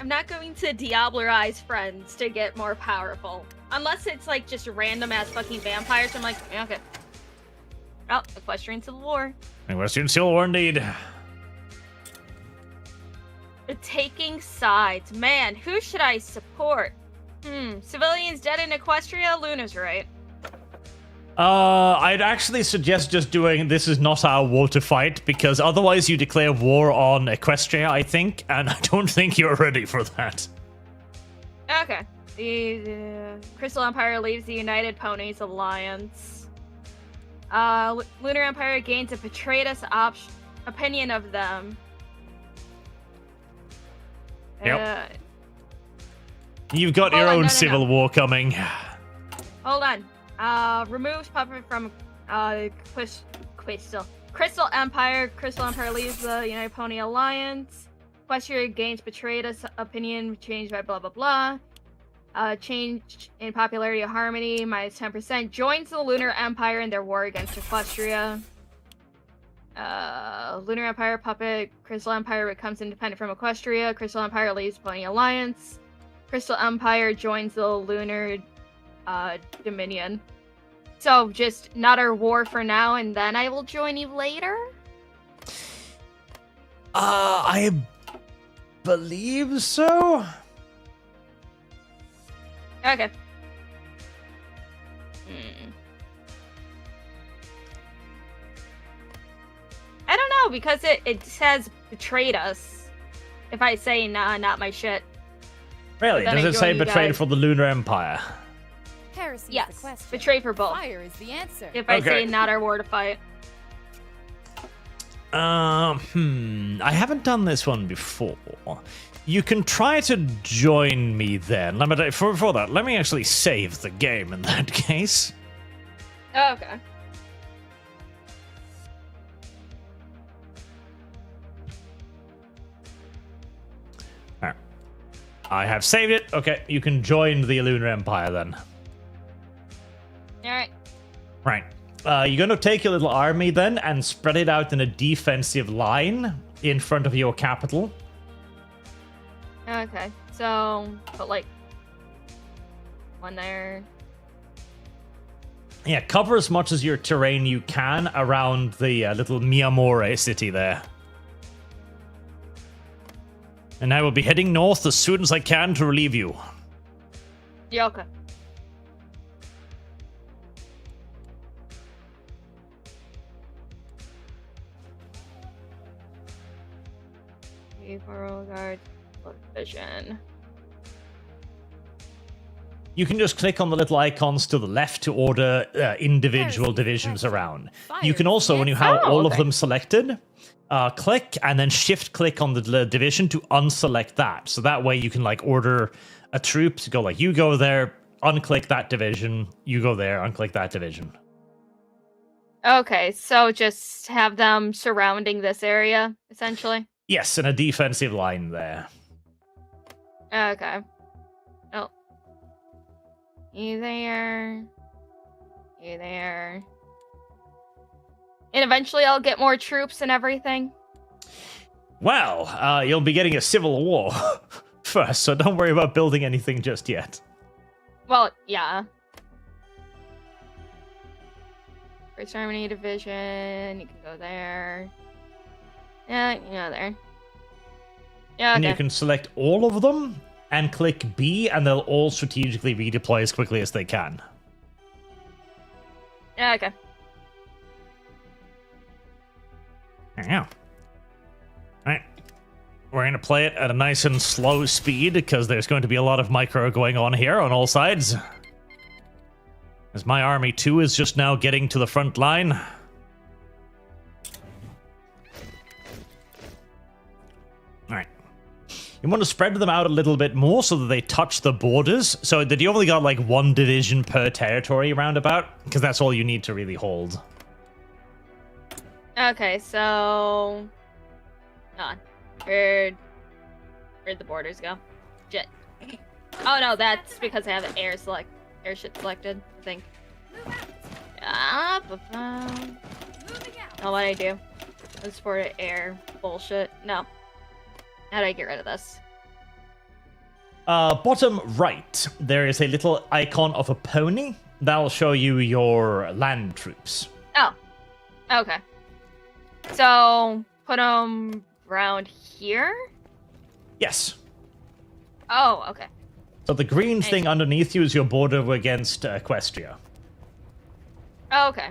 I'm not going to diablerize friends to get more powerful. Unless it's like just random ass fucking vampires. I'm like, yeah, okay. Oh, Equestrian Civil War. Equestrian Civil War indeed. Taking sides. Man, who should I support? Civilians dead in Equestria? Luna's right. I'd actually suggest just doing This Is Not Our War to Fight, because otherwise you declare war on Equestria, I think, and I don't think you're ready for that. Okay. The Crystal Empire leaves the United Ponies Alliance. Lunar Empire gains a Petratus opinion of them. Yep. You've got your own civil war coming. Hold on. Removes puppet from Crystal Empire. Crystal Empire leaves the United Pony Alliance. Equestria gains Petratus opinion changed by blah blah blah. Change in popularity of Harmony, minus 10%. Joins the Lunar Empire in their war against Equestria. Lunar Empire puppet. Crystal Empire becomes independent from Equestria. Crystal Empire leaves Pony Alliance. Crystal Empire joins the Lunar Dominion. So, just not our war for now, and then I will join you later? I believe so. Okay. I don't know, because it says betrayed us. If I say nah, not my shit. Really? Then Does I it say join you betrayed guys. for the Lunar Empire? Heresy is Yes, the question. betray for both. Fire is the answer. If I Okay. say not our war to fight. I haven't done this one before. You can try to join me then. For that, let me actually save the game in that case. Oh, okay. Alright. I have saved it. Okay, you can join the Lunar Empire then. Alright. Right. You're going to take your little army then and spread it out in a defensive line in front of your capital. Okay. So, put like one there. Yeah, cover as much as your terrain you can around the little Miyamore city there. And I will be heading north as soon as I can to relieve you. Yeah, okay. Royal Guard vision. You can just click on the little icons to the left to order individual Heresy divisions question. around. Fire You can is also, the when you answer. have Oh, all of okay. them selected, click and then shift-click on the division to unselect that. So that way you can like order a troop to go like, you go there, unclick that division, you go there, unclick that division. Okay, so just have them surrounding this area, essentially. Yes, in a defensive line there. Okay. Oh. You there. You there. And eventually I'll get more troops and everything. Well, you'll be getting a civil war first, so don't worry about building anything just yet. Well, yeah. First Harmony Division, you can go there. Yeah, you can go there. Yeah, And okay. you can select all of them and click B, and they'll all strategically redeploy as quickly as they can. Yeah, okay. Yeah. Alright. We're going to play it at a nice and slow speed because there's going to be a lot of micro going on here on all sides. As my army too is just now getting to the front line. Alright. You want to spread them out a little bit more so that they touch the borders. So that you only got like one division per territory roundabout, because that's all you need to really hold. Okay, so... Hold on. Where'd the borders go? Shit. Oh no, that's because I have air shit selected, I think. Moving out. Oh, what did I do? Let's support air bullshit. No. How do I get rid of this? Bottom right, there is a little icon of a pony. That'll show you your land troops. Oh. Okay. So, put them around here? Yes. Oh, okay. So the green thing underneath you is your border against Equestria. Oh, okay.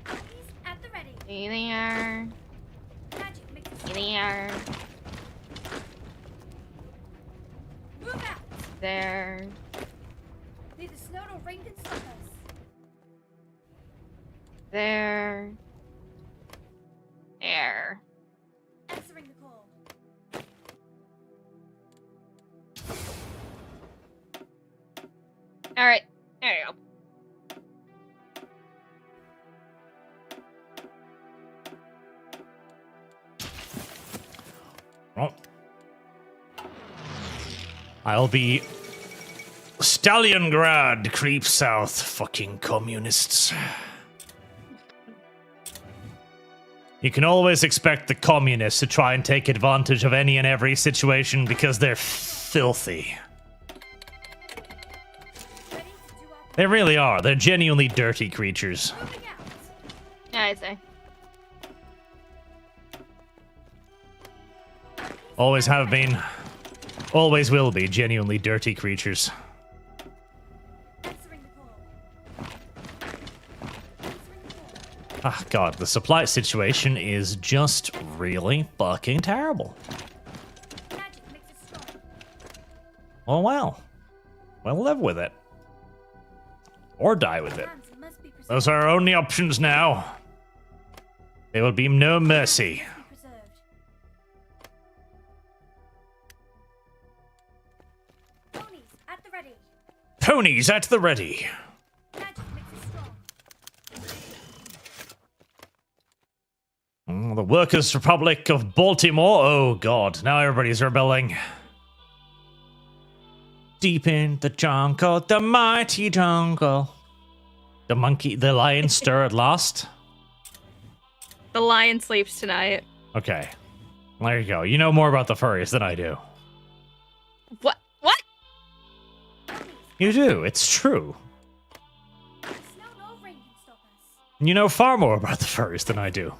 Ponies at the ready. See there. Magic makes us See there. move out. There. Neither snow nor rain can stop us. There. There. Answering the call. Alright. There you go. Well, I'll be Stalliongrad, creep south, fucking communists. You can always expect the communists to try and take advantage of any and every situation because they're filthy. Ready to do our They really are. They're genuinely dirty creatures. moving out. Yeah, I see. Always have been. Always will be genuinely dirty creatures. Answering the call. Ah, God, the supply situation is just really fucking terrible. Magic Oh well. We'll live with it. Or die with it. Lambs must be preserved. Those are our only options now. There will be no mercy. Must be preserved. Ponies at the ready. Ponies at the ready. Magic makes us strong. The Workers' Republic of Baltimore. Oh god, now everybody's rebelling. Deep in the jungle, the mighty jungle. The lion stir at last. The lion sleeps tonight. Okay, there you go. You know more about the furries than I do. What? What? You do, it's true. Snow nor rain can stop us. You know far more about the furries than I do.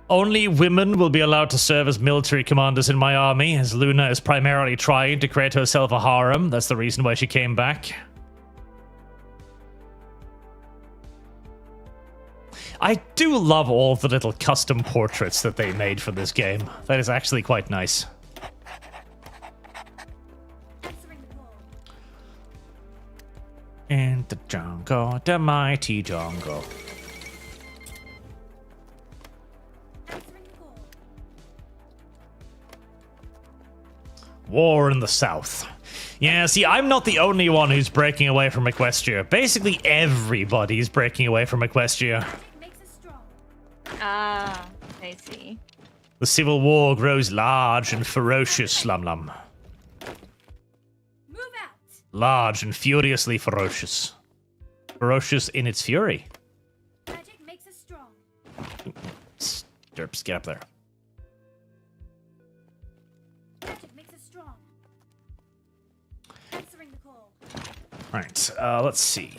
Only women will be allowed to serve as military commanders in my army, as Luna is primarily trying to create herself a harem. That's the reason why she came back. I do love all the little custom portraits that they made for this game. That is actually quite nice. Answering the call. In the jungle, the mighty jungle. Answering the call. War in the south. Yeah, see, I'm not the only one who's breaking away from Equestria. Basically, everybody's breaking away from Equestria. Magic makes us strong. Ah, I see. The civil war grows large and ferocious, Lum Lum. Move out. Large and furiously ferocious. Ferocious in its fury. Magic makes us strong. Derps, get up there. Magic makes us strong. Answering the call. Right, let's see.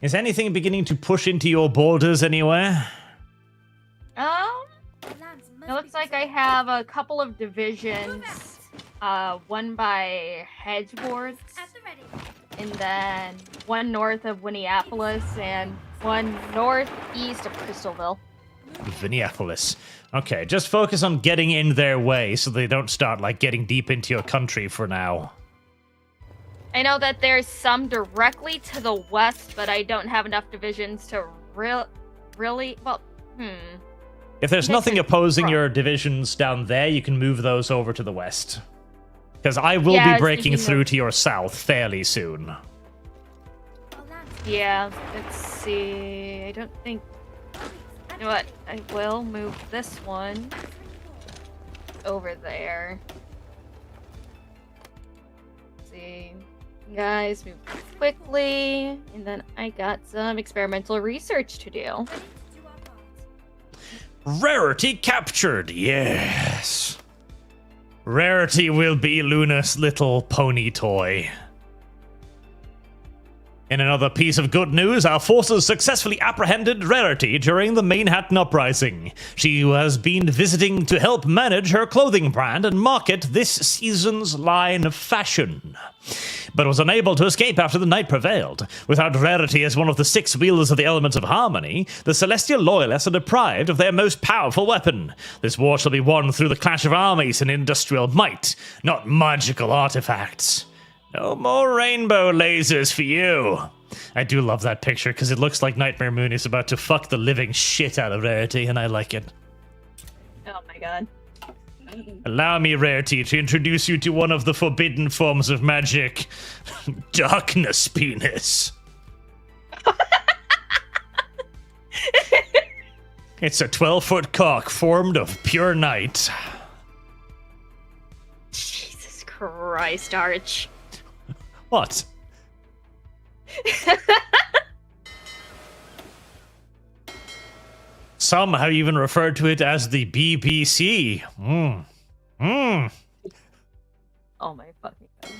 Is anything beginning to push into your borders anywhere? The lambs must It looks be like I have a couple of divisions. One by Hedgeboards, at the ready. and then one north of Winneapolis, and one northeast of Crystalville. Minneapolis. Okay, just focus on getting in their way so they don't start, like, getting deep into your country for now. I know that there's some directly to the west, but I don't have enough divisions to really. Well, If there's Makes nothing it opposing rough. your divisions down there, you can move those over to the west. Because I will Yeah, I be was breaking thinking through of- to your south fairly soon. Our lambs Yeah. Let's see. I don't think. You know what? I will move this one answering the call. over there. Let's see. Guys, move quickly, and then I got some experimental research to do. Ready to do our part. Rarity captured, yes. Rarity will be Luna's little pony toy. In another piece of good news, our forces successfully apprehended Rarity during the Manhattan Uprising. She has been visiting to help manage her clothing brand and market this season's line of fashion, but was unable to escape after the night prevailed. Without Rarity as one of the six wielders of the elements of harmony, the Celestial Loyalists are deprived of their most powerful weapon. This war shall be won through the clash of armies and industrial might, not magical artifacts. No more rainbow lasers for you. I do love that picture because it looks like Nightmare Moon is about to fuck the living shit out of Rarity, and I like it. Oh my god. Allow me, Rarity, to introduce you to one of the forbidden forms of magic. Darkness penis. It's a 12-foot cock formed of pure night. Jesus Christ, Arch. What? Some have even referred to it as the BBC. Oh my fucking god.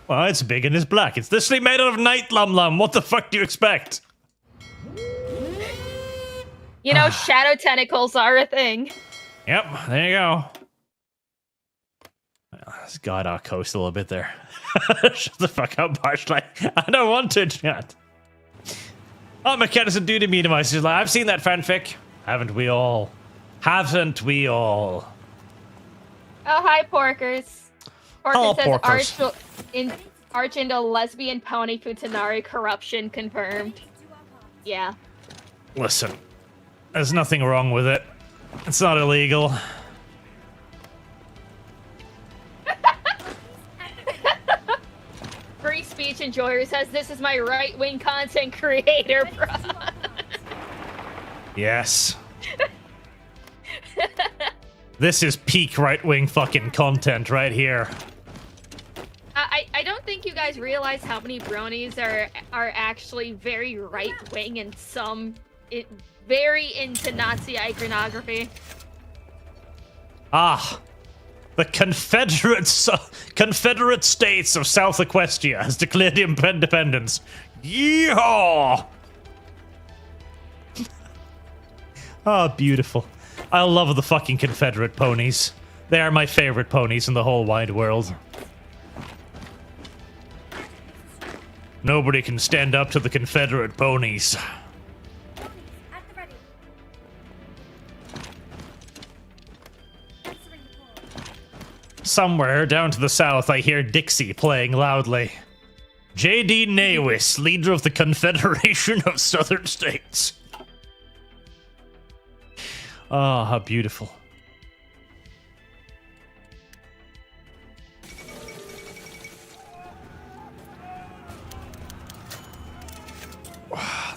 Well, it's big and it's black. It's literally made out of night, Lum Lum. What the fuck do you expect? You know, shadow tentacles are a thing. Yep, there you go. Let's guide our coast a little bit there. Shut the fuck up, Bartley. I don't want to chat. Oh, McKenna's a dude to me device. She's like, I've seen that fanfic. Haven't we all? Haven't we all? Oh, hi, Porkers. Hello, Porker says Porkers. arch into lesbian pony futanari corruption confirmed. Yeah. Listen, there's nothing wrong with it. It's not illegal. Free speech enjoyer says this is my right-wing content creator, bro. Yes. This is peak right-wing fucking content right here. I don't think you guys realize how many bronies are actually very right-wing and some very into Nazi iconography. Ah, the Confederate States of South Equestria has declared independence. Yeehaw! Ah, beautiful. I love the fucking Confederate ponies. They are my favorite ponies in the whole wide world. Nobody can stand up to the Confederate ponies. Ponies at the ready. Answering the call. Somewhere down to the south, I hear Dixie playing loudly. J.D. Nawis, leader of the Confederation of Southern States. Ah, how beautiful.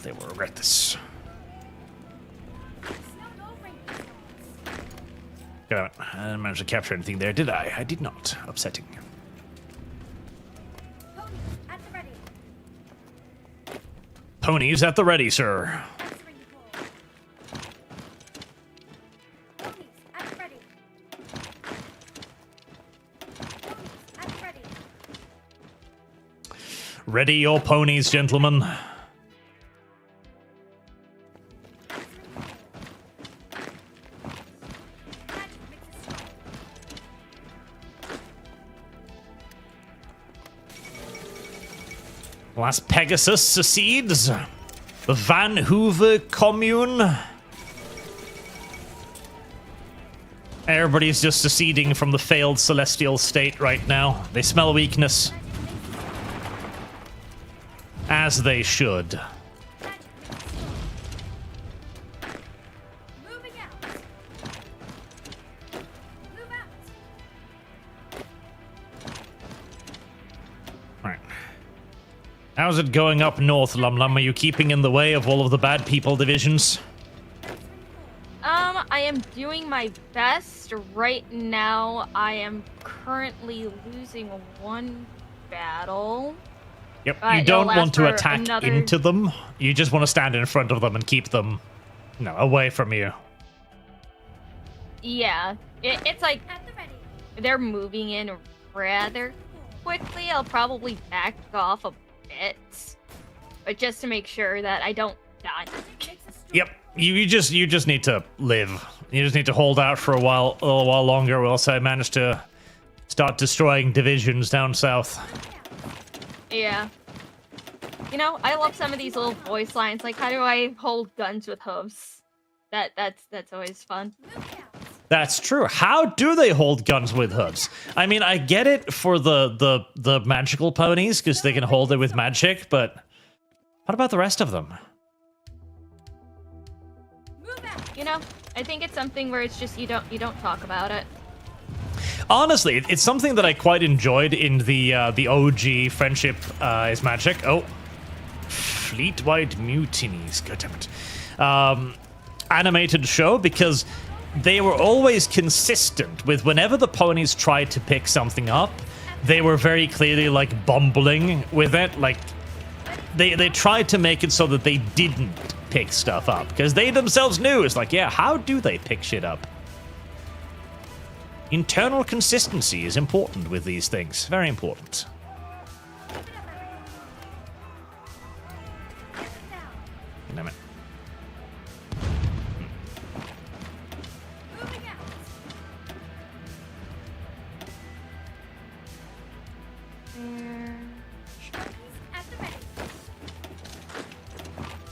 They will regret this. Damn it. I didn't manage to capture anything there, did I? I did not. Upsetting. Ponies at the ready. Ponies at the ready, sir. Answering the call. Ponies at the ready. Ponies at the ready. Ready your ponies, gentlemen. Las Pegasus secedes. The Van Hoover commune. Everybody's just seceding from the failed celestial state right now. They smell weakness. As they should. Moving out. Move out. Right. How's it going up north, Lum Lum? Are you keeping in the way of all of the bad people divisions? I am doing my best. Right now, I am currently losing one battle. Yep, It'll you don't last want to for attack another- into them. You just want to stand in front of them and keep them, away from you. Yeah, it's like At the ready. they're moving in rather quickly. I'll probably back off a bit, but just to make sure that I don't die. Yep, you just need to live. You just need to hold out for a little while longer. Whilst I manage to start destroying divisions down south. Yeah. You know, I love some of these little voice lines, like how do I hold guns with hooves? That's always fun. That's true. How do they hold guns with hooves? I mean, I get it for the magical ponies because they can hold it with magic, but what about the rest of them? You know, I think it's something where it's just you don't talk about it. Honestly, it's something that I quite enjoyed in the OG Friendship is Magic. Oh, Fleet-wide Mutinies. God damn it. Animated show, because they were always consistent with whenever the ponies tried to pick something up, they were very clearly like bumbling with it. Like they tried to make it so that they didn't pick stuff up because they themselves knew it's like, yeah, how do they pick shit up? Internal consistency is important with these things. Very important. Damn it.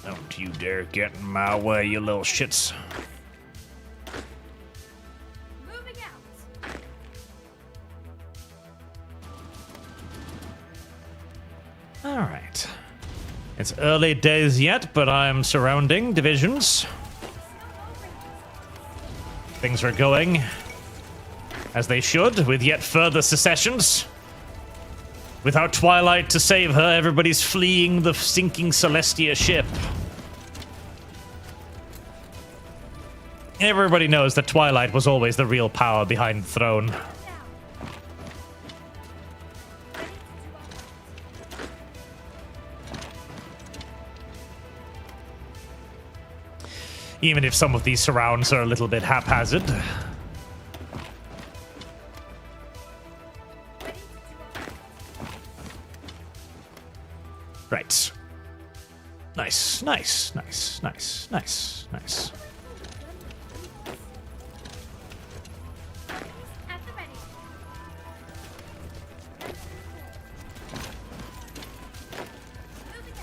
Don't you dare get in my way, you little shits. Alright. It's early days yet, but I'm surrounding divisions. Things are going as they should, with yet further secessions. Without Twilight to save her, everybody's fleeing the sinking Celestia ship. Everybody knows that Twilight was always the real power behind the throne. Even if some of these surrounds are a little bit haphazard. Right. Nice, nice, nice, nice, nice, nice. At the ready. Moving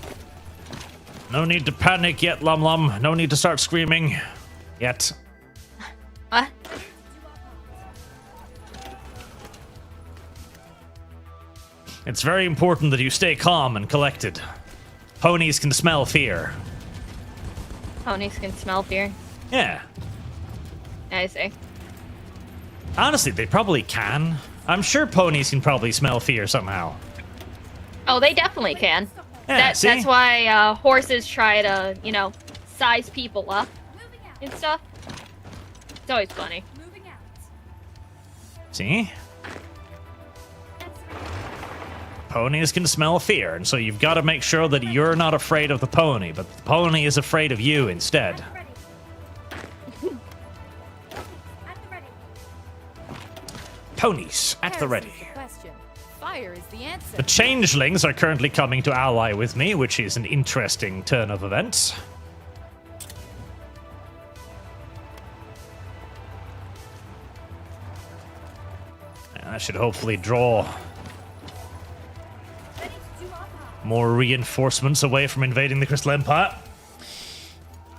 out. No need to panic yet, Lum Lum. No need to start screaming. Yet. What? It's very important that you stay calm and collected. Ponies can smell fear. Ponies can smell fear. Yeah. I see. Honestly, they probably can. I'm sure ponies can probably smell fear somehow. Oh, they definitely can. Yeah, see? That's why horses try to, you know, size people up Moving out. and stuff. It's always funny. Moving out. See? That's ready. Ponies can smell fear, and so you've got to make sure that you're not afraid of the pony, but the pony is afraid of you instead. Ready. At the ready. Ponies at the ready. Heresy's the question. Fire is the answer. The changelings are currently coming to ally with me, which is an interesting turn of events. And that should hopefully draw Ready to do our part. more reinforcements away from invading the Crystal Empire.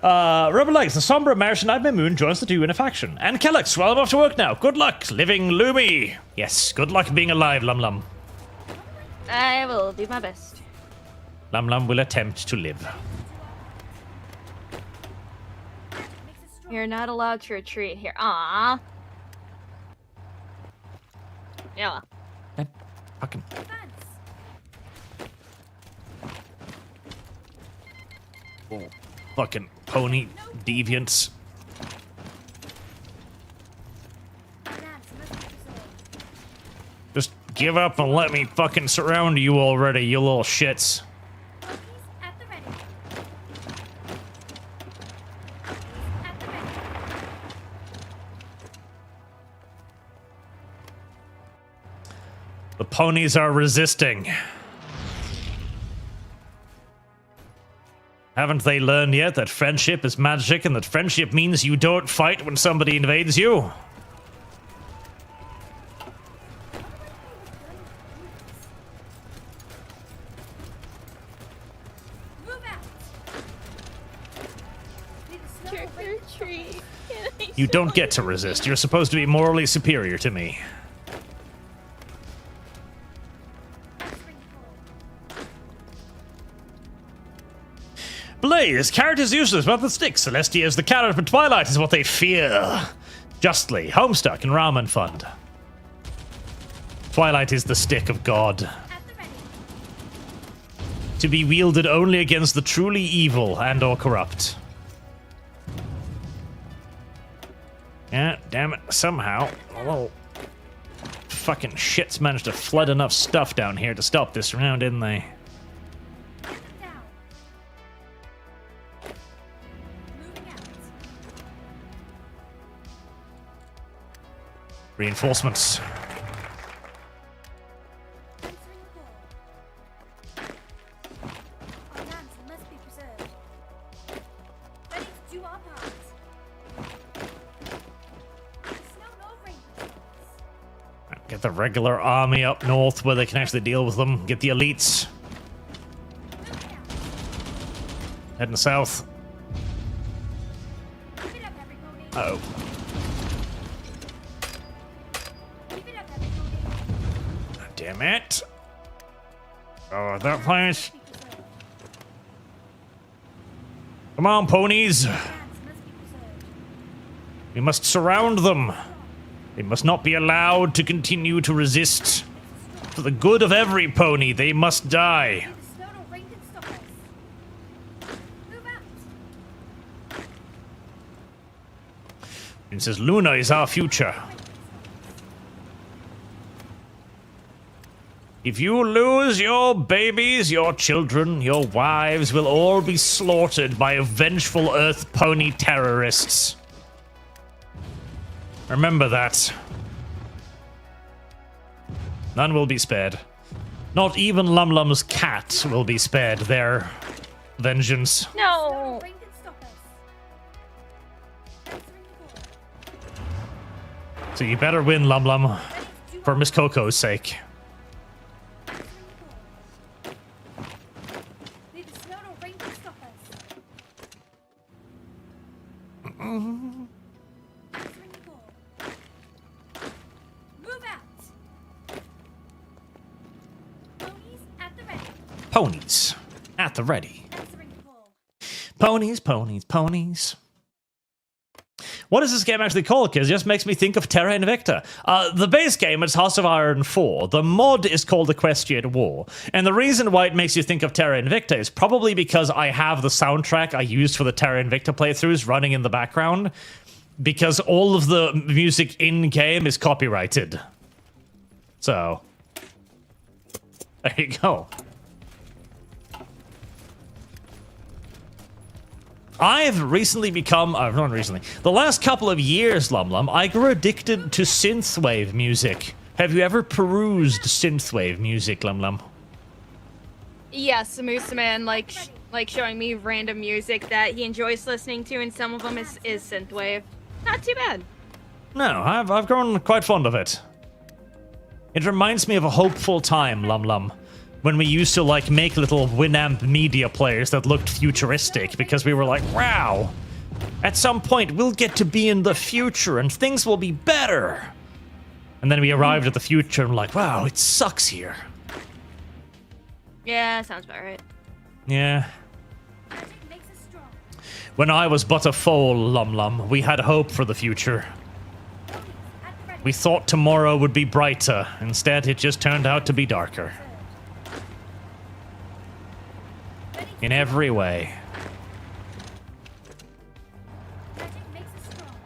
Rebel Legs, the somber Martian Nightmare Moon joins the two in a faction. And Kellex, well, I'm off to work now. Good luck, living Lumi. Yes, good luck being alive, Lum Lum. I will do my best. Lum Lum will attempt to live. Makes us strong. You're not allowed to retreat here. Aww. Yeah. well. That fucking... Defense. Oh, fucking pony deviants. Lands must be preserved. Just give up and let me fucking surround you already, you little shits. Ponies at the ready. At the ready. The ponies are resisting. Haven't they learned yet that friendship is magic and that friendship means you don't fight when somebody invades you? Move out. Need a snow Trick or away. treat. You don't get to resist. You're supposed to be morally superior to me. Answering call. Blaze, carrot is useless, but the stick. Celestia is the carrot, but Twilight is what they fear. Justly, Homestuck and Ramen Fund. Twilight is the stick of God, At the ready. to be wielded only against the truly evil and or corrupt. Yeah, damn it, somehow, a little fucking shits managed to flood enough stuff down here to stop this round, didn't they? Get them down. Moving out. Reinforcements. Answering call. Our lands must be preserved. Ready to do our part. Snow no rain patrols. Get the regular army up north where they can actually deal with them. Get the elites Moving out. heading south. Keep it up, every pony. Uh-oh. Keep it up, every pony. Damn it. Oh, that place. Come on, ponies. Lands must be preserved. We must surround them. They must not be allowed to continue to resist. For the good of every pony, they must die. The snow or rain can stop us. Move out. Princess Luna is our future. If you lose your babies, your children, your wives will all be slaughtered by vengeful Earth pony terrorists. Remember that. None will be spared. Not even Lum Lum's cat will be spared their vengeance. Snow or No. rain can stop us. Answering the call. So you better win, Lum Lum, Ready to do for Miss Coco's sake. answering the call. Neither snow nor rain can stop us. Answering the call. Move out. Ponies at the ready. Ponies at the ready. Answering the call. Ponies, ponies, ponies. What is this game actually called? Because it just makes me think of Terra Invicta. The base game is House of Iron 4. The mod is called Equestria War. And the reason why it makes you think of Terra Invicta is probably because I have the soundtrack I used for the Terra Invicta playthroughs running in the background. Because all of the music in-game is copyrighted. So, there you go. I've recently become, not recently, the last couple of years, Lum Lum, I grew addicted to synthwave music. Have you ever perused synthwave music, Lum Lum? Yes, Moose Man like showing me random music that he enjoys listening to, and some of them is synthwave. Not too bad. No, I've grown quite fond of it. It reminds me of a hopeful time, Lum Lum, when we used to like make little Winamp media players that looked futuristic because we were like, wow, at some point we'll get to be in the future and things will be better. And then we arrived at the future and like, wow, it sucks here. Yeah, sounds about right. Yeah. Magic makes us strong. When I was but a foal, Lum Lum, we had hope for the future. Ponies at the ready. We thought tomorrow would be brighter. Instead, it just turned out to be darker. Ready to In every way. magic makes us strong.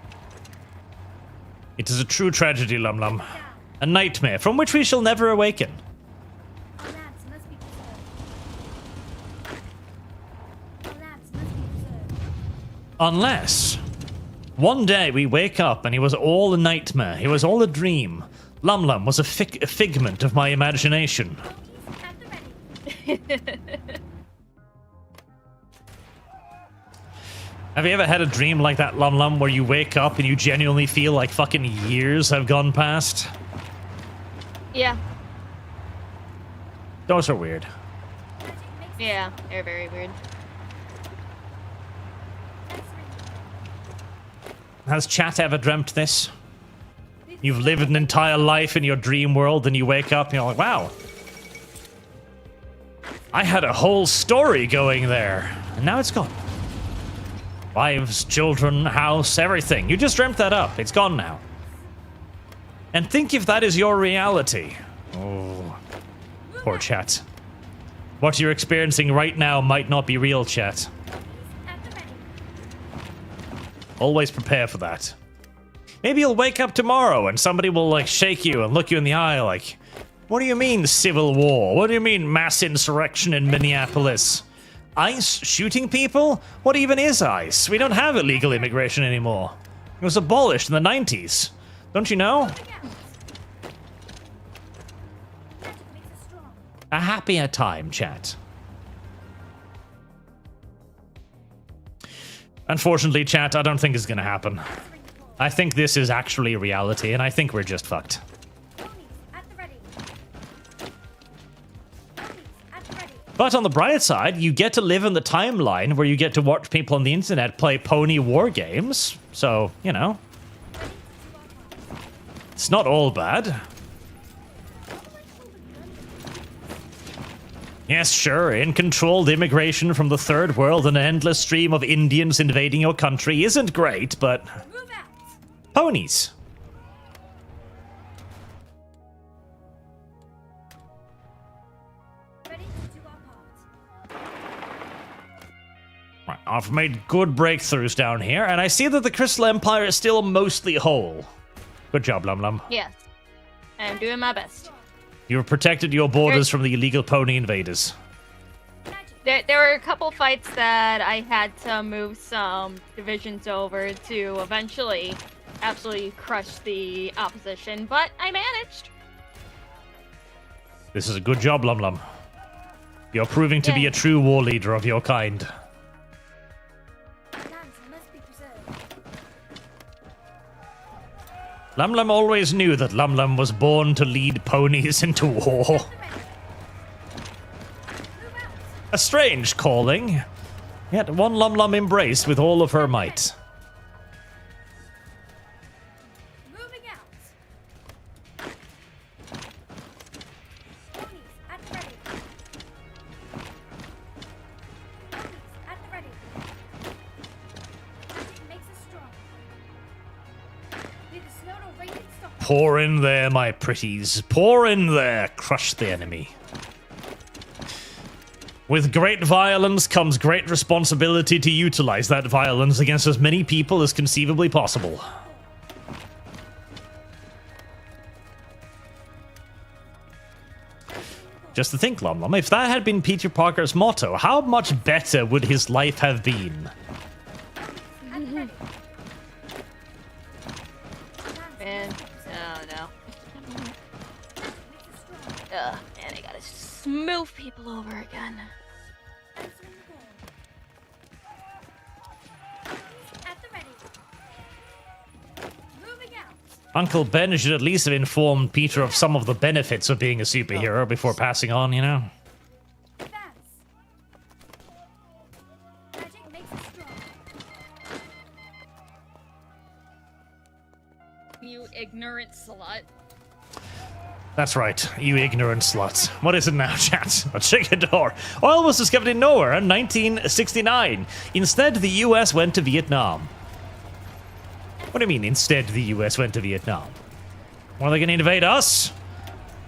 It is a true tragedy, Lum Lum. Down. A nightmare from which we shall never awaken. Our lands must be preserved. Our lands must be preserved. Unless one day we wake up and it was all a nightmare. It was all a dream. Lum Lum was a figment of my imagination. Ponies at the ready. Have you ever had a dream like that, Lum Lum, where you wake up and you genuinely feel like fucking years have gone past? Yeah, Those are weird. Magic makes us yeah, they're very weird. answering. Has chat ever dreamt this? You've lived an entire life in your dream world and you wake up and you're like, wow. I had a whole story going there. And now it's gone. Wives, children, house, everything. You just dreamt that up. It's gone now. And think if that is your reality. Oh, poor chat. What you're experiencing right now might not be real, chat. Ponies at the ready. Always prepare for that. Maybe you'll wake up tomorrow and somebody will like shake you and look you in the eye like, what do you mean civil war? What do you mean mass insurrection in Minneapolis? ICE shooting people? What even is ICE? We don't have illegal immigration anymore. It was abolished in the 90s. Don't you know? Look out. Magic makes us strong. A happier time, chat. Unfortunately, chat, I don't think it's gonna happen. Answering the call. I think this is actually reality, and I think we're just fucked. Ponies at the ready. Ponies at the ready. But on the bright side, you get to live in the timeline where you get to watch people on the internet play pony war games. So, you know, Ready to do our part. it's not all bad. Yes, sure, uncontrolled immigration from the third world and an endless stream of Indians invading your country isn't great, but... Move out. Ponies. Ready to do our part. Right, I've made good breakthroughs down here, and I see that the Crystal Empire is still mostly whole. Good job, Lum Lum. Yes. I'm doing my best. You have protected your borders from the illegal pony invaders. There were a couple fights that I had to move some divisions over to eventually absolutely crush the opposition, but I managed. This is a good job, Lum Lum. You're proving to be Yeah. a true war leader of your kind. Lands must be preserved. Lum Lum always knew that Lum Lum was born to lead ponies into war. Move out. A strange calling, yet one Lum Lum embraced with all of her might. Moving out. Ponies at the ready. Ponies at the ready. Magic makes us strong. Neither snow nor rain can stop us. Pour in there, my pretties. Pour in there. Crush the enemy. With great violence comes great responsibility to utilize that violence against as many people as conceivably possible. Just to think, Lum Lum, if that had been Peter Parker's motto, how much better would his life have been? At the ready. And oh no. Man, I gotta smooth people over again. Answering the call. At the ready. Moving out. Uncle Ben should at least have informed Peter of some of the benefits of being a superhero before passing on, you know? Advance. Magic makes us strong. You ignorant slut. That's right, you ignorant sluts. What is it now, chat? A chicken door. Oil was discovered in nowhere in 1969. Instead, the US went to Vietnam. What do you mean, instead the US went to Vietnam? Were they going to invade us?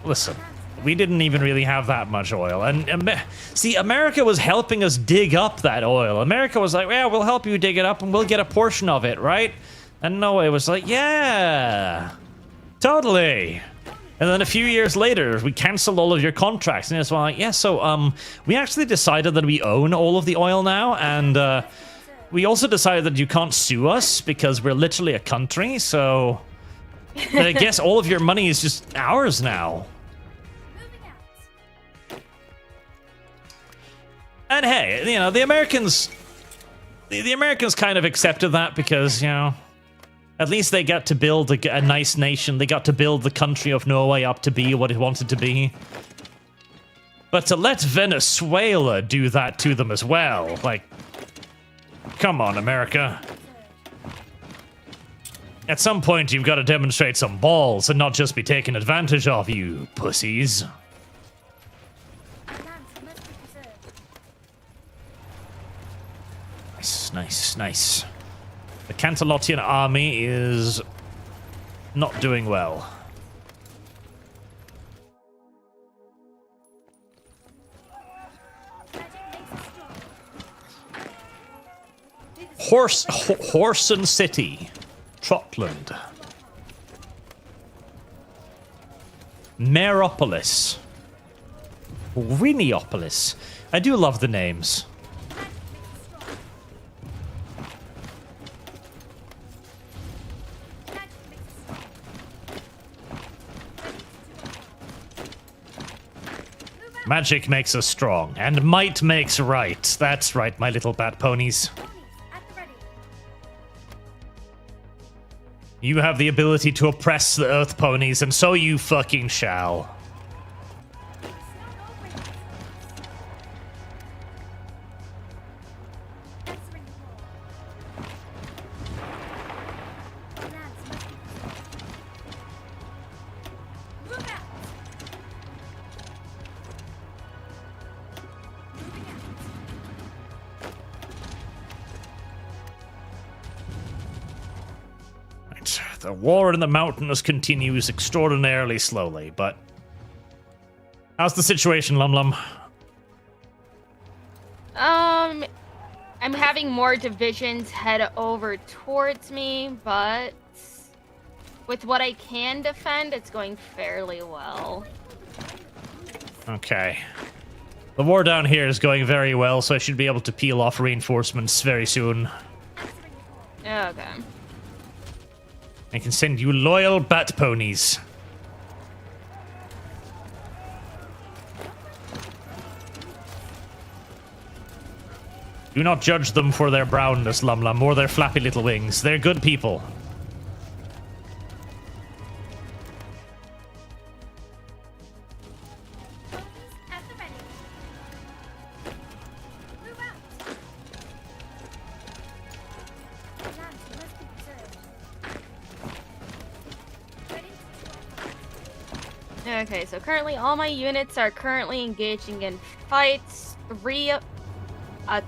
Listen, we didn't even really have that much oil. And see, America was helping us dig up that oil. America was like, yeah, we'll help you dig it up and we'll get a portion of it, right? And Norway was like, yeah, totally. And then a few years later, we canceled all of your contracts. And it's like, yeah, so we actually decided that we own all of the oil now. And we also decided that you can't sue us because we're literally a country. So I guess all of your money is just ours now. Moving out. And hey, you know, the Americans kind of accepted that because, you know, at least they got to build a nice nation. They got to build the country of Norway up to be what it wanted to be. But to let Venezuela do that to them as well, like, come on, America. At some point, you've got to demonstrate some balls and not just be taken advantage of, you pussies. Lands must be preserved. Nice, nice, nice. The Cantalotian army is not doing well. Magic makes us strong. Horsen City, Trotland, Meropolis, Winneopolis. I do love the names. Magic makes us strong, and might makes right. That's right, my little bat ponies. Ponies at the ready. You have the ability to oppress the earth ponies, and so you fucking shall. Answering the call. Lands must be preserved. Move out. The war in the mountains continues extraordinarily slowly, but... How's the situation, Lum Lum? I'm having more divisions head over towards me, but with what I can defend, it's going fairly well. Okay. The war down here is going very well, so I should be able to peel off reinforcements very soon. Okay. I can send you loyal bat ponies. Do not judge them for their brownness, Lum Lum, or their flappy little wings. They're good people. At the ready. Move out. Lands must be preserved. Ready? Okay, so currently all my units are currently engaging in fights.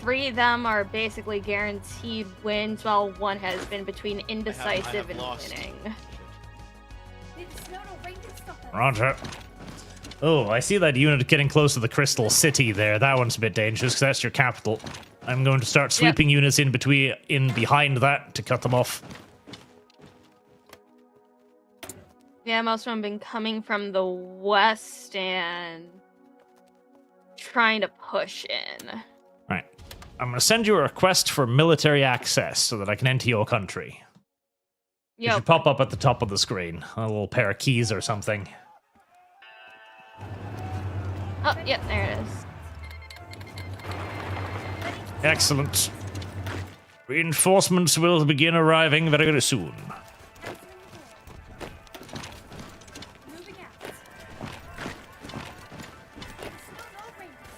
Three of them are basically guaranteed wins, while one has been between indecisive and winning. It's not a range of stopper. Roger. Oh, I see that unit getting close to the Crystal City there. That one's a bit dangerous because that's your capital. I'm going to start sweeping units in behind that to cut them off. Yeah, most of them have been coming from the west and trying to push in. Right. I'm going to send you a request for military access so that I can enter your country. It should pop up at the top of the screen. A little pair of keys or something. Oh, yep, there it is. Excellent. Reinforcements will begin arriving very, very soon. Moving out. It's not all range of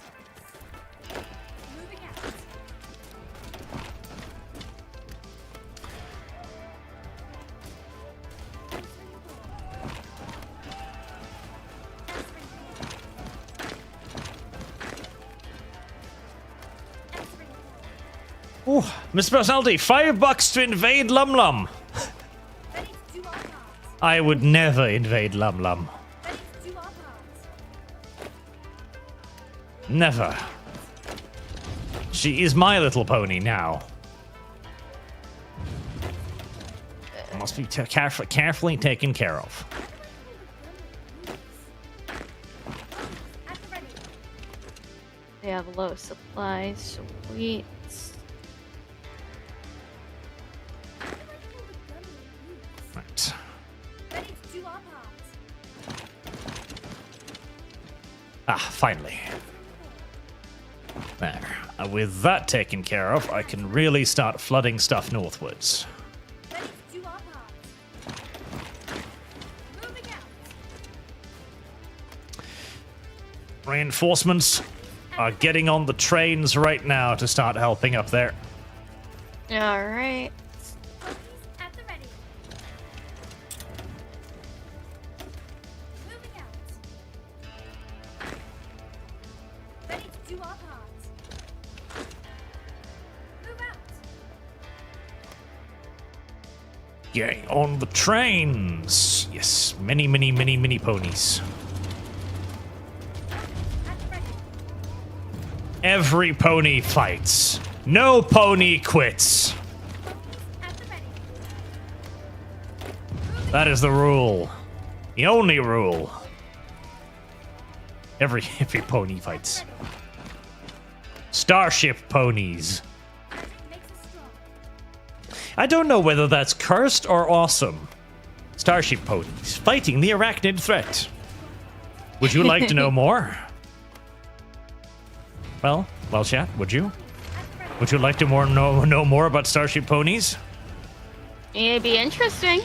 stoppers. Moving out. Ooh, Mr. Personality, $5 to invade Lum Lum. Ready to do our part. I would never invade Lum Lum. Ready to do our part. Never. She is my little pony now. Must be carefully taken care of. At the ready. They have low supply, sweet. Right. Ready to do our part. Ah, finally. There. With that taken care of, I can really start flooding stuff northwards. Ready to do our part. Moving out. Reinforcements are getting on the trains right now to start helping up there. Alright. At the ready. Moving out. Ready to do our part. Move out. Getting on the trains. Yes, many, many, many, many ponies. At the ready. Every pony fights. No pony quits. At the ready. That is the rule. The only rule. Every pony fights. Starship ponies. Magic makes us strong. I don't know whether that's cursed or awesome. Starship ponies fighting the arachnid threat. Would you like to know more? Well, chat, would you? At the ready. Would you like to know more about Starship ponies? It'd be interesting.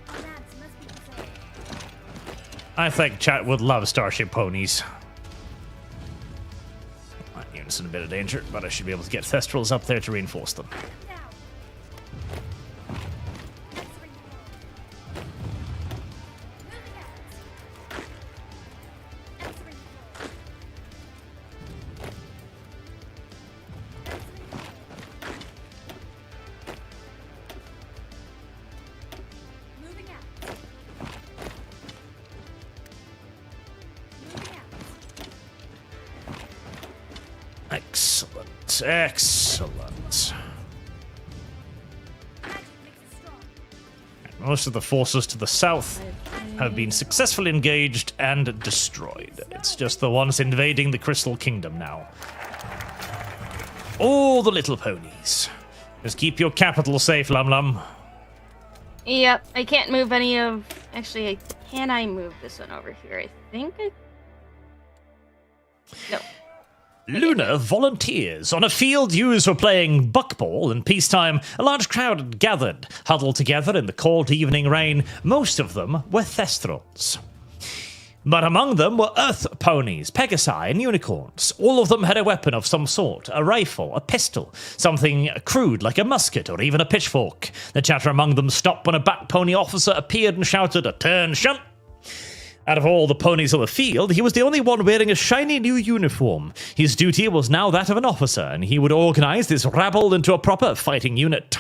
Our lands must be preserved. I think chat would love Starship ponies. My unit's in a bit of danger, but I should be able to get Thestrals up there to reinforce them. Down. Answering call. Moving out. Answering call. Answering call. Excellent, excellent. Magic makes us strong. Most of the forces to the south have been successfully engaged and destroyed. It's just the ones invading the Crystal Kingdom now. All the little ponies. Just keep your capital safe, Lum Lum. Yep, I can't move any of... Actually, can I move this one over here? I think I... No. Luna volunteers. On a field used for playing buckball in peacetime, a large crowd had gathered, huddled together in the cold evening rain. Most of them were Thestrals. But among them were earth ponies, pegasi, and unicorns. All of them had a weapon of some sort, a rifle, a pistol, something crude like a musket or even a pitchfork. The chatter among them stopped when a bat pony officer appeared and shouted, "Attention!" Out of all the ponies on the field, he was the only one wearing a shiny new uniform. His duty was now that of an officer, and he would organize this rabble into a proper fighting unit.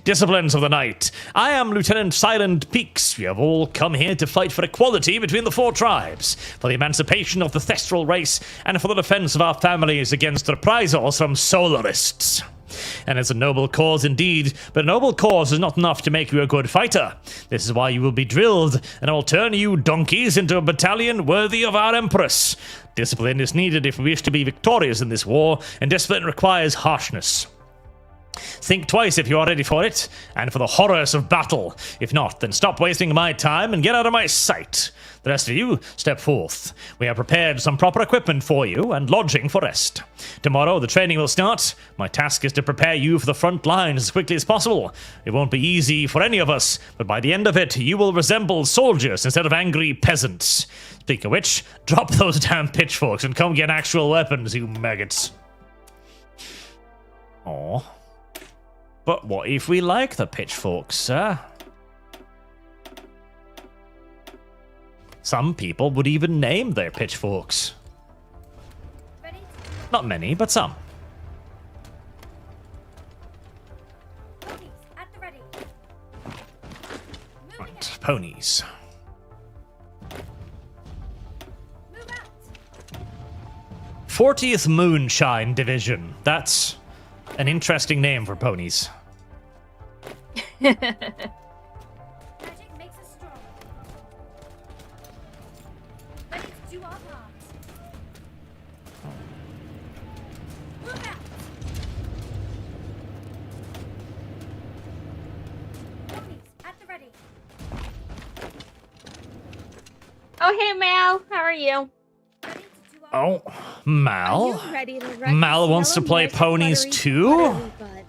Disciplines of the night. I am Lieutenant Silent Peaks. We have all come here to fight for equality between the 4 tribes, for the emancipation of the Thestral race, and for the defense of our families against reprisals from Solarists. And it's a noble cause indeed, but a noble cause is not enough to make you a good fighter. This is why you will be drilled, and I will turn you donkeys into a battalion worthy of our Empress. Discipline is needed if we wish to be victorious in this war, and discipline requires harshness. Think twice if you are ready for it, and for the horrors of battle. If not, then stop wasting my time and get out of my sight. The rest of you, step forth. We have prepared some proper equipment for you, and lodging for rest. Tomorrow the training will start. My task is to prepare you for the front lines as quickly as possible. It won't be easy for any of us, but by the end of it, you will resemble soldiers instead of angry peasants. Speak of which, drop those damn pitchforks and come get actual weapons, you maggots. Aww. But what if we like the pitchforks, sir? Some people would even name their pitchforks. Ready? Not many, but some. Ponies at the ready. Moving Right, ponies. Move out. 40th Moonshine Division. That's an interesting name for ponies. Magic makes us strong. Ready to do our part. Move out. Ponies at the ready. Oh, hey, Mal. How are you? Ready to do our Oh, Mal? Are you ready to wreck Mal this wants to yellow play mercy ponies buttery too? buttery butt?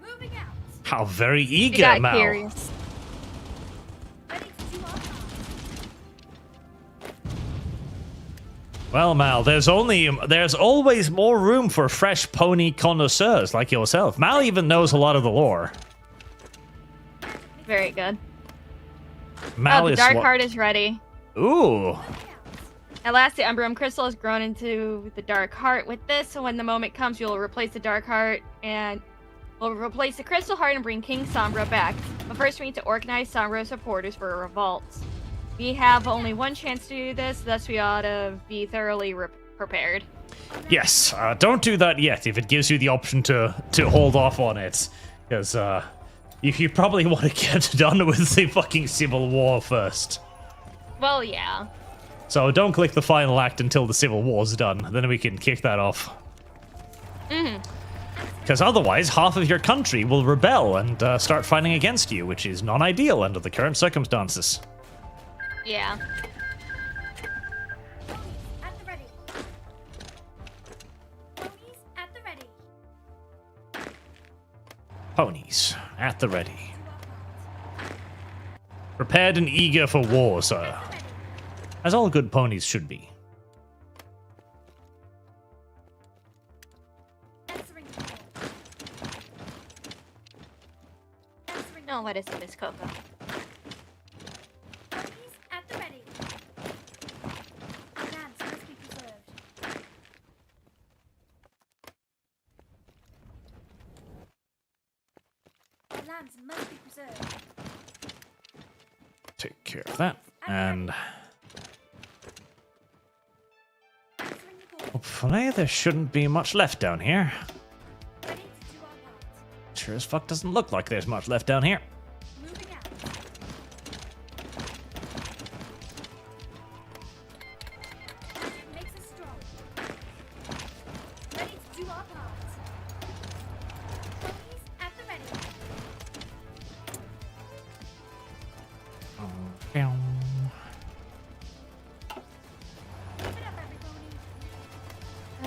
moving out. How very I eager, got Mal. curious. Ready to do our part. Well, Mal, there's always more room for fresh pony connoisseurs like yourself. Mal even knows a lot of the lore. Very good. Mal Oh, the is Dark what- Heart is ready. Ooh. At last, the Umbrum Crystal has grown into the Dark Heart. With this, so when the moment comes, you'll replace the Dark Heart and we'll replace the Crystal Heart and bring King Sombra back. But first, we need to organize Sombra supporters for a revolt. We have only one chance to do this, thus we ought to be thoroughly prepared. Yes, don't do that yet if it gives you the option to hold off on it. Because you probably want to get done with the fucking Civil War first. Well, yeah. So don't click the final act until the Civil War's done. Then we can kick that off. Because otherwise, half of your country will rebel and start fighting against you, which is non-ideal under the current circumstances. Yeah. At the ready. Ponies at the ready. Ponies, at the ready. Prepared and eager for war, sir. As all good ponies should be. Answering the call. Answering No, what is it, Miss Coco? ponies at the ready. Lands must be preserved. Lands must be preserved. Take care of that. And Answering the call. Hopefully there shouldn't be much left down here. Ready to do our part. Sure as fuck doesn't look like there's much left down here. Moving out. Magic makes us strong. Ready to do our part. Ponies at the ready. Give it up, every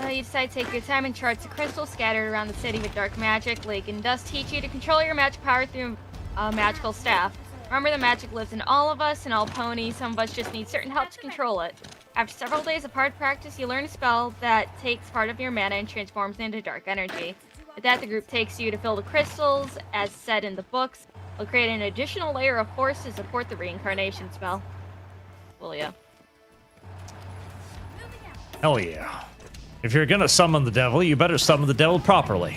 pony. You decide to take your time and charts the crystals scattered around the city with dark magic. Lake and Dust teach you to control your magic power through magical staff. Remember, the magic lives in all of us and all ponies. Some of us just need certain help to control it. After several days of hard practice, you learn a spell that takes part of your mana and transforms it into dark energy. With that, the group takes you to fill the crystals, as said in the books. Will create an additional layer of force to support the reincarnation spell. Will ya? Moving out. Hell yeah. If you're gonna summon the devil, you better summon the devil properly.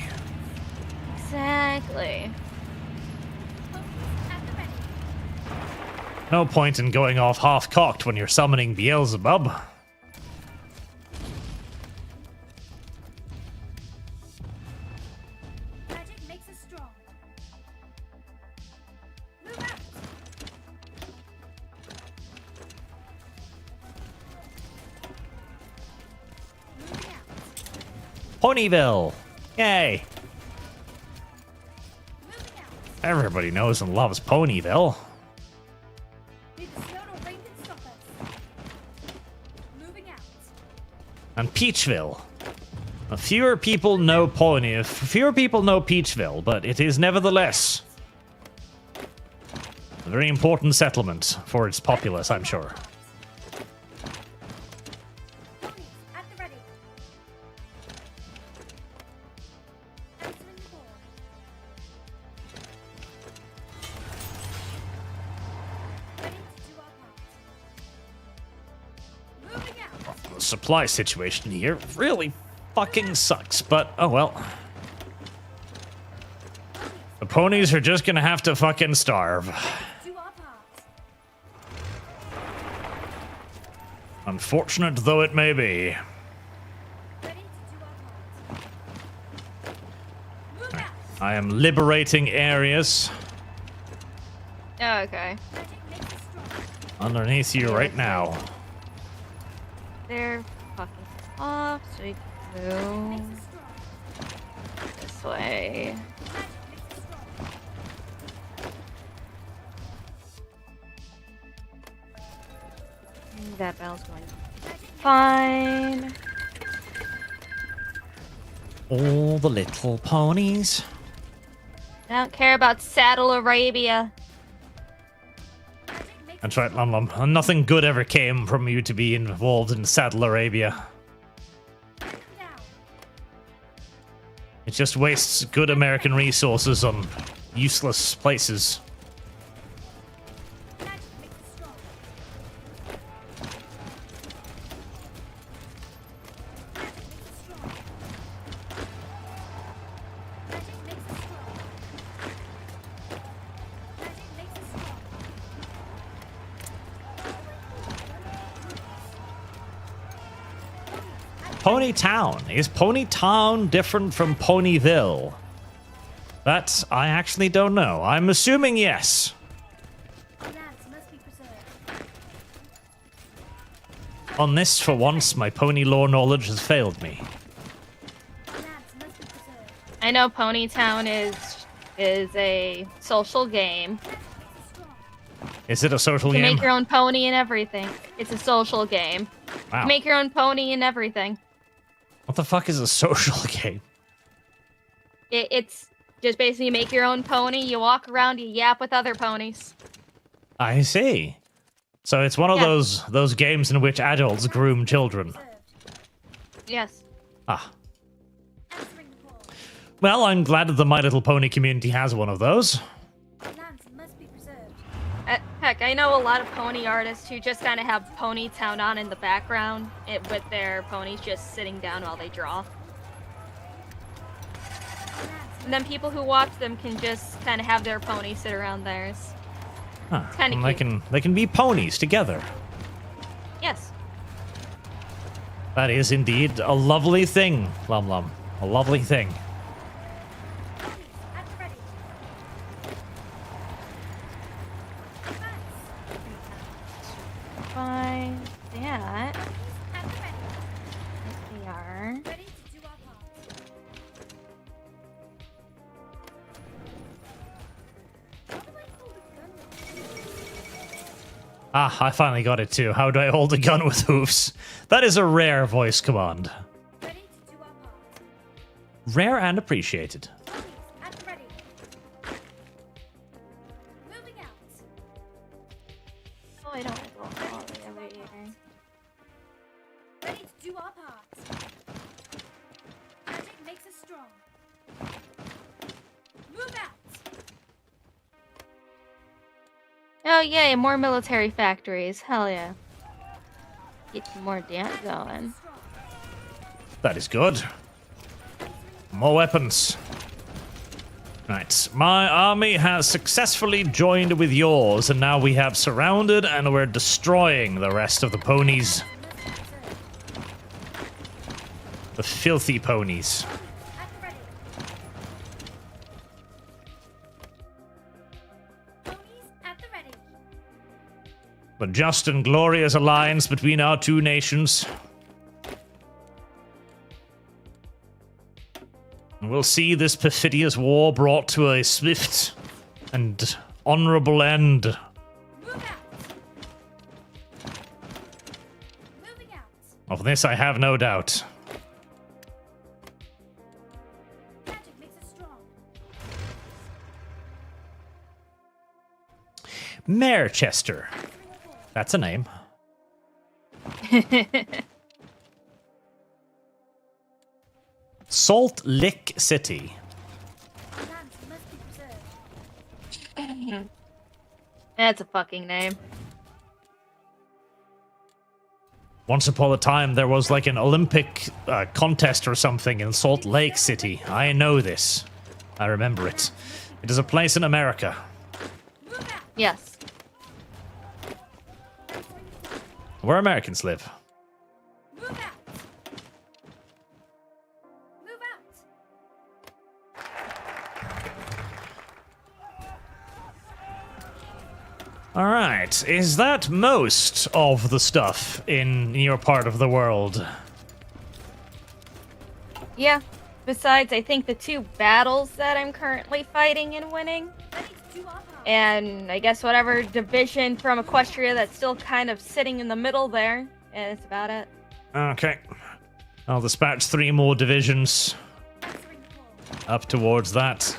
Exactly. Ponies at the ready. No point in going off half-cocked when you're summoning Beelzebub. Magic makes us strong. Move out. Moving out. Ponyville! Yay! Moving out. Everybody knows and loves Ponyville. Need the snow to rain can stop us. Moving out. And Peachville. Fewer people know Peachville, but it is nevertheless a very important settlement for its populace, I'm sure. Ponies at the ready. Entering the ball. Ready to do our part. Moving out. The supply situation here really fucking sucks, but oh well. The ponies are just gonna have to fucking starve. Do our part. Unfortunate though it may be. Ready to do our part. Move out. I am liberating areas Oh, okay. Magic makes us strong. underneath you right now. They're fucking off, so we can go Makes us strong. this way. Magic makes us strong. That bell's going fine. All the little ponies. I don't care about Saddle Arabia. Magic makes That's right, Lum Lum. Nothing good ever came from you to be involved in Saddle Arabia. us down. It just wastes good American resources on useless places. Magic makes us strong. Magic makes us strong. Magic makes us strong. Magic makes us strong. Ponytown. Is Ponytown different from Ponyville? That I actually don't know. I'm assuming yes. Our lands must be preserved. On this, for once, my pony lore knowledge has failed me. Our lands must be preserved. I know Ponytown is a social game. Magic makes us strong. Is it a social You can game? make your own pony and everything. It's a social game. Wow. Make your own pony and everything. What the fuck is a social game? It's just basically make your own pony. You walk around, you yap with other ponies. I see. So it's one of Yeah. those games in which adults groom children. Preserved. Yes. Ah. Entering the ball. Well, I'm glad that the My Little Pony community has one of those. Our lands must be preserved. Heck, I know a lot of pony artists who just kind of have Ponytown on in the background with their ponies just sitting down while they draw. Our lands And then people who watch them can just kind of have their pony sit around theirs. Huh. kinda And cute. they can be ponies together. Yes. That is indeed a lovely thing, Lum Lum. A lovely thing. At the ready. Fine. That. At the ready. We are. Ready to do our part. How do I hold a gun with Ah, I finally got it too. How do I hold a gun with hooves? That is a rare voice command. Ready to do our part. Rare and appreciated. Ponies, at the ready. Moving out. Oh, I don't want to go all the way over here. Ready to do our part. Magic makes us strong. Move out. Oh, yay, more military factories. Hell yeah. Get some more dance going. Strong. That is good. More weapons. Right, my army has successfully joined with yours, and now we have surrounded and we're destroying the rest of the ponies. The filthy ponies. At the ready. Ponies at the ready. The just and glorious alliance between our two nations. And we'll see this perfidious war brought to a swift and honorable end. Move out. Moving out. Of this I have no doubt. Magic makes us strong. Merchester. That's a name. Salt Lick City. Lands must be preserved. That's a fucking name. Once upon a time, there was like an Olympic contest or something in Salt Lake City. I know this. I remember it. It is a place in America. Move out. Yes. Where Americans live. Move out. Move out. Alright, is that most of the stuff in your part of the world? Yeah. Besides, I think the 2 battles that I'm currently fighting and winning. Ready to do our part. And I guess whatever division from Equestria that's still kind of sitting in the middle there. And that's about it. Okay. I'll dispatch 3 more divisions Answering call. up towards that.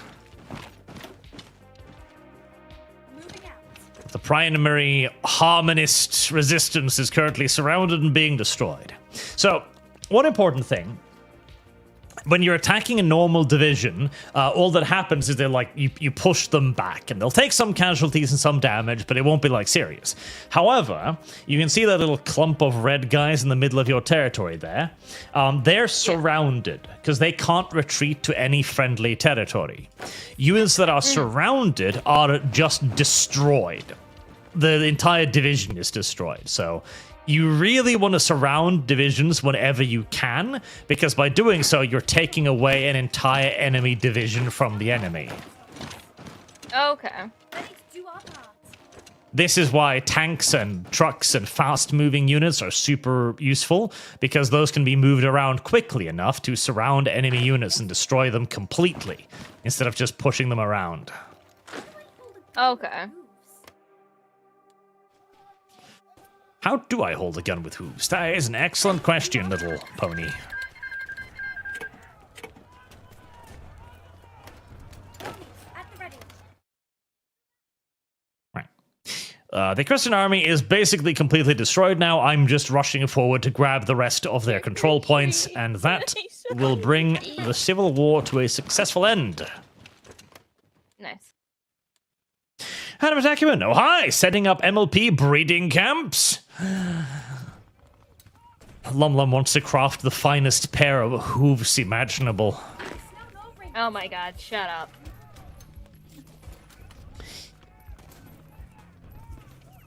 Moving out. The primary harmonist resistance is currently surrounded and being destroyed. So, one important thing. When you're attacking a normal division, all that happens is they're like, you push them back, and they'll take some casualties and some damage, but it won't be like serious. However, you can see that little clump of red guys in the middle of your territory there. They're surrounded, because they can't retreat to any friendly territory. Units that are surrounded are just destroyed. The entire division is destroyed, so you really want to surround divisions whenever you can, because by doing so, you're taking away an entire enemy division from the enemy. Okay. Ready to do our part. This is why tanks and trucks and fast-moving units are super useful, because those can be moved around quickly enough to surround enemy units and destroy them completely, instead of just pushing them around. How do I hold a gun Okay. with hooves? How do I hold a gun with hooves? That is an excellent question, little pony. Ponies at the ready. Right. The Christian army is basically completely destroyed now. I'm just rushing forward to grab the rest of their control points, and that will bring the civil war to a successful end. Nice. Adam Attackman, oh hi! Setting up MLP breeding camps. Lum Lum wants to craft the finest pair of hooves imaginable. Oh my god, shut up.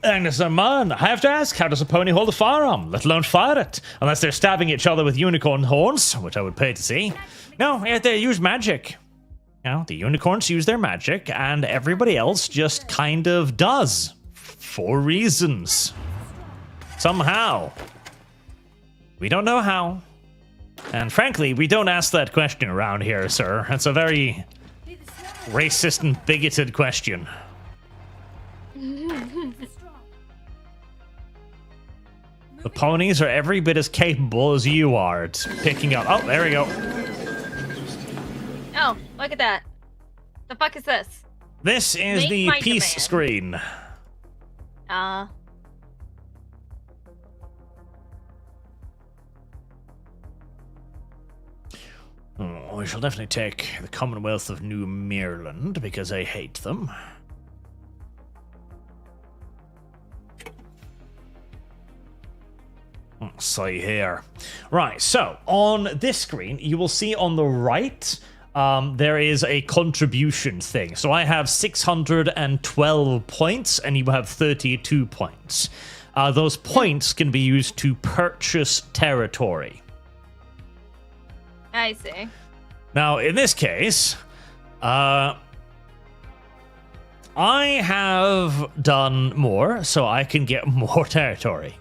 Agnes and man, I have to ask, how does a pony hold a firearm, let alone fire it? Unless they're stabbing each other with unicorn horns, which I would pay to see. No, yeah, they use magic. You know, the unicorns use their magic, and everybody else just kind of does. For reasons. Somehow. We don't know how. And frankly, we don't ask that question around here, sir. It's a very racist and bigoted question. The ponies are every bit as capable as you are at picking up. Oh, there we go. Oh, look at that. The fuck is this? This is Make the my peace demand. screen. Oh, we shall definitely take the Commonwealth of New Maryland because I hate them. Let's see here. Right, so on this screen, you will see on the right, there is a contribution thing. So I have 612 points, and you have 32 points. Those points can be used to purchase territory. I see. Now, in this case, I have done more, so I can get more territory.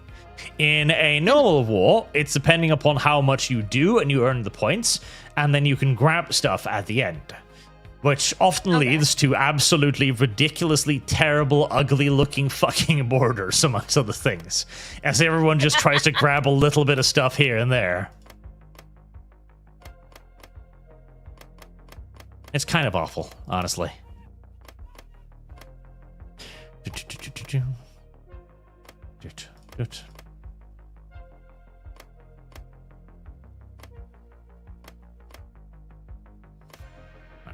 In a normal war, it's depending upon how much you do, and you earn the points, and then you can grab stuff at the end. Which often leads to absolutely ridiculously terrible, ugly-looking fucking borders, amongst other things. As everyone just tries to grab a little bit of stuff here and there. It's kind of awful, honestly.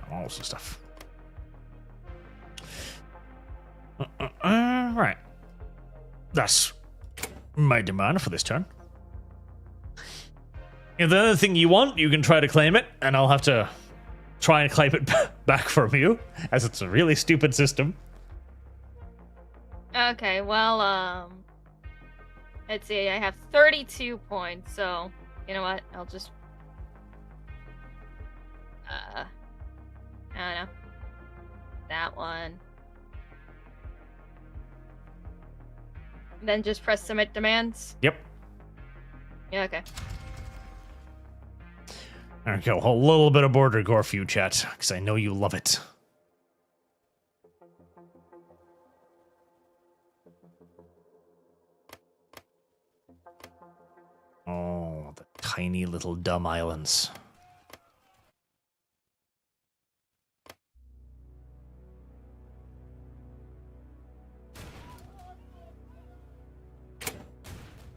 All sorts of stuff. Right. That's my demand for this turn. If the other thing you want, you can try to claim it, and I'll have to try and claim it back from you, as it's a really stupid system. Okay, well, let's see, I have 32 points, so, you know what, I'll just, I don't know, that one. Then just press submit demands? Yep. Yeah, okay. There we go, a little bit of border gore for you, chat, because I know you love it. Oh, the tiny little dumb islands.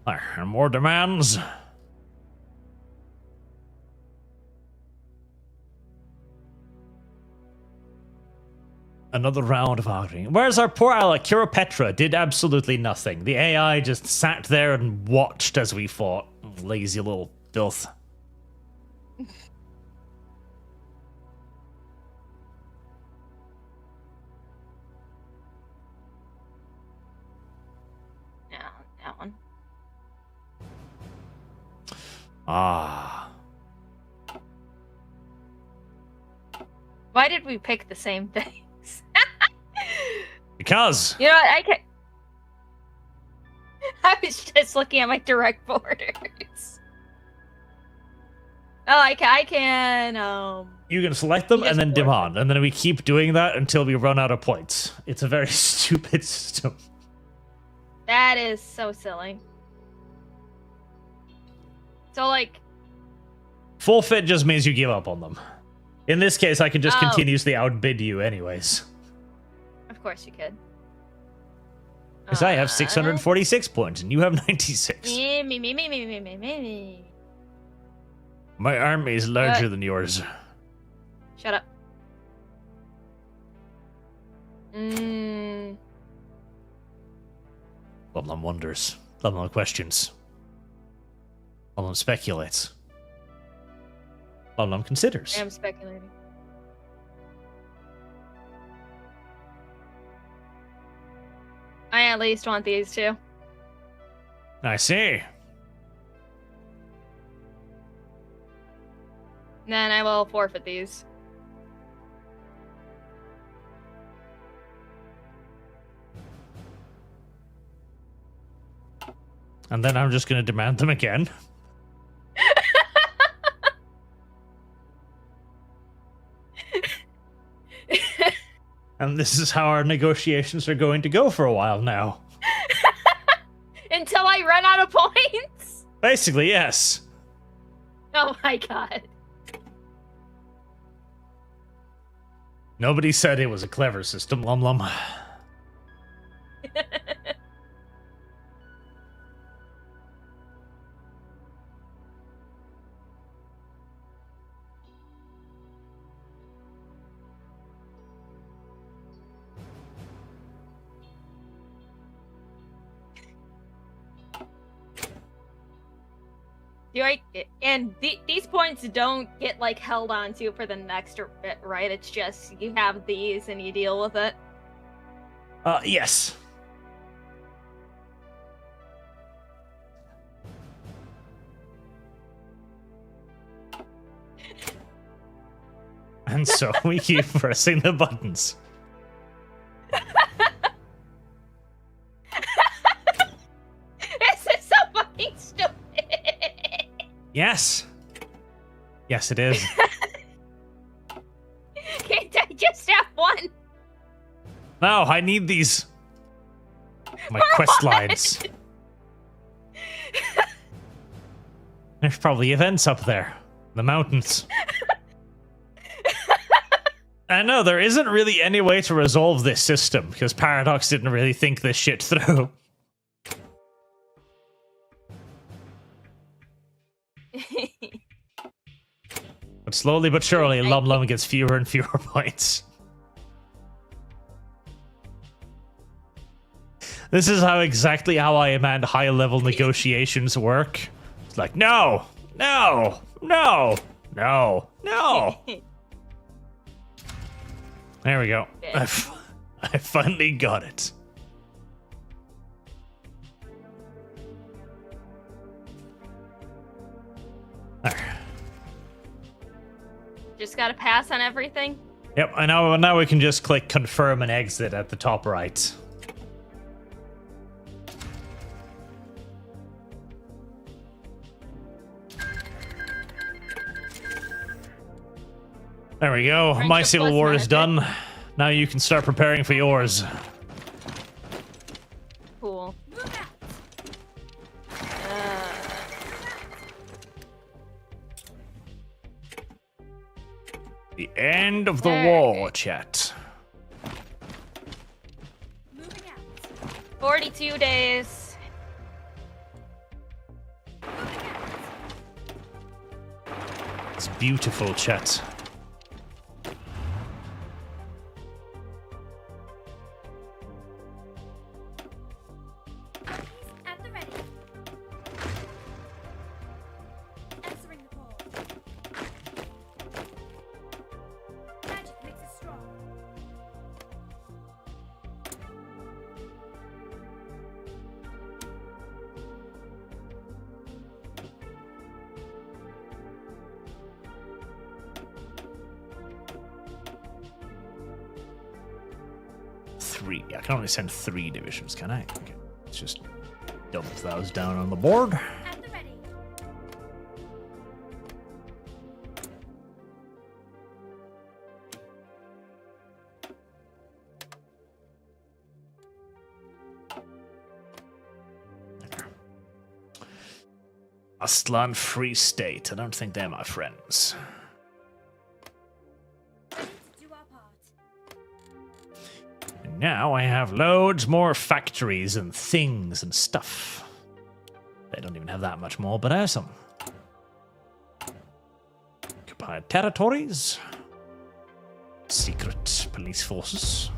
There, and more demands. Another round of arguing. Whereas our poor ally, Petra, did absolutely nothing. The AI just sat there and watched as we fought. Lazy little filth. Yeah, that one. Ah. Why did we pick the same things? Because. You know what, I was just looking at my direct borders. Oh, I can, You can select them and then Just demand, and then we keep doing that until we run out of points. It's a very stupid system. That is so silly. So, like... Forfeit just means you give up on them. In this case, I can just continuously outbid you anyways. Of course you could. Because I have 646 points and you have 96. Me. My army is larger than yours. Shut up. Lumlum wonders. Lumlum questions. Lumlum speculates. Lumlum considers. I am speculating. I at least want these two. I see. Then I will forfeit these. And then I'm just going to demand them again. And this is how our negotiations are going to go for a while now. Until I run out of points? Basically, yes. Oh my god. Nobody said it was a clever system, Lum Lum. These points don't get like held onto for the next bit, right? It's just you have these and you deal with it. Yes. And so we keep pressing the buttons. This is so fucking stupid. Yes. Yes, it is. Can't I just have one? No, I need these. My quest lines. There's probably events up there. The mountains. I know, there isn't really any way to resolve this system, because Paradox didn't really think this shit through. But slowly but surely, Lum Lum gets fewer and fewer points. This is exactly how I imagine high-level negotiations work. It's like, no, no, no, no, no. There we go. I finally got it. There. Just gotta pass on everything. Yep, I know. Now we can just click confirm and exit at the top right. There we go. Friendship My civil plus war is benefit. done. Now you can start preparing for yours. Cool. The end of the Alright. war, chat. Moving out. 42 days. Moving out. It's beautiful, chat. Ponies at the ready. Answering the call. Magic makes us strong. Three. I can only send 3 divisions, can I? Okay. Let's just dump those down on the board. At the ready. Aztlan Free State. I don't think they're my friends. Ready to do our part. And now I have loads more factories and things and stuff. They don't even have that much more, but I have some. Occupied territories. Secret police forces.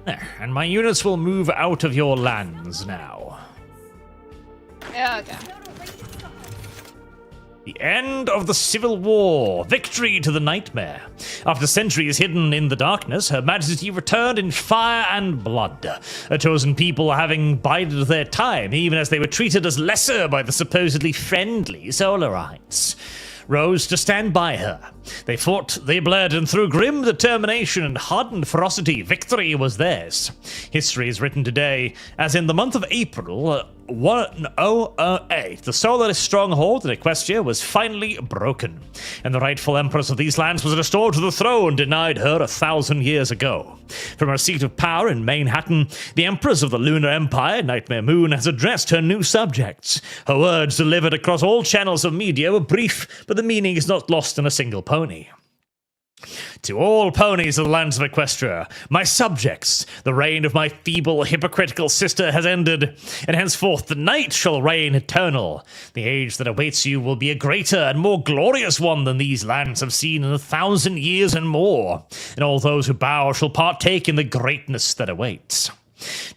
There, and my units will move out of your lands now. Yeah, okay. The end of the Civil War. Victory to the Nightmare. After centuries hidden in the darkness, Her Majesty returned in fire and blood. A chosen people having bided their time, even as they were treated as lesser by the supposedly friendly Solarites, rose to stand by her. They fought, they bled, and through grim determination and hardened ferocity, victory was theirs. History is written today as in the month of April 1008, the Solaris stronghold in Equestria was finally broken, and the rightful empress of these lands was restored to the throne denied her 1,000 years ago. From her seat of power in Manhattan, the empress of the Lunar Empire, Nightmare Moon, has addressed her new subjects. Her words, delivered across all channels of media, were brief, but the meaning is not lost in a single pony. To all ponies of the lands of Equestria, my subjects, the reign of my feeble, hypocritical sister has ended, and henceforth the night shall reign eternal. The age that awaits you will be a greater and more glorious one than these lands have seen in 1,000 years and more, and all those who bow shall partake in the greatness that awaits.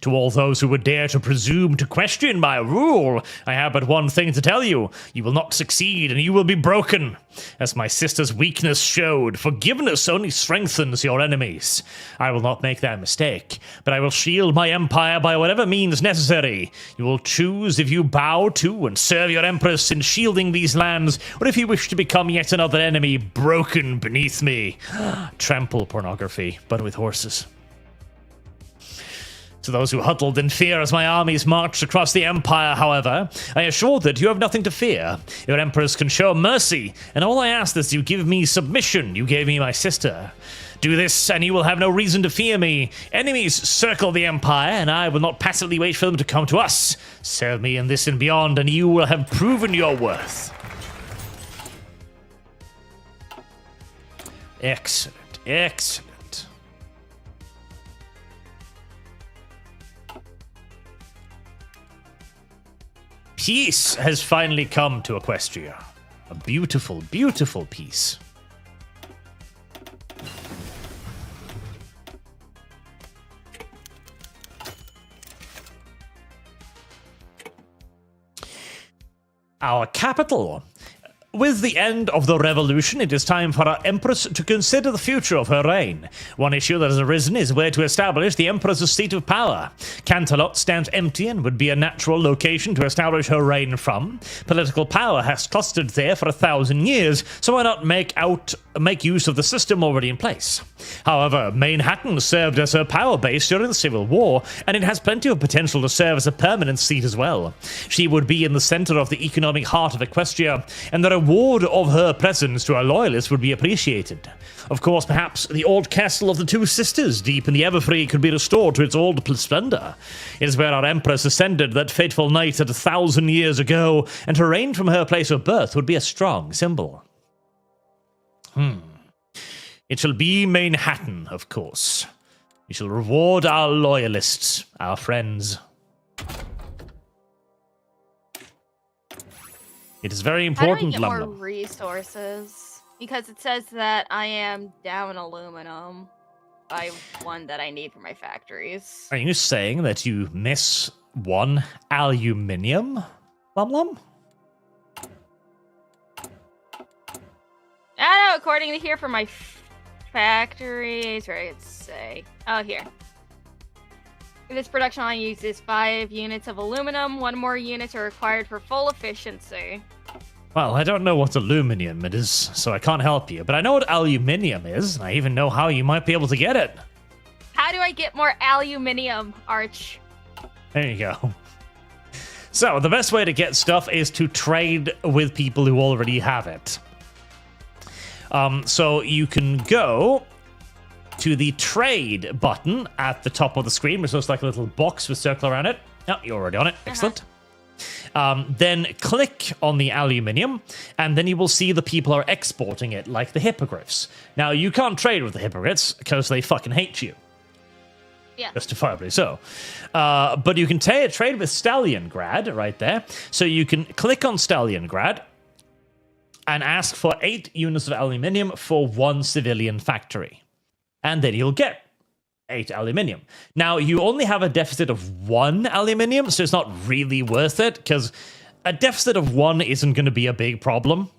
To all those who would dare to presume to question my rule, I have but one thing to tell you. You will not succeed, and you will be broken. As my sister's weakness showed, forgiveness only strengthens your enemies. I will not make that mistake, but I will shield my empire by whatever means necessary. You will choose if you bow to and serve your empress in shielding these lands, or if you wish to become yet another enemy broken beneath me. Trample pornography, but with horses. To those who huddled in fear as my armies marched across the empire, however, I assure that you have nothing to fear. Your empress can show mercy, and all I ask is you give me submission. You gave me my sister. Do this, and you will have no reason to fear me. Enemies circle the empire, and I will not passively wait for them to come to us. Serve me in this and beyond, and you will have proven your worth. Excellent, excellent. Peace has finally come to Equestria. A beautiful, beautiful peace. Our capital. With the end of the revolution, it is time for our empress to consider the future of her reign. One issue that has arisen is where to establish the empress's seat of power. Canterlot stands empty and would be a natural location to establish her reign from. Political power has clustered there for 1,000 years, so why not make use of the system already in place? However, Manhattan served as her power base during the Civil War, and it has plenty of potential to serve as a permanent seat as well. She would be in the center of the economic heart of Equestria, and the reward of her presence to our loyalists would be appreciated. Of course, perhaps the old castle of the Two Sisters deep in the Everfree could be restored to its old splendor. It is where our empress ascended that fateful night 1,000 years ago, and her reign from her place of birth would be a strong symbol. It shall be Manhattan, of course. We shall reward our loyalists, our friends. It is very important, How do I get Lum more Lum. resources? Because it says that I am down aluminum by one that I need for my factories. Are you saying that you miss one aluminium, Lum Lum? I know, according to here for my factories, where I could say. Oh, here. This production line uses 5 units of aluminum. 1 more units are required for full efficiency. Well, I don't know what aluminium it is, so I can't help you. But I know what aluminium is, and I even know how you might be able to get it. How do I get more aluminium, Arch? There you go. So, the best way to get stuff is to trade with people who already have it. So you can go to the trade button at the top of the screen, which looks like a little box with a circle around it. Oh, you're already on it. Excellent. Then click on the aluminium, and then you will see the people are exporting it, like the hippogriffs. Now, you can't trade with the hippogriffs because they fucking hate you. Yeah. Justifiably so. But you can trade with Stalliongrad right there. So you can click on Stalliongrad and ask for 8 units of aluminium for 1 civilian factory. And then you'll get 8 aluminium. Now, you only have a deficit of 1 aluminium, so it's not really worth it, because a deficit of 1 isn't going to be a big problem.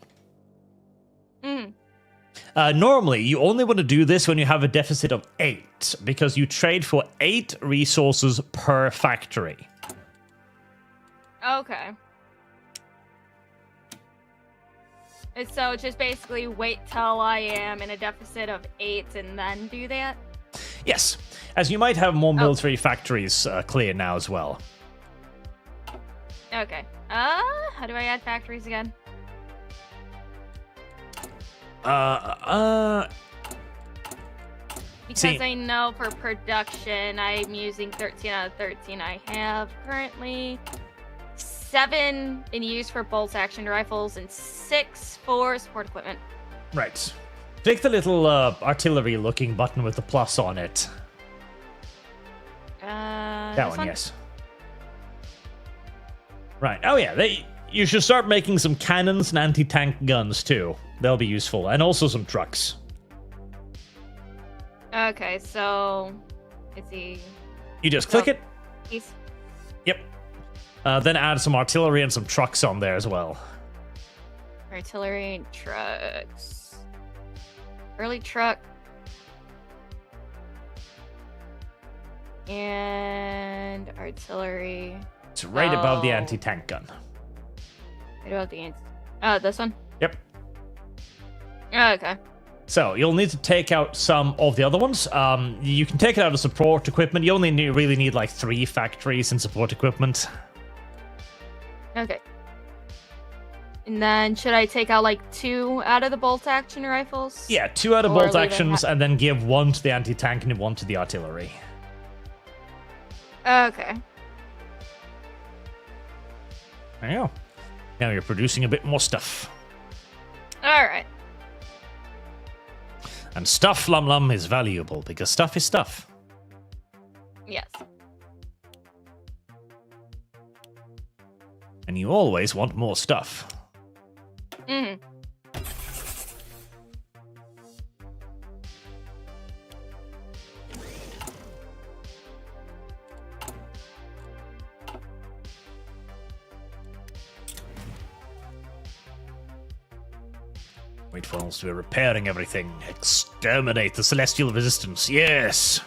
Normally, you only want to do this when you have a deficit of 8, because you trade for 8 resources per factory. Okay. And so just basically wait till I am in a deficit of 8 and then do that? Yes, as you might have more military factories clear now as well. Okay. How do I add factories again? Because I know for production, I'm using 13 out of 13. I have currently 7 in use for bolt action rifles and 6 for support equipment. Right. Click the little artillery-looking button with the plus on it. That one, yes. Right. Oh yeah, you should start making some cannons and anti-tank guns too. They'll be useful, and also some trucks. Okay, so let's see. You just click it. East. Yep. Then add some artillery and some trucks on there as well. Artillery and trucks. Early truck. And artillery. It's right above the anti-tank gun. Right above the this one? Yep. Okay. So you'll need to take out some of the other ones. You can take it out of support equipment. You only really need like 3 factories in support equipment. Okay. And then should I take out like 2 out of the bolt action rifles? Yeah, 2 out of bolt actions, and then give 1 to the anti-tank and 1 to the artillery. Okay. There you go. Now you're producing a bit more stuff. Alright. And stuff, Lum Lum, is valuable, because stuff is stuff. Yes. And you always want more stuff. Mm-hmm. Wait for us to be repairing everything. Exterminate the celestial resistance. Yes!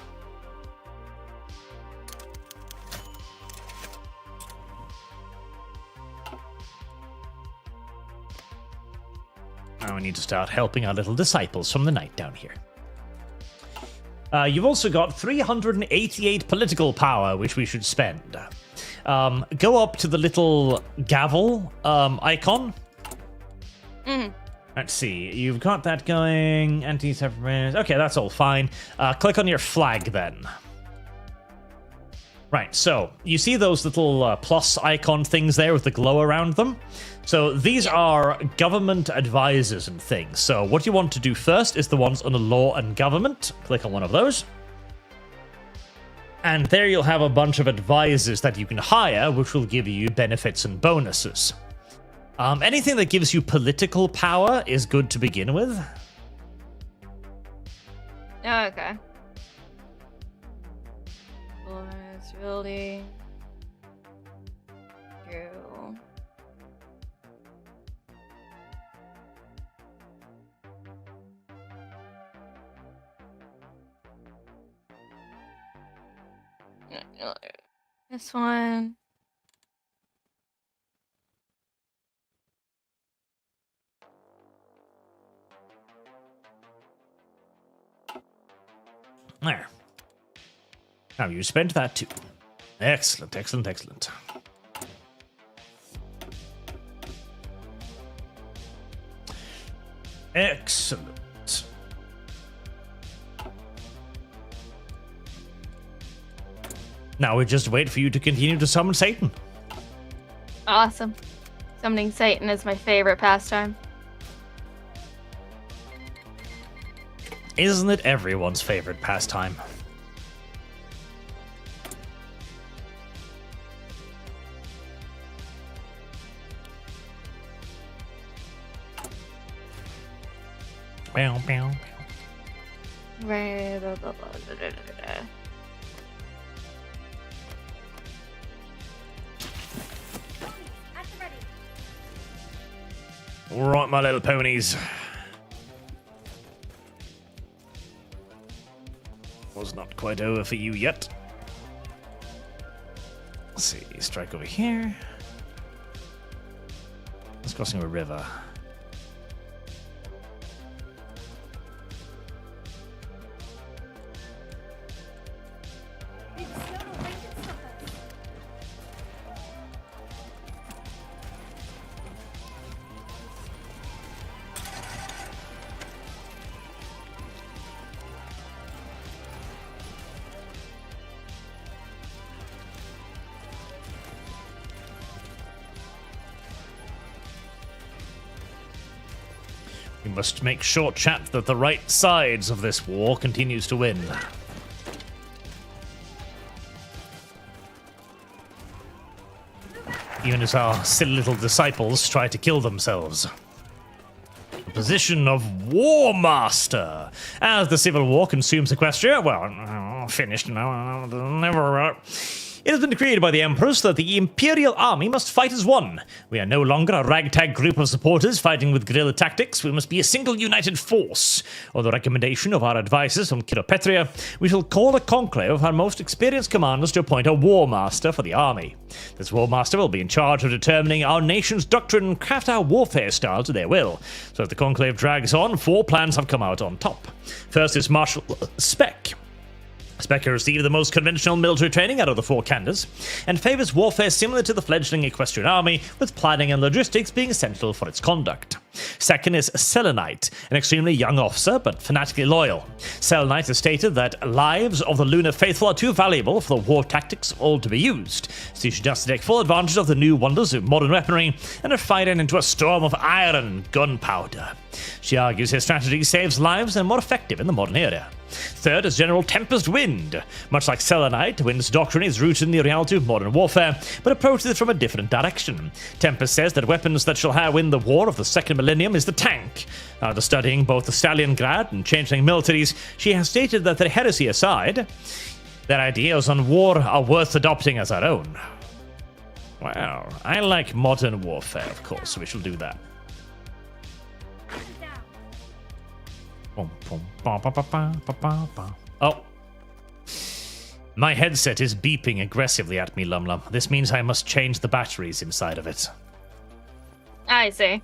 Now we need to start helping our little disciples from the night down here. You've also got 388 political power, which we should spend. Go up to the little gavel icon. Mm-hmm. Let's see, you've got that going, anti-separatist, okay, that's all fine. Click on your flag then. Right, so, you see those little plus icon things there with the glow around them? So, these are government advisors and things. So, what you want to do first is the ones under law and government. Click on one of those. And there you'll have a bunch of advisors that you can hire, which will give you benefits and bonuses. Anything that gives you political power is good to begin with. Okay. Ability. True. This one. There. Now you spent that too. Excellent, excellent, excellent. Excellent. Now we just wait for you to continue to summon Satan. Awesome. Summoning Satan is my favorite pastime. Isn't it everyone's favorite pastime? Bow, bow, bow. At the ready. All right, my little ponies. Was not quite over for you yet. Let's see, strike over here. It's crossing a river. We've slowed away and stop us. We must make short chat that the right sides of this war continues to win. Even as our silly little disciples try to kill themselves. The position of War Master. As the Civil War consumes Equestria, well, finished now, never. It has been decreed by the Empress that the Imperial Army must fight as one. We are no longer a ragtag group of supporters fighting with guerrilla tactics. We must be a single united force. On the recommendation of our advisors from Petria, we shall call a conclave of our most experienced commanders to appoint a War Master for the army. This War Master will be in charge of determining our nation's doctrine and craft our warfare style to their will. So as the conclave drags on, 4 plans have come out on top. First is Marshal Speck. Speck received the most conventional military training out of the 4 Kanders, and favours warfare similar to the fledgling Equestrian army, with planning and logistics being essential for its conduct. Second is Selenite, an extremely young officer, but fanatically loyal. Selenite has stated that lives of the Lunar faithful are too valuable for the war tactics of all to be used, so she has to take full advantage of the new wonders of modern weaponry and are fighting into a storm of iron and gunpowder. She argues his strategy saves lives and more effective in the modern era. Third is General Tempest Wind. Much like Selenite, Wind's doctrine is rooted in the reality of modern warfare, but approaches it from a different direction. Tempest says that weapons that shall win the war of the second millennium is the tank. After studying both the Stalingrad and changeling militaries, she has stated that their heresy aside, their ideas on war are worth adopting as our own. Well, I like modern warfare, of course, so we shall do that. Oh. My headset is beeping aggressively at me, Lum Lum. This means I must change the batteries inside of it. I see.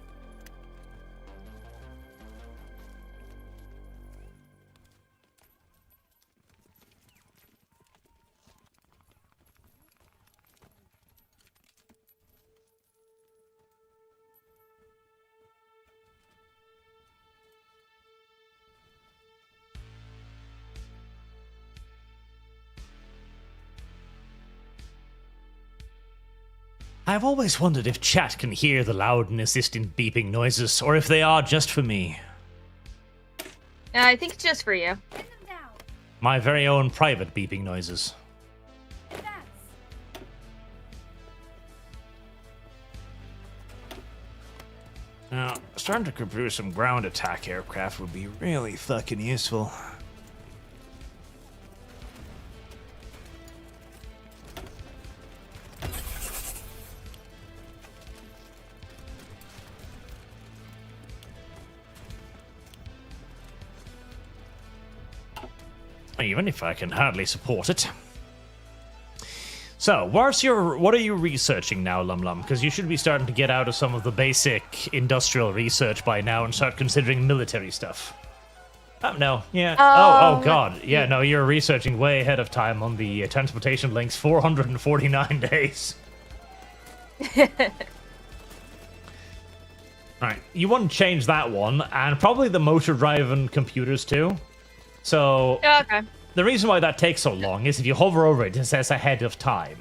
I've always wondered if chat can hear the loud and insistent beeping noises, or if they are just for me. I think it's just for you. Pin them down. My very own private beeping noises. Advance. Now, starting to produce some ground attack aircraft would be really fucking useful. Even if I can hardly support it. So, what are you researching now, Lum Lum? Because you should be starting to get out of some of the basic industrial research by now and start considering military stuff. Oh, no. Yeah. Oh, God. Yeah, no, you're researching way ahead of time on the transportation links. 449 days. Right. You want to change that one, and probably the motor-driven computers, too. So, Okay. The reason why that takes so long is if you hover over it, it says ahead of time.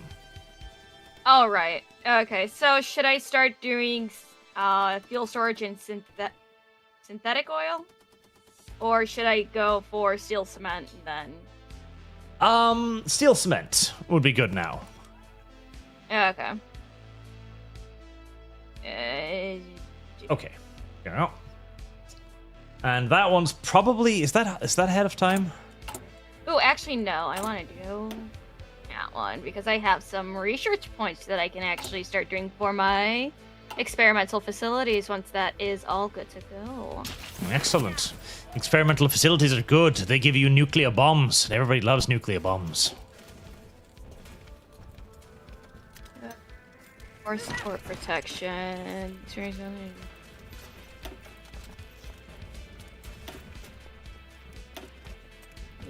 All right. Okay. So should I start doing fuel storage and synthetic oil, or should I go for steel cement then? Steel cement would be good now. Okay. Okay. Go. And that one's probably is that ahead of time? Oh, actually, no. I want to do that one because I have some research points that I can actually start doing for my experimental facilities once that is all good to go. Excellent. Experimental facilities are good. They give you nuclear bombs, and everybody loves nuclear bombs. Or support protection.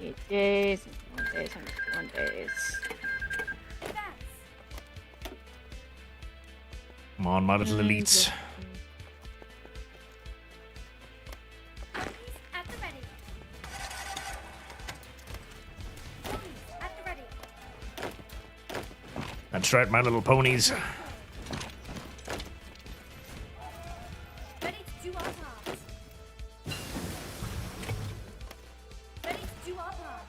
8 days, 1 days, 101 days. Come on, my little elites. At the ready. At the ready. That's right, my little ponies. Ready to do our part. Ready to do our part.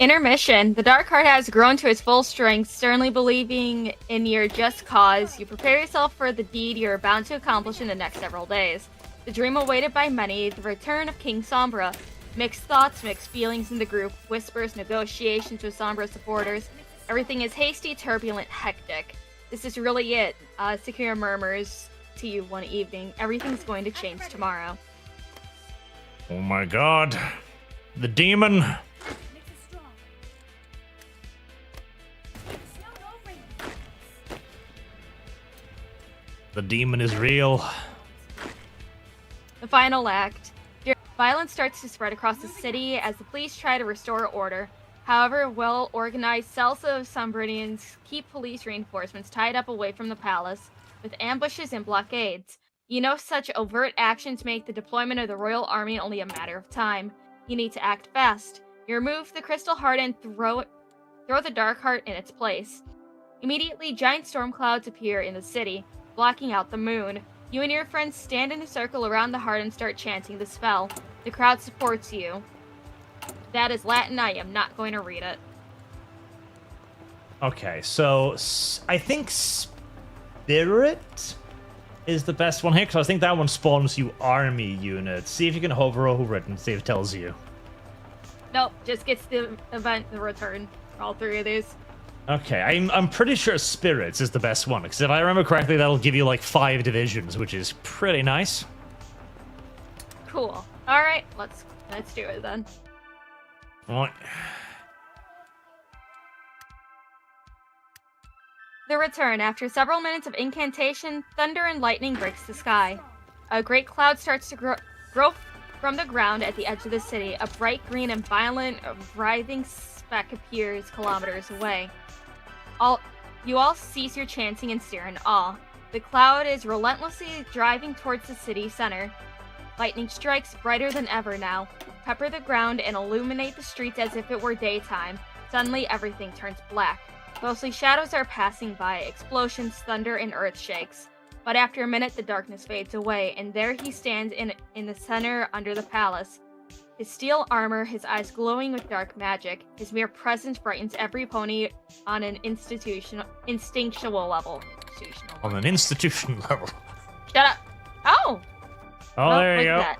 Intermission. The Dark Heart has grown to its full strength, sternly believing in your just cause. You prepare yourself for the deed you're bound to accomplish in the next several days. The dream awaited by many, the return of King Sombra. Mixed thoughts, mixed feelings in the group, whispers, negotiations with Sombra supporters. Everything is hasty, turbulent, hectic. This is really it. Secure murmurs to you one evening. Everything's going to change tomorrow. Oh my god. The demon. Makes us strong. Snow no rain. The demon is real. The final act. Violence starts to spread across the city as the police try to restore order. However, well-organized cells of Sombridians keep police reinforcements tied up away from the palace, with ambushes and blockades. You know such overt actions make the deployment of the Royal Army only a matter of time. You need to act fast. You remove the Crystal Heart and throw the Dark Heart in its place. Immediately, giant storm clouds appear in the city, blocking out the moon. You and your friends stand in a circle around the heart and start chanting the spell. The crowd supports you. That is Latin. I am not going to read it. Okay, so I think Spirit is the best one here, because I think that one spawns you army units. See if you can hover over it and see if it tells you. Nope, just gets the event, the return for all three of these. Okay, I'm pretty sure Spirits is the best one, because if I remember correctly, that'll give you like 5 divisions, which is pretty nice. Cool. All right, let's do it then. Alright. The return. After several minutes of incantation, thunder and lightning breaks the sky. A great cloud starts to grow from the ground at the edge of the city. A bright green and violent, writhing speck appears kilometers away. You all cease your chanting and stare in awe. The cloud is relentlessly driving towards the city center. Lightning strikes brighter than ever now, pepper the ground and illuminate the streets as if it were daytime. Suddenly, everything turns black. Ghostly shadows are passing by, explosions, thunder, and earth shakes. But after a minute, the darkness fades away, and there he stands in the center under the palace. His steel armor, his eyes glowing with dark magic. His mere presence brightens every pony on an instinctual level. On an institution level. Shut up! Oh! Oh, Well, there you go. look at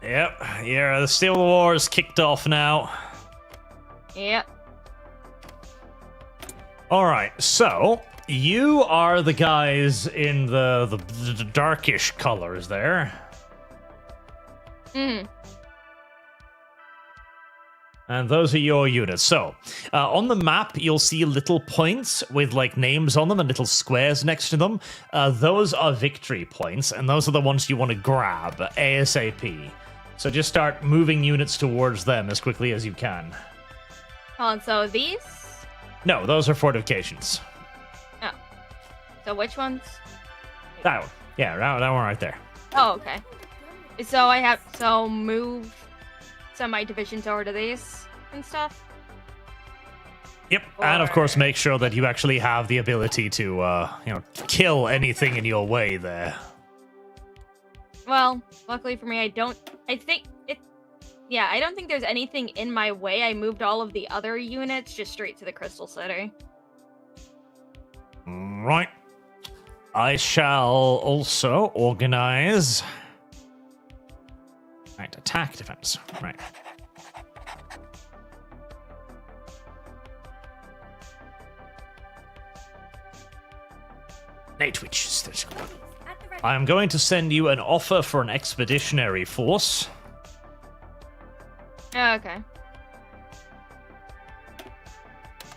that. Yep, yeah, the Civil War is kicked off now. Yep. Alright, so you are the guys in the darkish colors there. Mm. And those are your units. So, on the map, you'll see little points with, like, names on them and little squares next to them. Those are victory points, and those are the ones you want to grab ASAP. So just start moving units towards them as quickly as you can. Hold on, so these? No, those are fortifications. Oh. So which ones? That one. Yeah, that one right there. Oh, okay. So move some of my divisions over to these and stuff? Yep, and of course make sure that you actually have the ability to, kill anything in your way there. Well, luckily for me, I don't think there's anything in my way. I moved all of the other units just straight to the Crystal City. Right. I shall also organize Right, attack, defense. Right. Night Witch. At the ready. I am going to send you an offer for an expeditionary force. Oh, okay.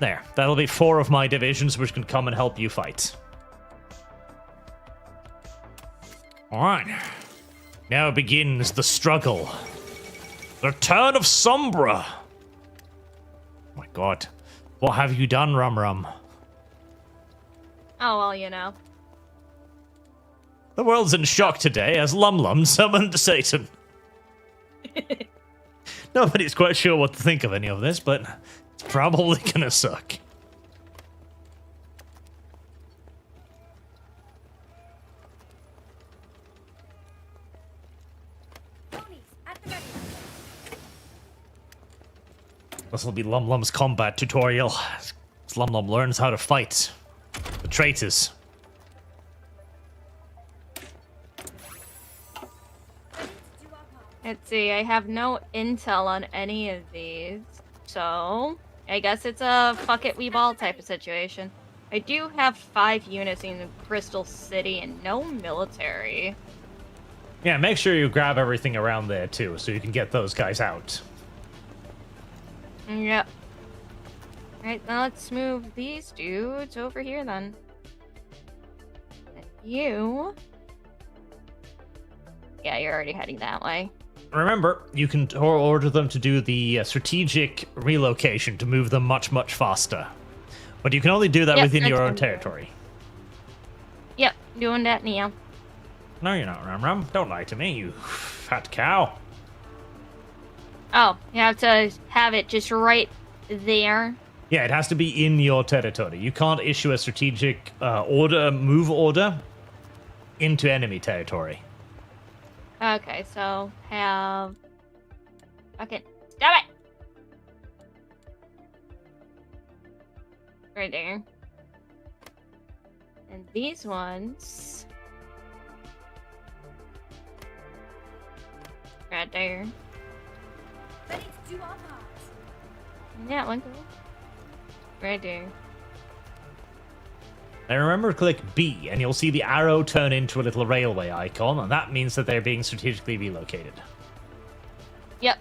There. That'll be 4 of my divisions which can come and help you fight. Alright. Now begins the struggle. The turn of Sombra. Oh my god. What have you done, Rum Rum? Oh, well, you know. The world's in shock today as Lum Lum summoned Satan. Nobody's quite sure what to think of any of this, but it's probably gonna suck. Ponies. At the ready. This will be Lum Lum's combat tutorial. As Lum Lum learns how to fight the traitors. Ready to do our part. Let's see, I have no intel on any of these. So, I guess it's a fuck it, we ball type of situation. I do have 5 units in Crystal City and no military. Yeah, make sure you grab everything around there too, so you can get those guys out. Yep. Alright, now let's move these dudes over here then. And you... Yeah, you're already heading that way. Remember, you can order them to do the strategic relocation to move them much, much faster. But you can only do that Yep, within your that's own fine. territory. Yep, doing that now. No, you're not, Rum Rum. Don't lie to me, you fat cow. Oh, you have to have it just right there. Yeah, it has to be in your territory. You can't issue a strategic move order into enemy territory. Okay, so have... Okay, stop it! Right there. And these ones... Right there. Ready to do our part. And that one. Right there. Now remember to click B, and you'll see the arrow turn into a little railway icon, and that means that they're being strategically relocated. Yep.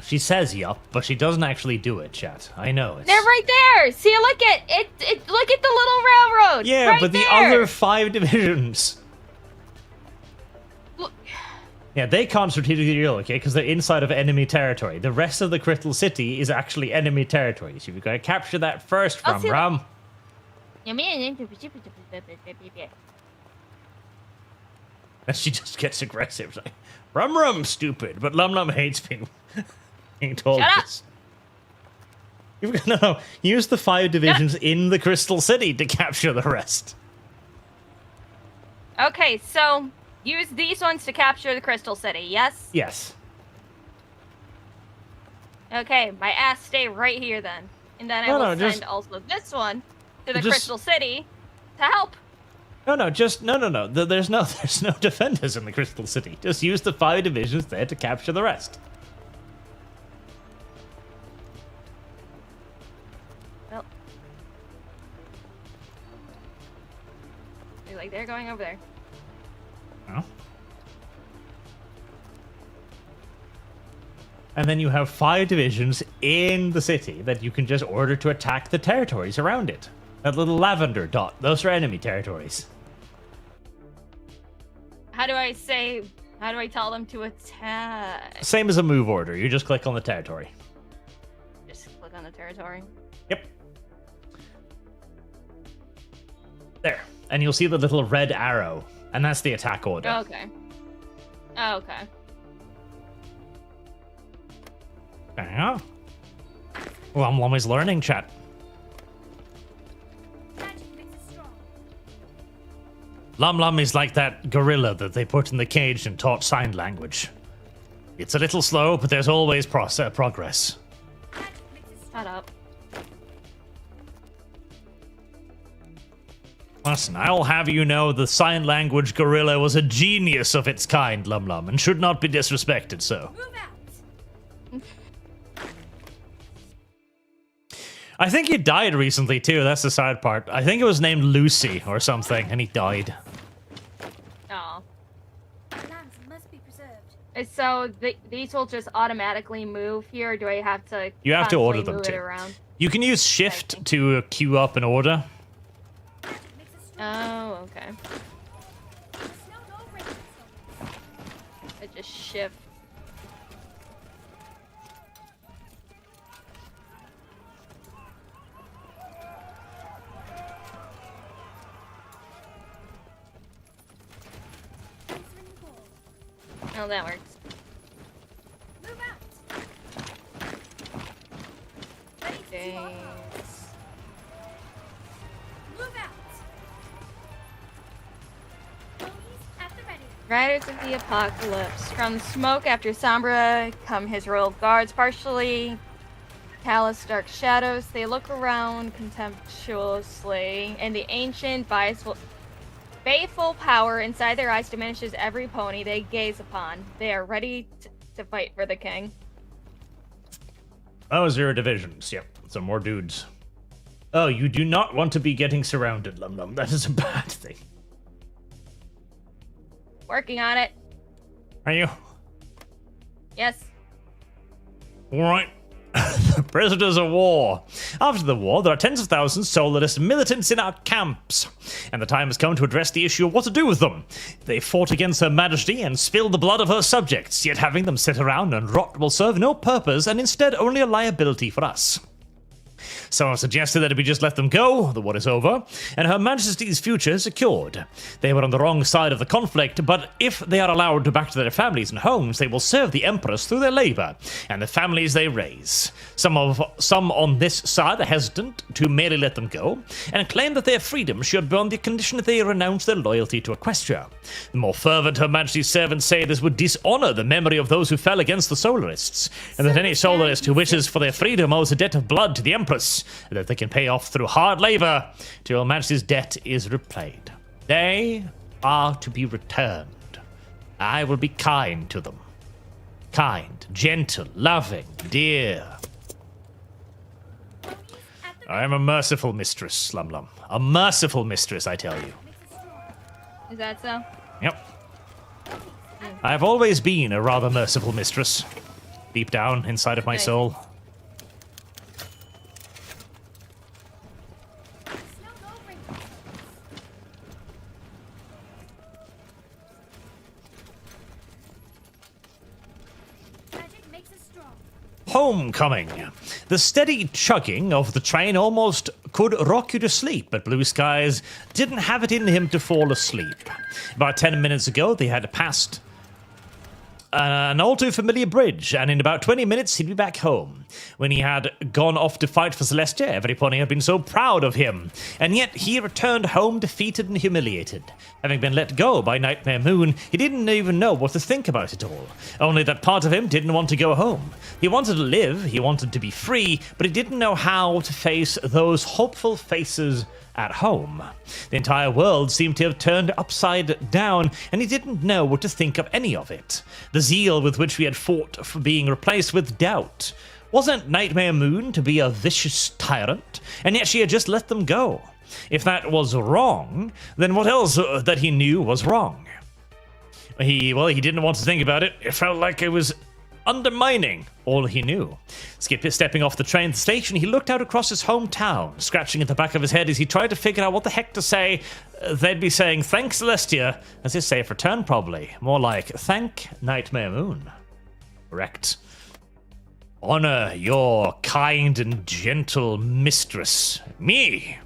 She says yup, but she doesn't actually do it, chat. I know. They're right there! See, look at it! Look at the little railroad! Yeah, right but the there! other 5 divisions... Look. Yeah, they can't strategically relocate because they're inside of enemy territory. The rest of the Crystal City is actually enemy territory, so you've got to capture that first, I'll Rum see Rum. Yeah, And she just gets aggressive. It's like, Rum Rum's stupid, but Lum Lum hates being told Shut up! this. No, use the 5 divisions in the Crystal City to capture the rest. Okay, so use these ones to capture the Crystal City, yes? Yes. Okay, my ass stay right here then. And then I No, will no, send just- also this one to the just- Crystal City to help. No. There's no defenders in the Crystal City. Just use the 5 divisions there to capture the rest. Well. Like they're going over there. Oh. And then you have 5 divisions in the city that you can just order to attack the territories around it. That little lavender dot, those are enemy territories. How do I tell them to attack? Same as a move order, you just click on the territory. Just click on the territory. Yep. There. And you'll see the little red arrow, and that's the attack order. Okay. Okay. Yeah. Lum Lum is learning, chat. Magic makes us strong. Lum Lum is like that gorilla that they put in the cage and taught sign language. It's a little slow, but there's always progress. Magic makes us strong. Shut up. Listen, I'll have you know the sign language gorilla was a genius of its kind, Lum Lum, and should not be disrespected, so. Move out. I think he died recently, too. That's the sad part. I think it was named Lucy or something, and he died. Oh. Labs must be preserved. So these will just automatically move here, or do I have to? You have to order constantly them, move it too. around? You can use shift to queue up an order. Makes us strong. Oh, okay. The snow don't break us. I just shift. Answering call. Oh, that works. Move out. Ready to Thanks. move out. Ponies at the ready. Riders of the Apocalypse. From smoke after Sombra come his royal guards, partially callous dark shadows. They look around contemptuously, and the ancient, baleful power inside their eyes diminishes every pony they gaze upon. They are ready to fight for the king. Oh, 0 divisions. Yep, some more dudes. Oh, you do not want to be getting surrounded, Lum Lum. That is a bad thing. Working on it. Are you? Yes. Alright. The prisoners of war. After the war, there are tens of thousands soulless militants in our camps, and the time has come to address the issue of what to do with them. They fought against Her Majesty and spilled the blood of her subjects, yet having them sit around and rot will serve no purpose and instead only a liability for us. Someone suggested that if we just let them go, the war is over, and Her Majesty's future secured. They were on the wrong side of the conflict, but if they are allowed back to their families and homes, they will serve the Empress through their labor, and the families they raise. Some on this side are hesitant to merely let them go, and claim that their freedom should be on the condition that they renounce their loyalty to Equestria. The more fervent Her Majesty's servants say this would dishonor the memory of those who fell against the Solarists, and that any Solarist who wishes for their freedom owes a debt of blood to the Empress, and that they can pay off through hard labor till Her Majesty's debt is repaid. They are to be returned. I will be kind to them. Kind, gentle, loving, dear. I am a merciful mistress, Lum Lum. A merciful mistress, I tell you. Is that so? Yep. I've always been a rather merciful mistress. Deep down inside of my Nice. soul. Snow don't break us. Magic makes us strong. Homecoming. The steady chugging of the train almost could rock you to sleep, but Blue Skies didn't have it in him to fall asleep. About 10 minutes ago, they had passed an all too familiar bridge, and in about 20 minutes he'd be back home. When he had gone off to fight for Celestia, every pony had been so proud of him, and yet he returned home defeated and humiliated. Having been let go by Nightmare Moon, he didn't even know what to think about it all. Only that part of him didn't want to go home. He wanted to live, he wanted to be free, but he didn't know how to face those hopeful faces at home. The entire world seemed to have turned upside down, and he didn't know what to think of any of it. The zeal with which we had fought for being replaced with doubt. Wasn't Nightmare Moon to be a vicious tyrant? And yet she had just let them go. If that was wrong, then what else that he knew was wrong? He didn't want to think about it. It felt like it was undermining all he knew. Stepping off the train at the station, he looked out across his hometown, scratching at the back of his head as he tried to figure out what the heck to say. They'd be saying, "Thanks, Celestia," as his safe return, probably. More like, "Thank Nightmare Moon." Correct. Honor your kind and gentle mistress. Me.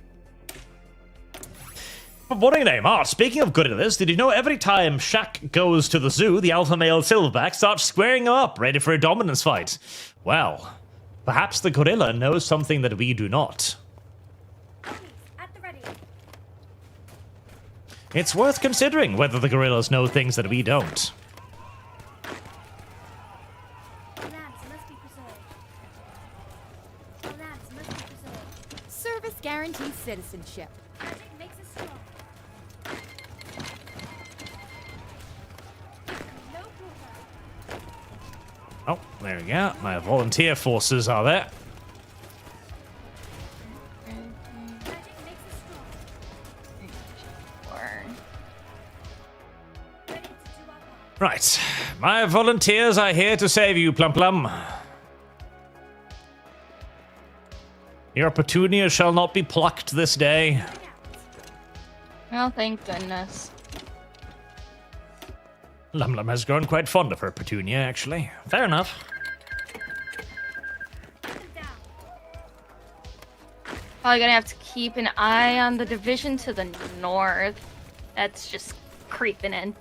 What a name. Speaking of gorillas, did you know every time Shaq goes to the zoo, the alpha male silverback starts squaring him up, ready for a dominance fight? Well, perhaps the gorilla knows something that we do not. Ponies at the ready. It's worth considering whether the gorillas know things that we don't. Labs must be preserved. Labs must be preserved. Service guarantees citizenship. Magic makes us strong. Oh, there we go. My volunteer forces are there. Magic makes us strong. Ready to do our part. Right. My volunteers are here to save you, Plum Plum. Your petunia shall not be plucked this day. Moving out. Oh, thank goodness. Lum Lum has grown quite fond of her petunia, actually. Fair enough. Put them down. Probably gonna have to keep an eye on the division to the north. That's just creeping in.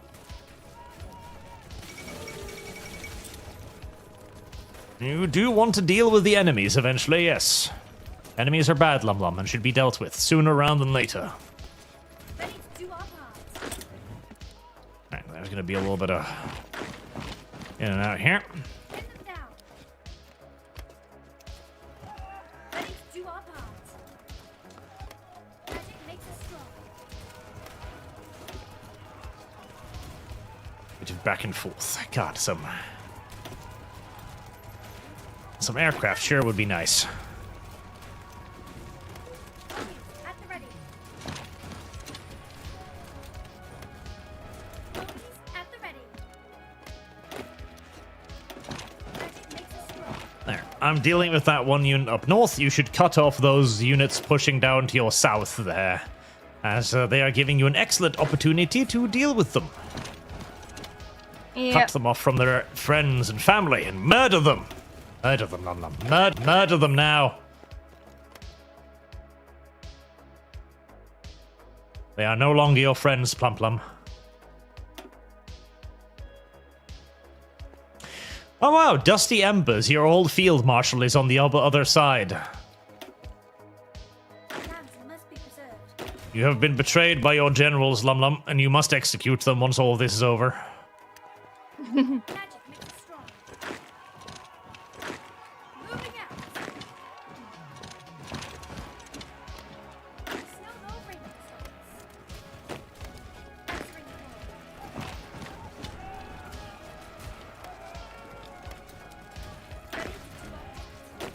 You do want to deal with the enemies eventually, yes. Enemies are bad, Lum Lum, and should be dealt with sooner rather than later. Ready to do our part. Right, there's gonna be a little bit of in and out here. Pin them down. Ready to do our part. Magic makes us strong. Bit of back and forth. God, some aircraft sure would be nice. At the ready. Ponies at the ready. Magic makes us strong. There. I'm dealing with that one unit up north. You should cut off those units pushing down to your south there, as they are giving you an excellent opportunity to deal with them. Yep. Cut them off from their friends and family and murder them. Murder them, Lum Lum. Murder them now. They are no longer your friends, Plum Plum. Oh wow, Dusty Embers, your old field marshal, is on the other side. Plans must be preserved. You have been betrayed by your generals, Lum Lum, and you must execute them once all this is over. Magic makes us strong. Moving out. Snow no rain can stop us. Answering the call. Ready to do our part.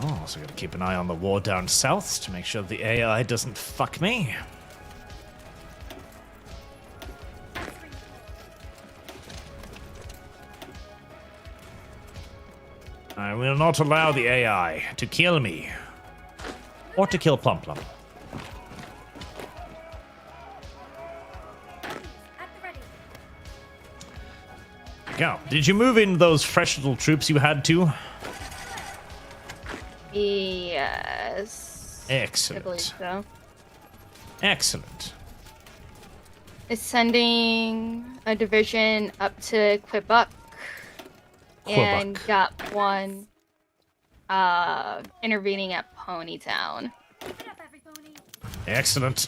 Oh, also gotta keep an eye on the war down south to make sure the AI doesn't fuck me. Answering the call. I will not allow the AI to kill me. Or to kill Plum Plum. Ponies at the ready. Go. Did you move in those fresh little troops you had to? Yes. I believe Excellent. so. Excellent. Is sending a division up to Quebec. And Quebec. got one intervening at Ponytown. Pick it up, every pony. Excellent.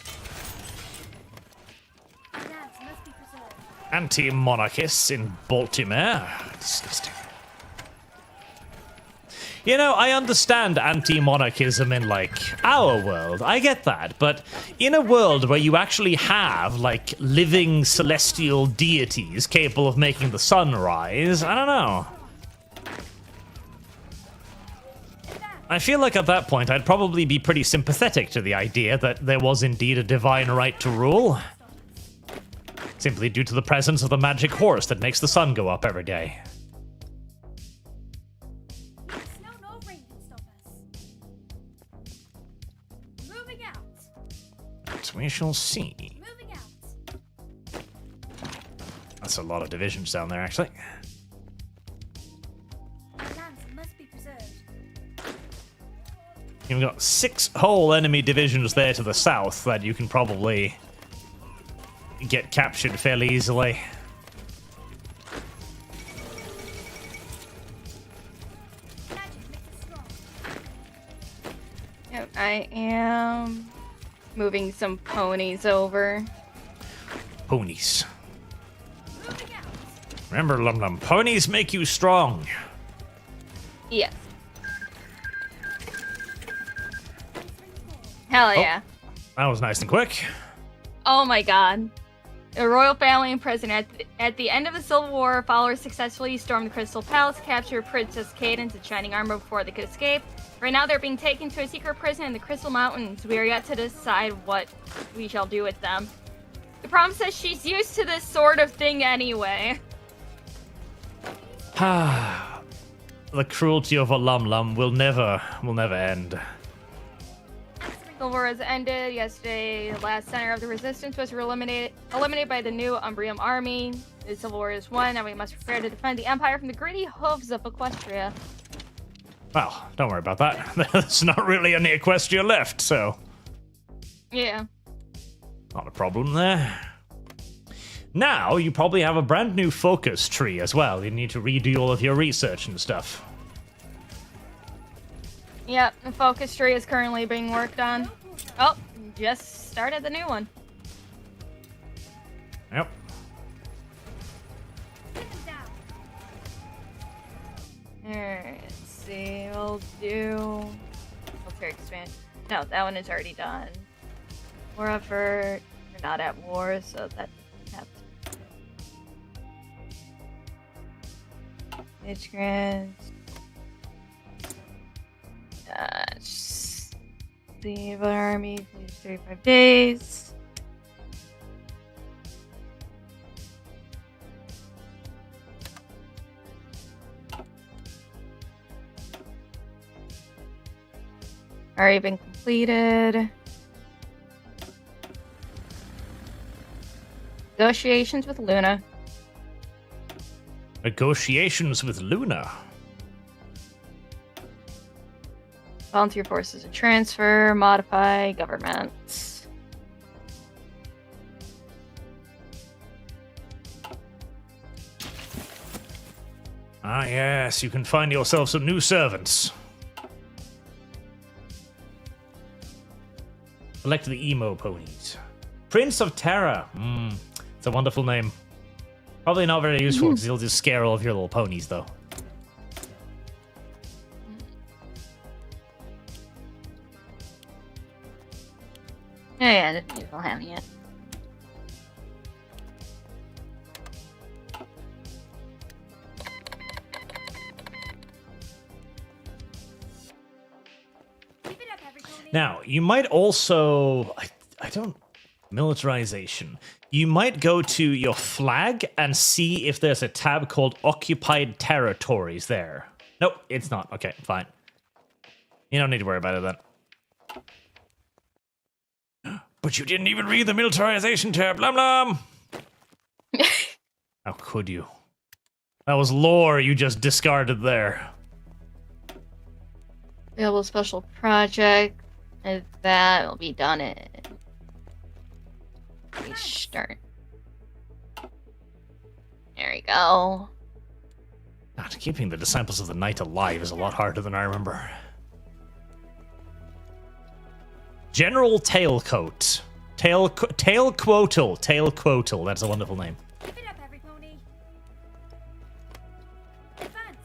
Plans must be preserved. Anti-monarchists in Baltimore. Disgusting. You know, I understand anti-monarchism in, like, our world. I get that. But in a world where you actually have, like, living celestial deities capable of making the sun rise, I don't know. I feel like at that point I'd probably be pretty sympathetic to the idea that there was indeed a divine right to rule. Simply due to the presence of the magic horse that makes the sun go up every day. Snow no rain can stop us. Moving out. But we shall see. Moving out. That's a lot of divisions down there, actually. Plans must be preserved. You've got 6 whole enemy divisions there to the south that you can probably get captured fairly easily. Magic makes us strong. Yep, I am moving some ponies over. Ponies. Moving out. Remember, Lum Lum, ponies make you strong. Yes. Hell yeah. That was nice and quick. Oh my god. A royal family and president. At the end of the Civil War, followers successfully stormed the Crystal Palace, captured Princess Cadence in shining armor before they could escape. Right now, they're being taken to a secret prison in the Crystal Mountains. We are yet to decide what we shall do with them. The problem says she's used to this sort of thing anyway. The cruelty of a Lum will never end. Civil War has ended. Yesterday, the last center of the resistance was eliminated by the new Umbrium army. The Civil War is won, and we must prepare to defend the Empire from the greedy hooves of Equestria. Well, don't worry about that. There's not really any Equestria left, so... Yeah. Not a problem there. Now, you probably have a brand new focus tree as well. You need to redo all of your research and stuff. Yep, the focus tree is currently being worked on. Oh, just started the new one. Yep. Alright, let's see. We'll do military expansion. No, that one is already done. War effort. We're not at war, so that doesn't have to. Age grants. Leave an army, please 35 days. Already been completed. Negotiations with Luna. Negotiations with Luna? Volunteer forces and transfer, modify governments. Ah yes, you can find yourself some new servants. Select the emo ponies. Prince of Terror. It's a wonderful name. Probably not very useful because he'll just scare all of your little ponies though. Yeah, you don't have it yet. Now, you might also... I don't... Militarization. You might go to your flag and see if there's a tab called Occupied Territories there. Nope, it's not. Okay, fine. You don't need to worry about it then. But you didn't even read the militarization tab, Blum Blum! How could you? That was lore you just discarded there. Available special project. And that will be done in... Start. There we go. God, keeping the Disciples of the Night alive is a lot harder than I remember. General Tailcoat. Tailquotal. That's a wonderful name. Keep it up, every pony. Advance.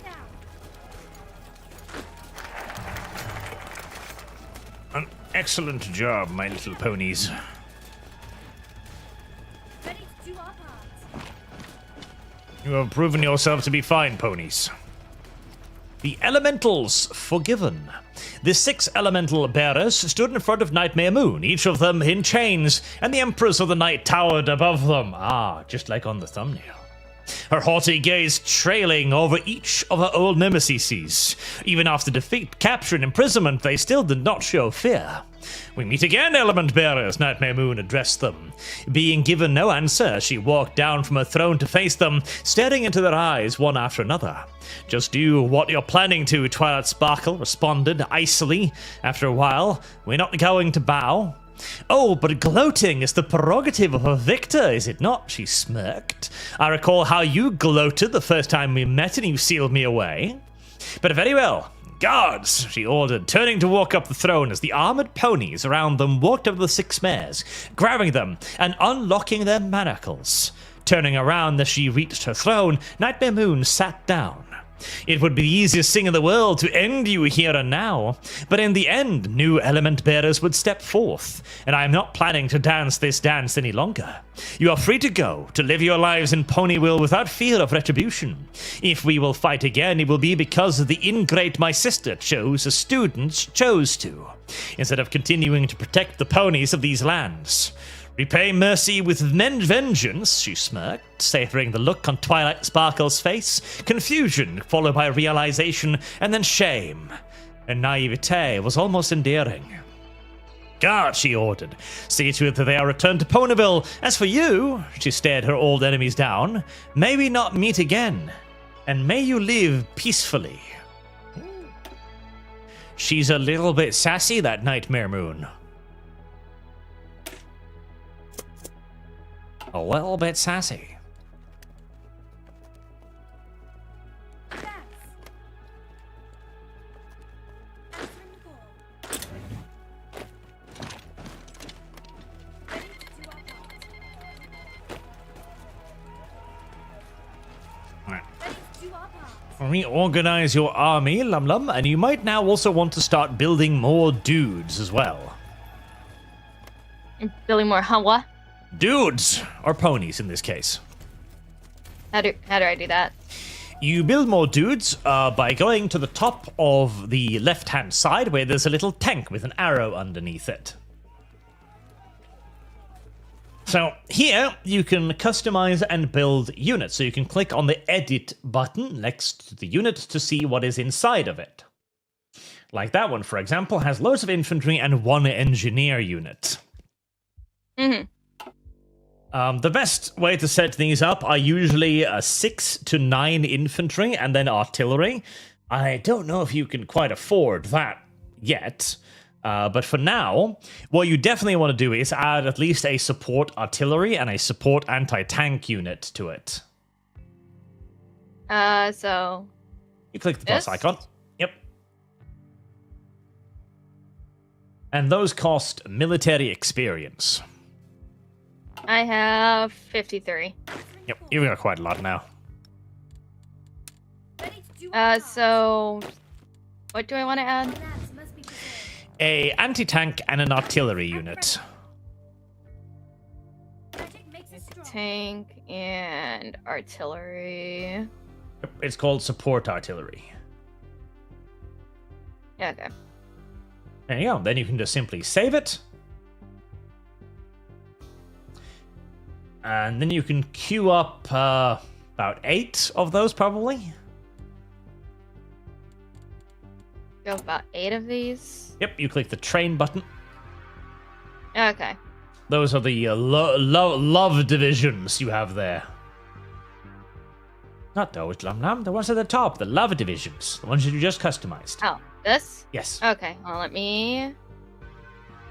Now. An excellent job, my little ponies. Ready to do our part. You have proven yourself to be fine ponies. The Elementals Forgiven. The 6 elemental bearers stood in front of Nightmare Moon, each of them in chains, and the Empress of the Night towered above them. Ah, just like on the thumbnail. Her haughty gaze trailing over each of her old nemesis. Even after defeat, capture, and imprisonment, they still did not show fear. We meet again, Element Bearers, Nightmare Moon addressed them. Being given no answer, she walked down from her throne to face them, staring into their eyes one after another. Just do what you're planning to, Twilight Sparkle responded icily. After a while, we're not going to bow. Oh, but gloating is the prerogative of a victor, is it not? She smirked. I recall how you gloated the first time we met and you sealed me away. But very well. Guards, she ordered, turning to walk up the throne as the armored ponies around them walked over the 6 mares, grabbing them and unlocking their manacles. Turning around as she reached her throne, Nightmare Moon sat down. It would be the easiest thing in the world to end you here and now, but in the end, new element bearers would step forth, and I am not planning to dance this dance any longer. You are free to go, to live your lives in Ponyville without fear of retribution. If we will fight again, it will be because of the ingrate my sister chose, as students chose to, instead of continuing to protect the ponies of these lands. Repay mercy with vengeance, she smirked, savoring the look on Twilight Sparkle's face. Confusion, followed by realization, and then shame. Her naivete was almost endearing. Guard, she ordered. See to it that they are returned to Ponyville. As for you, she stared her old enemies down, may we not meet again, and may you live peacefully. She's a little bit sassy, that Nightmare Moon. A little bit sassy. That's really cool. Ready to do our part. Alright. Ready to do our part. Reorganize your army, Lum Lum, and you might now also want to start building more dudes as well. Building more what? Dudes, or ponies in this case. How do I do that? You build more dudes by going to the top of the left-hand side where there's a little tank with an arrow underneath it. So here you can customize and build units. So you can click on the edit button next to the unit to see what is inside of it. Like that one, for example, has loads of infantry and one engineer unit. Mm-hmm. The best way to set these up are usually 6 to 9 infantry and then artillery. I don't know if you can quite afford that yet, but for now, what you definitely want to do is add at least a support artillery and a support anti-tank unit to it. So... You click the plus This? icon. Yep. And those cost military experience. I have 53. Yep, you've got quite a lot now. Ready to do our part. So... What do I want to add? Labs must be preserved. A anti-tank and an artillery unit. Magic makes us strong. Tank and artillery. Yep, it's called support artillery. Yeah, okay. There you go. Then you can just simply save it. And then you can queue up about 8 of those, probably. Go with about 8 of these. Yep, you click the train button. Okay. Those are the love divisions you have there. Not those, Lum Lum. The ones at the top, the love divisions. The ones that you just customized. Oh, this? Yes. Okay, well, let me...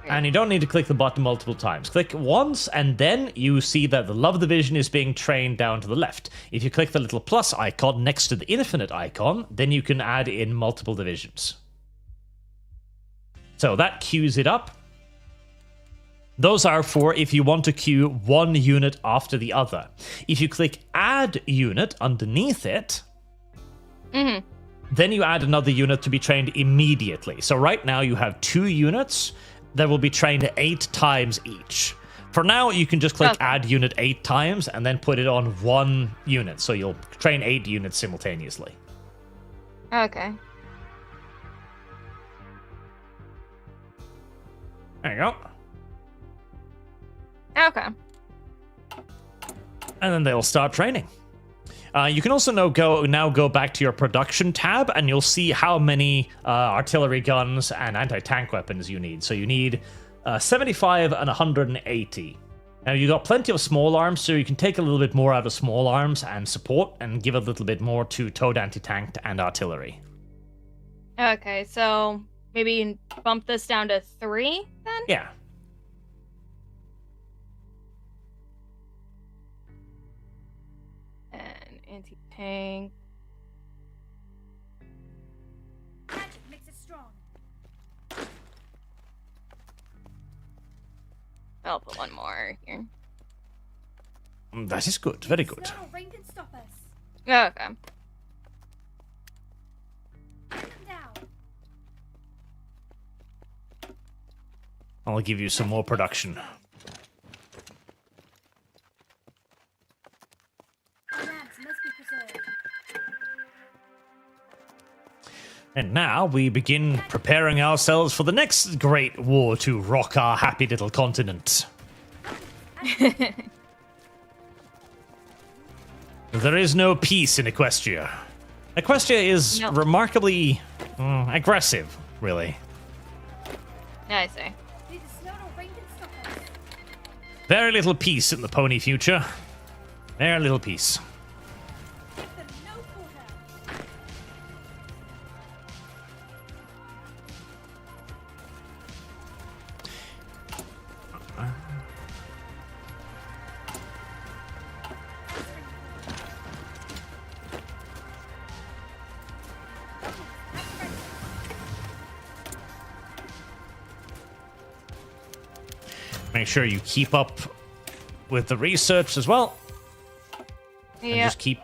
And you don't need to click the button multiple times. Click once, and then you see that the love division is being trained down to the left. If you click the little plus icon next to the infinite icon, then you can add in multiple divisions. So that queues it up. Those are for if you want to queue one unit after the other. If you click add unit underneath it, then you add another unit to be trained immediately. So right now you have 2 units that will be trained 8 times each. For now, you can just click add unit 8 times and then put it on 1 unit. So you'll train 8 units simultaneously. Okay. There you go. Okay. And then they'll start training. You can also now go back to your production tab, and you'll see how many artillery guns and anti-tank weapons you need. So you need 75 and 180. Now you got plenty of small arms, so you can take a little bit more out of small arms and support, and give a little bit more to towed anti-tank and artillery. Okay, so maybe bump this down to 3 then? Yeah. And anti-tank. Magic makes us strong. I'll put one more here. That is good. Very good. Snow or rain can stop us. Oh, okay. Bring them down. I'll give you some more production. Our labs must be preserved. And now we begin preparing ourselves for the next great war to rock our happy little continent. There is no peace in Equestria. Equestria is No. remarkably aggressive, really. Yeah, I see. Neither snow nor rain can stop us. Very little peace in the pony future. Very little peace. Give them no quarter. Make sure you keep up with the research as well. And Yeah. just keep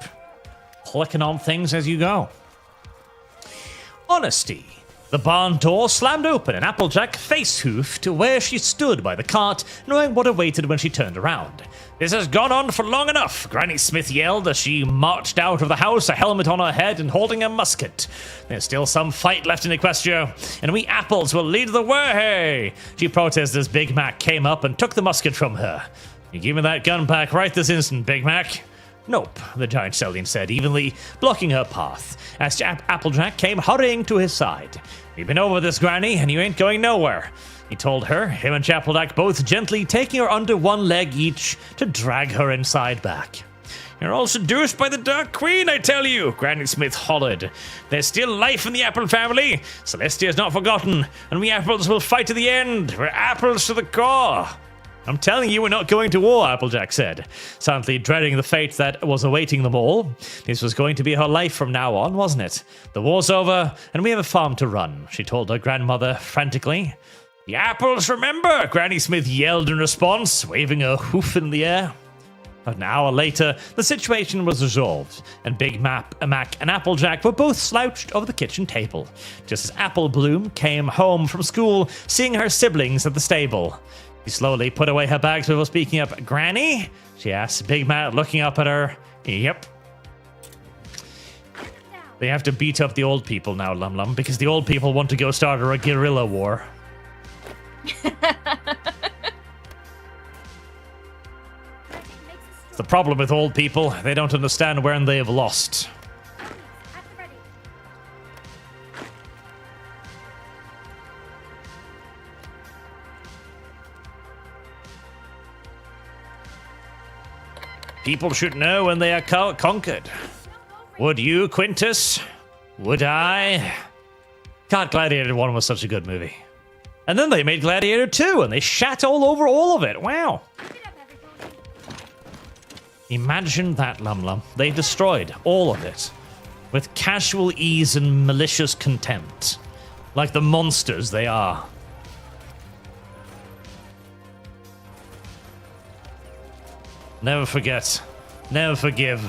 clicking on things as you go. Honesty. The barn door slammed open and Applejack face-hoofed to where she stood by the cart, knowing what awaited when she turned around. This has gone on for long enough, Granny Smith yelled as she marched out of the house, a helmet on her head and holding a musket. There's still some fight left in Equestria, and we apples will lead the way, she protested as Big Mac came up and took the musket from her. You give me that gun back right this instant, Big Mac. Nope, the giant stallion said, evenly blocking her path, as Applejack came hurrying to his side. We've been over this, Granny, and you ain't going nowhere, he told her, him and Applejack both gently taking her under one leg each to drag her inside back. You're all seduced by the Dark Queen, I tell you, Granny Smith hollered. There's still life in the Apple family. Celestia's not forgotten, and we apples will fight to the end. We're apples to the core. I'm telling you, we're not going to war, Applejack said, silently dreading the fate that was awaiting them all. This was going to be her life from now on, wasn't it? The war's over, and we have a farm to run, she told her grandmother frantically. The apples, remember, Granny Smith yelled in response, waving her hoof in the air. An hour later, the situation was resolved, and Big Mac and Applejack were both slouched over the kitchen table, just as Apple Bloom came home from school, seeing her siblings at the stable. She slowly put away her bags before speaking up. Granny? She asked, Big Mac looking up at her. Yep. They have to beat up the old people now, Lum Lum, because the old people want to go start a guerrilla war. It's the problem with old people. They don't understand when they have lost. At the ready. People should know when they are conquered. Would you, Quintus? Would I? God, Gladiator 1 was such a good movie. And then they made Gladiator 2, and they shat all over all of it. Wow. Pick it up, everybody. Imagine that, Lum Lum. They destroyed all of it. With casual ease and malicious contempt. Like the monsters they are. Never forget. Never forgive.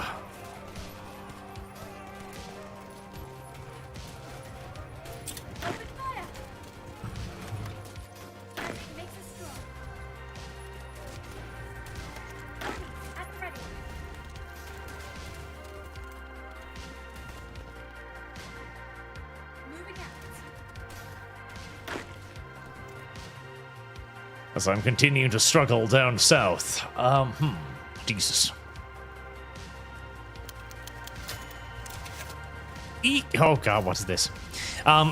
Open fire. Magic makes us strong. At the ready. Moving out. As I'm continuing to struggle down south. Jesus. Oh god, what is this?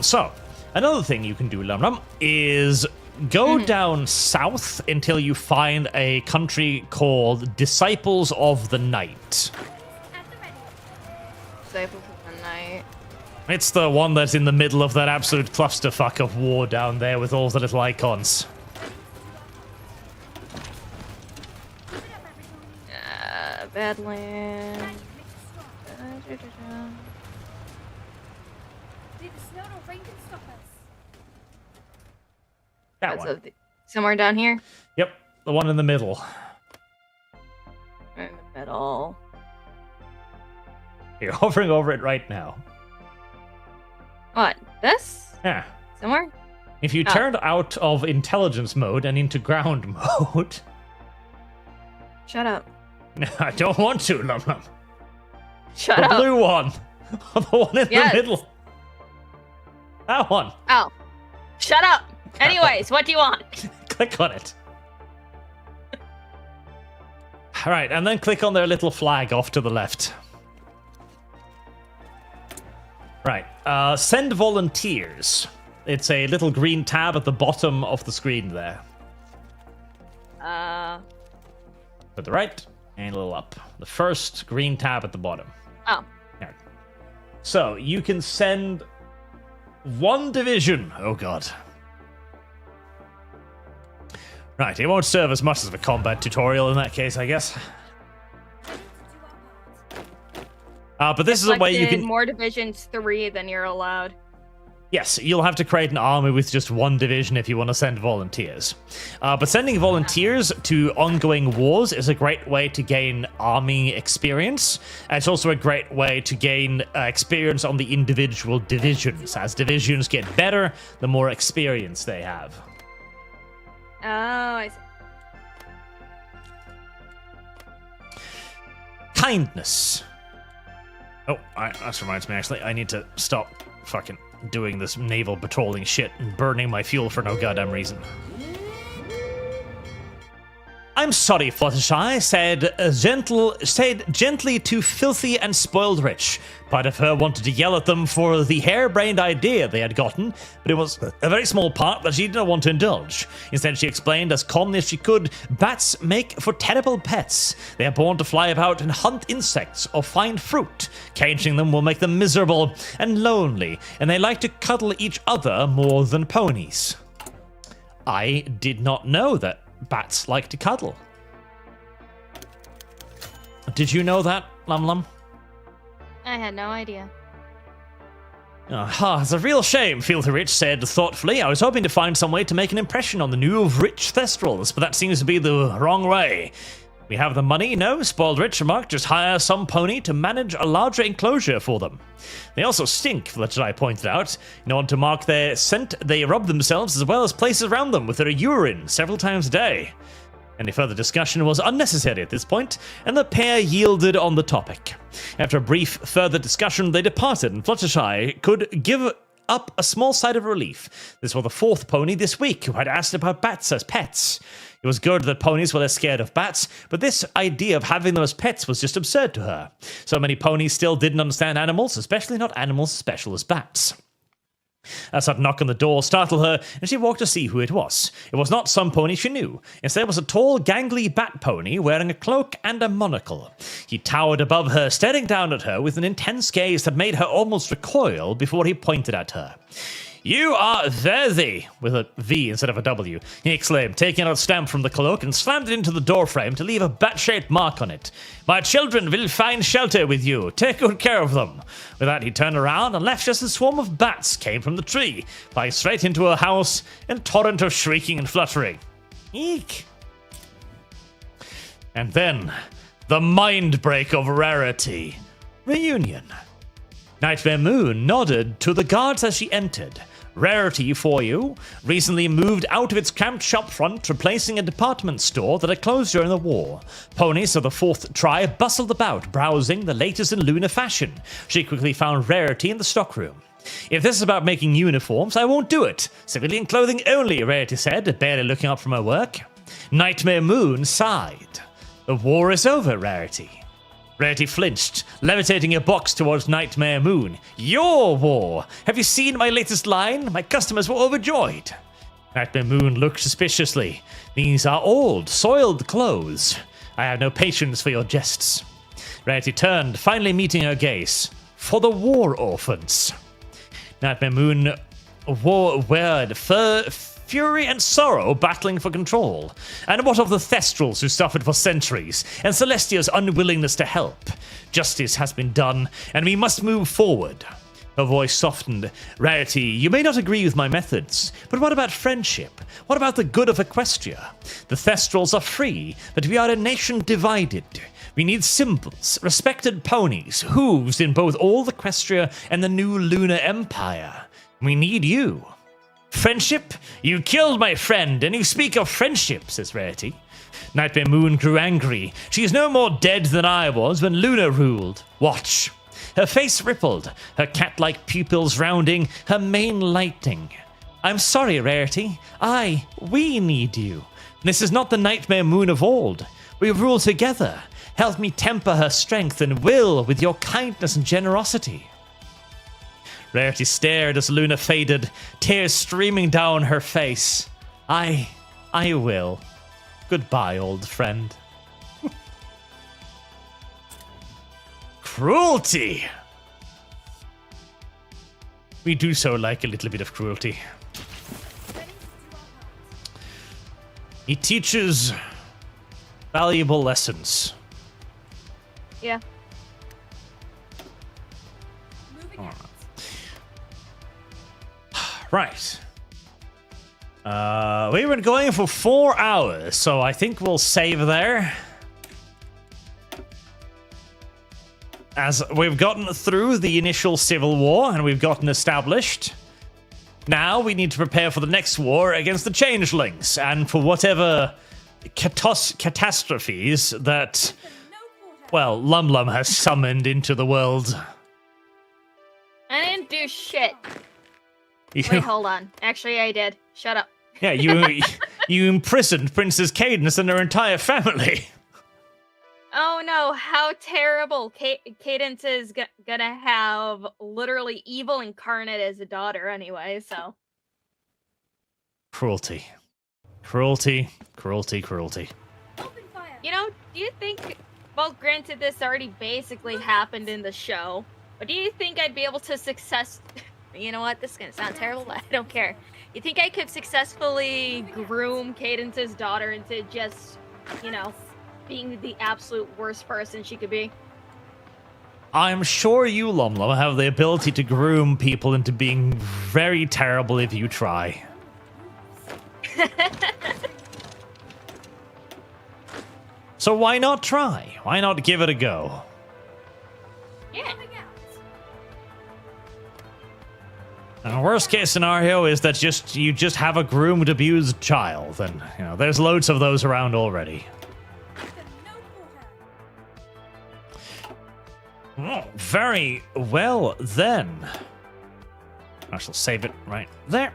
So, another thing you can do, Lum Lum, is go down south until you find a country called Disciples of the Night. At the ready. Disciples of the Night. It's the one that's in the middle of that absolute clusterfuck of war down there with all the little icons. Keep it up, everybody. Badland. Magic makes us strong. Neither snow nor rain can stop us. That one. Somewhere down here? Yep, the one in the middle. Right in the at all. You're hovering over it right now. What? This? Yeah. Somewhere? If you turned out of intelligence mode and into ground mode... Shut up. I don't want to, Lum Lum. Shut The up. blue one. The one in the middle. That one. Oh. Shut up. Anyways, what do you want? Click on it. Alright, and then click on their little flag off to the left. Right. Send volunteers. It's a little green tab at the bottom of the screen there. To the right and a little up. The first green tab at the bottom. Oh. Right. So you can send one division. Oh god. Right, it won't serve as much as a combat tutorial in that case, I guess. But this is a way you can... more divisions 3 than you're allowed. Yes, you'll have to create an army with just one division if you want to send volunteers. But sending volunteers to ongoing wars is a great way to gain army experience. And it's also a great way to gain experience on the individual divisions. As divisions get better, the more experience they have. Oh, I see. Kindness. Oh, that reminds me, actually. I need to stop fucking doing this naval patrolling shit and burning my fuel for no goddamn reason. I'm sorry, Fluttershy, said gently to Filthy and Spoiled Rich. Part of her wanted to yell at them for the harebrained idea they had gotten, but it was a very small part that she didn't want to indulge. Instead, she explained as calmly as she could, bats make for terrible pets. They are born to fly about and hunt insects or find fruit. Caging them will make them miserable and lonely, and they like to cuddle each other more than ponies. I did not know that bats like to cuddle. Did you know that, Lum Lum? I had no idea. It's a real shame, Filthy Rich said thoughtfully. I was hoping to find some way to make an impression on the new rich Thestrals, but that seems to be the wrong way. We have the money, no? Spoiled Rich remarked, just hire some pony to manage a larger enclosure for them. They also stink, Fluttershy pointed out. In order to mark their scent, they rub themselves as well as places around them with their urine several times a day. Any further discussion was unnecessary at this point, and the pair yielded on the topic. After a brief further discussion, they departed, and Fluttershy could give up a small sigh of relief. This was the fourth pony this week who had asked about bats as pets. It was good that ponies were less scared of bats, but this idea of having them as pets was just absurd to her. So many ponies still didn't understand animals, especially not animals as special as bats. A sudden knock on the door startled her, and she walked to see who it was. It was not some pony she knew. Instead, it was a tall, gangly bat pony wearing a cloak and a monocle. He towered above her, staring down at her with an intense gaze that made her almost recoil before he pointed at her. You are worthy, with a V instead of a W, he exclaimed, taking out a stamp from the cloak and slammed it into the doorframe to leave a bat-shaped mark on it. My children will find shelter with you. Take good care of them. With that, he turned around and left just as a swarm of bats came from the tree, flying straight into her house in a torrent of shrieking and fluttering. Eek. And then, the mind break of Rarity. Reunion. Nightmare Moon nodded to the guards as she entered. Rarity for you. Recently moved out of its cramped shop front, replacing a department store that had closed during the war. Ponies of the fourth tribe bustled about, browsing the latest in lunar fashion. She quickly found Rarity in the stockroom. If this is about making uniforms, I won't do it. Civilian clothing only, Rarity said, barely looking up from her work. Nightmare Moon sighed. The war is over, Rarity. Rarity flinched, levitating a box towards Nightmare Moon. Your war! Have you seen my latest line? My customers were overjoyed. Nightmare Moon looked suspiciously. These are old, soiled clothes. I have no patience for your jests. Rarity turned, finally meeting her gaze. For the war orphans. Nightmare Moon wore word fury and sorrow battling for control. And what of the Thestrals who suffered for centuries, and Celestia's unwillingness to help? Justice has been done, and we must move forward. Her voice softened. Rarity, you may not agree with my methods, but what about friendship? What about the good of Equestria? The Thestrals are free, but we are a nation divided. We need symbols, respected ponies, hooves in both old Equestria and the new Lunar Empire. We need you. Friendship? You killed my friend, and you speak of friendship, says Rarity. Nightmare Moon grew angry. She is no more dead than I was when Luna ruled. Watch. Her face rippled, her cat-like pupils rounding, her mane lightening. I'm sorry, Rarity. We need you. This is not the Nightmare Moon of old. We rule together. Help me temper her strength and will with your kindness and generosity. Rarity stared as Luna faded, tears streaming down her face. I will. Goodbye, old friend. Cruelty! We do so like a little bit of cruelty. He teaches valuable lessons. Yeah. Right. We've been going for 4 hours, so I think we'll save there. As we've gotten through the initial civil war and we've gotten established, now we need to prepare for the next war against the changelings and for whatever catastrophes that, well, Lum Lum has summoned into the world. I didn't do shit. You- Wait, hold on. Actually, I did. Shut up. Yeah, you imprisoned Princess Cadence and her entire family. Oh no, how terrible. Cadence is gonna have literally evil incarnate as a daughter anyway, so. Cruelty. Cruelty, cruelty, cruelty. Open fire. You know, do you think, well, granted this already basically happened in the show, but do you think I'd be able to you know what, this is gonna sound terrible, but I don't care. You think I could successfully groom Cadence's daughter into just, you know, being the absolute worst person she could be? I'm sure you, Lum Lum, have the ability to groom people into being very terrible if you try. So why not try? Why not give it a go? Yeah. And the worst case scenario is that you just have a groomed, abused child, and you know there's loads of those around already. Oh, very well then. I shall save it right there.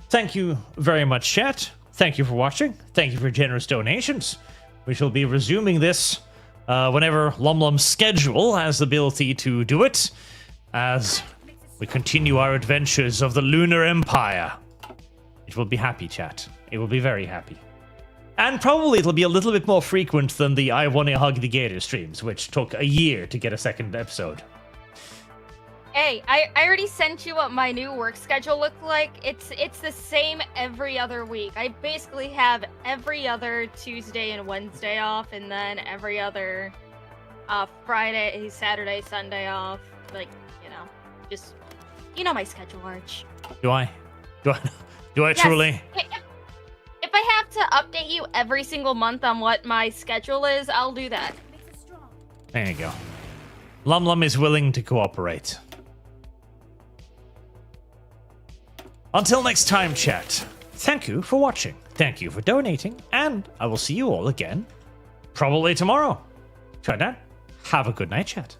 Thank you very much, chat. Thank you for watching. Thank you for generous donations. We shall be resuming this whenever Lum Lum's schedule has the ability to do it, as we continue our adventures of the Lunar Empire. It will be happy, chat. It will be very happy. And probably it'll be a little bit more frequent than the I Wanna Hug the Gator streams, which took a year to get a second episode. Hey, I already sent you what my new work schedule looked like. It's the same every other week. I basically have every other Tuesday and Wednesday off, and then every other Friday, Saturday, Sunday off. Like, you know, just, you know my schedule, Arch. Do I Yes. truly? If I have to update you every single month on what my schedule is, I'll do that. There you go. Lum Lum is willing to cooperate. Until next time, chat. Thank you for watching. Thank you for donating. And I will see you all again probably tomorrow. Till then, have a good night, chat.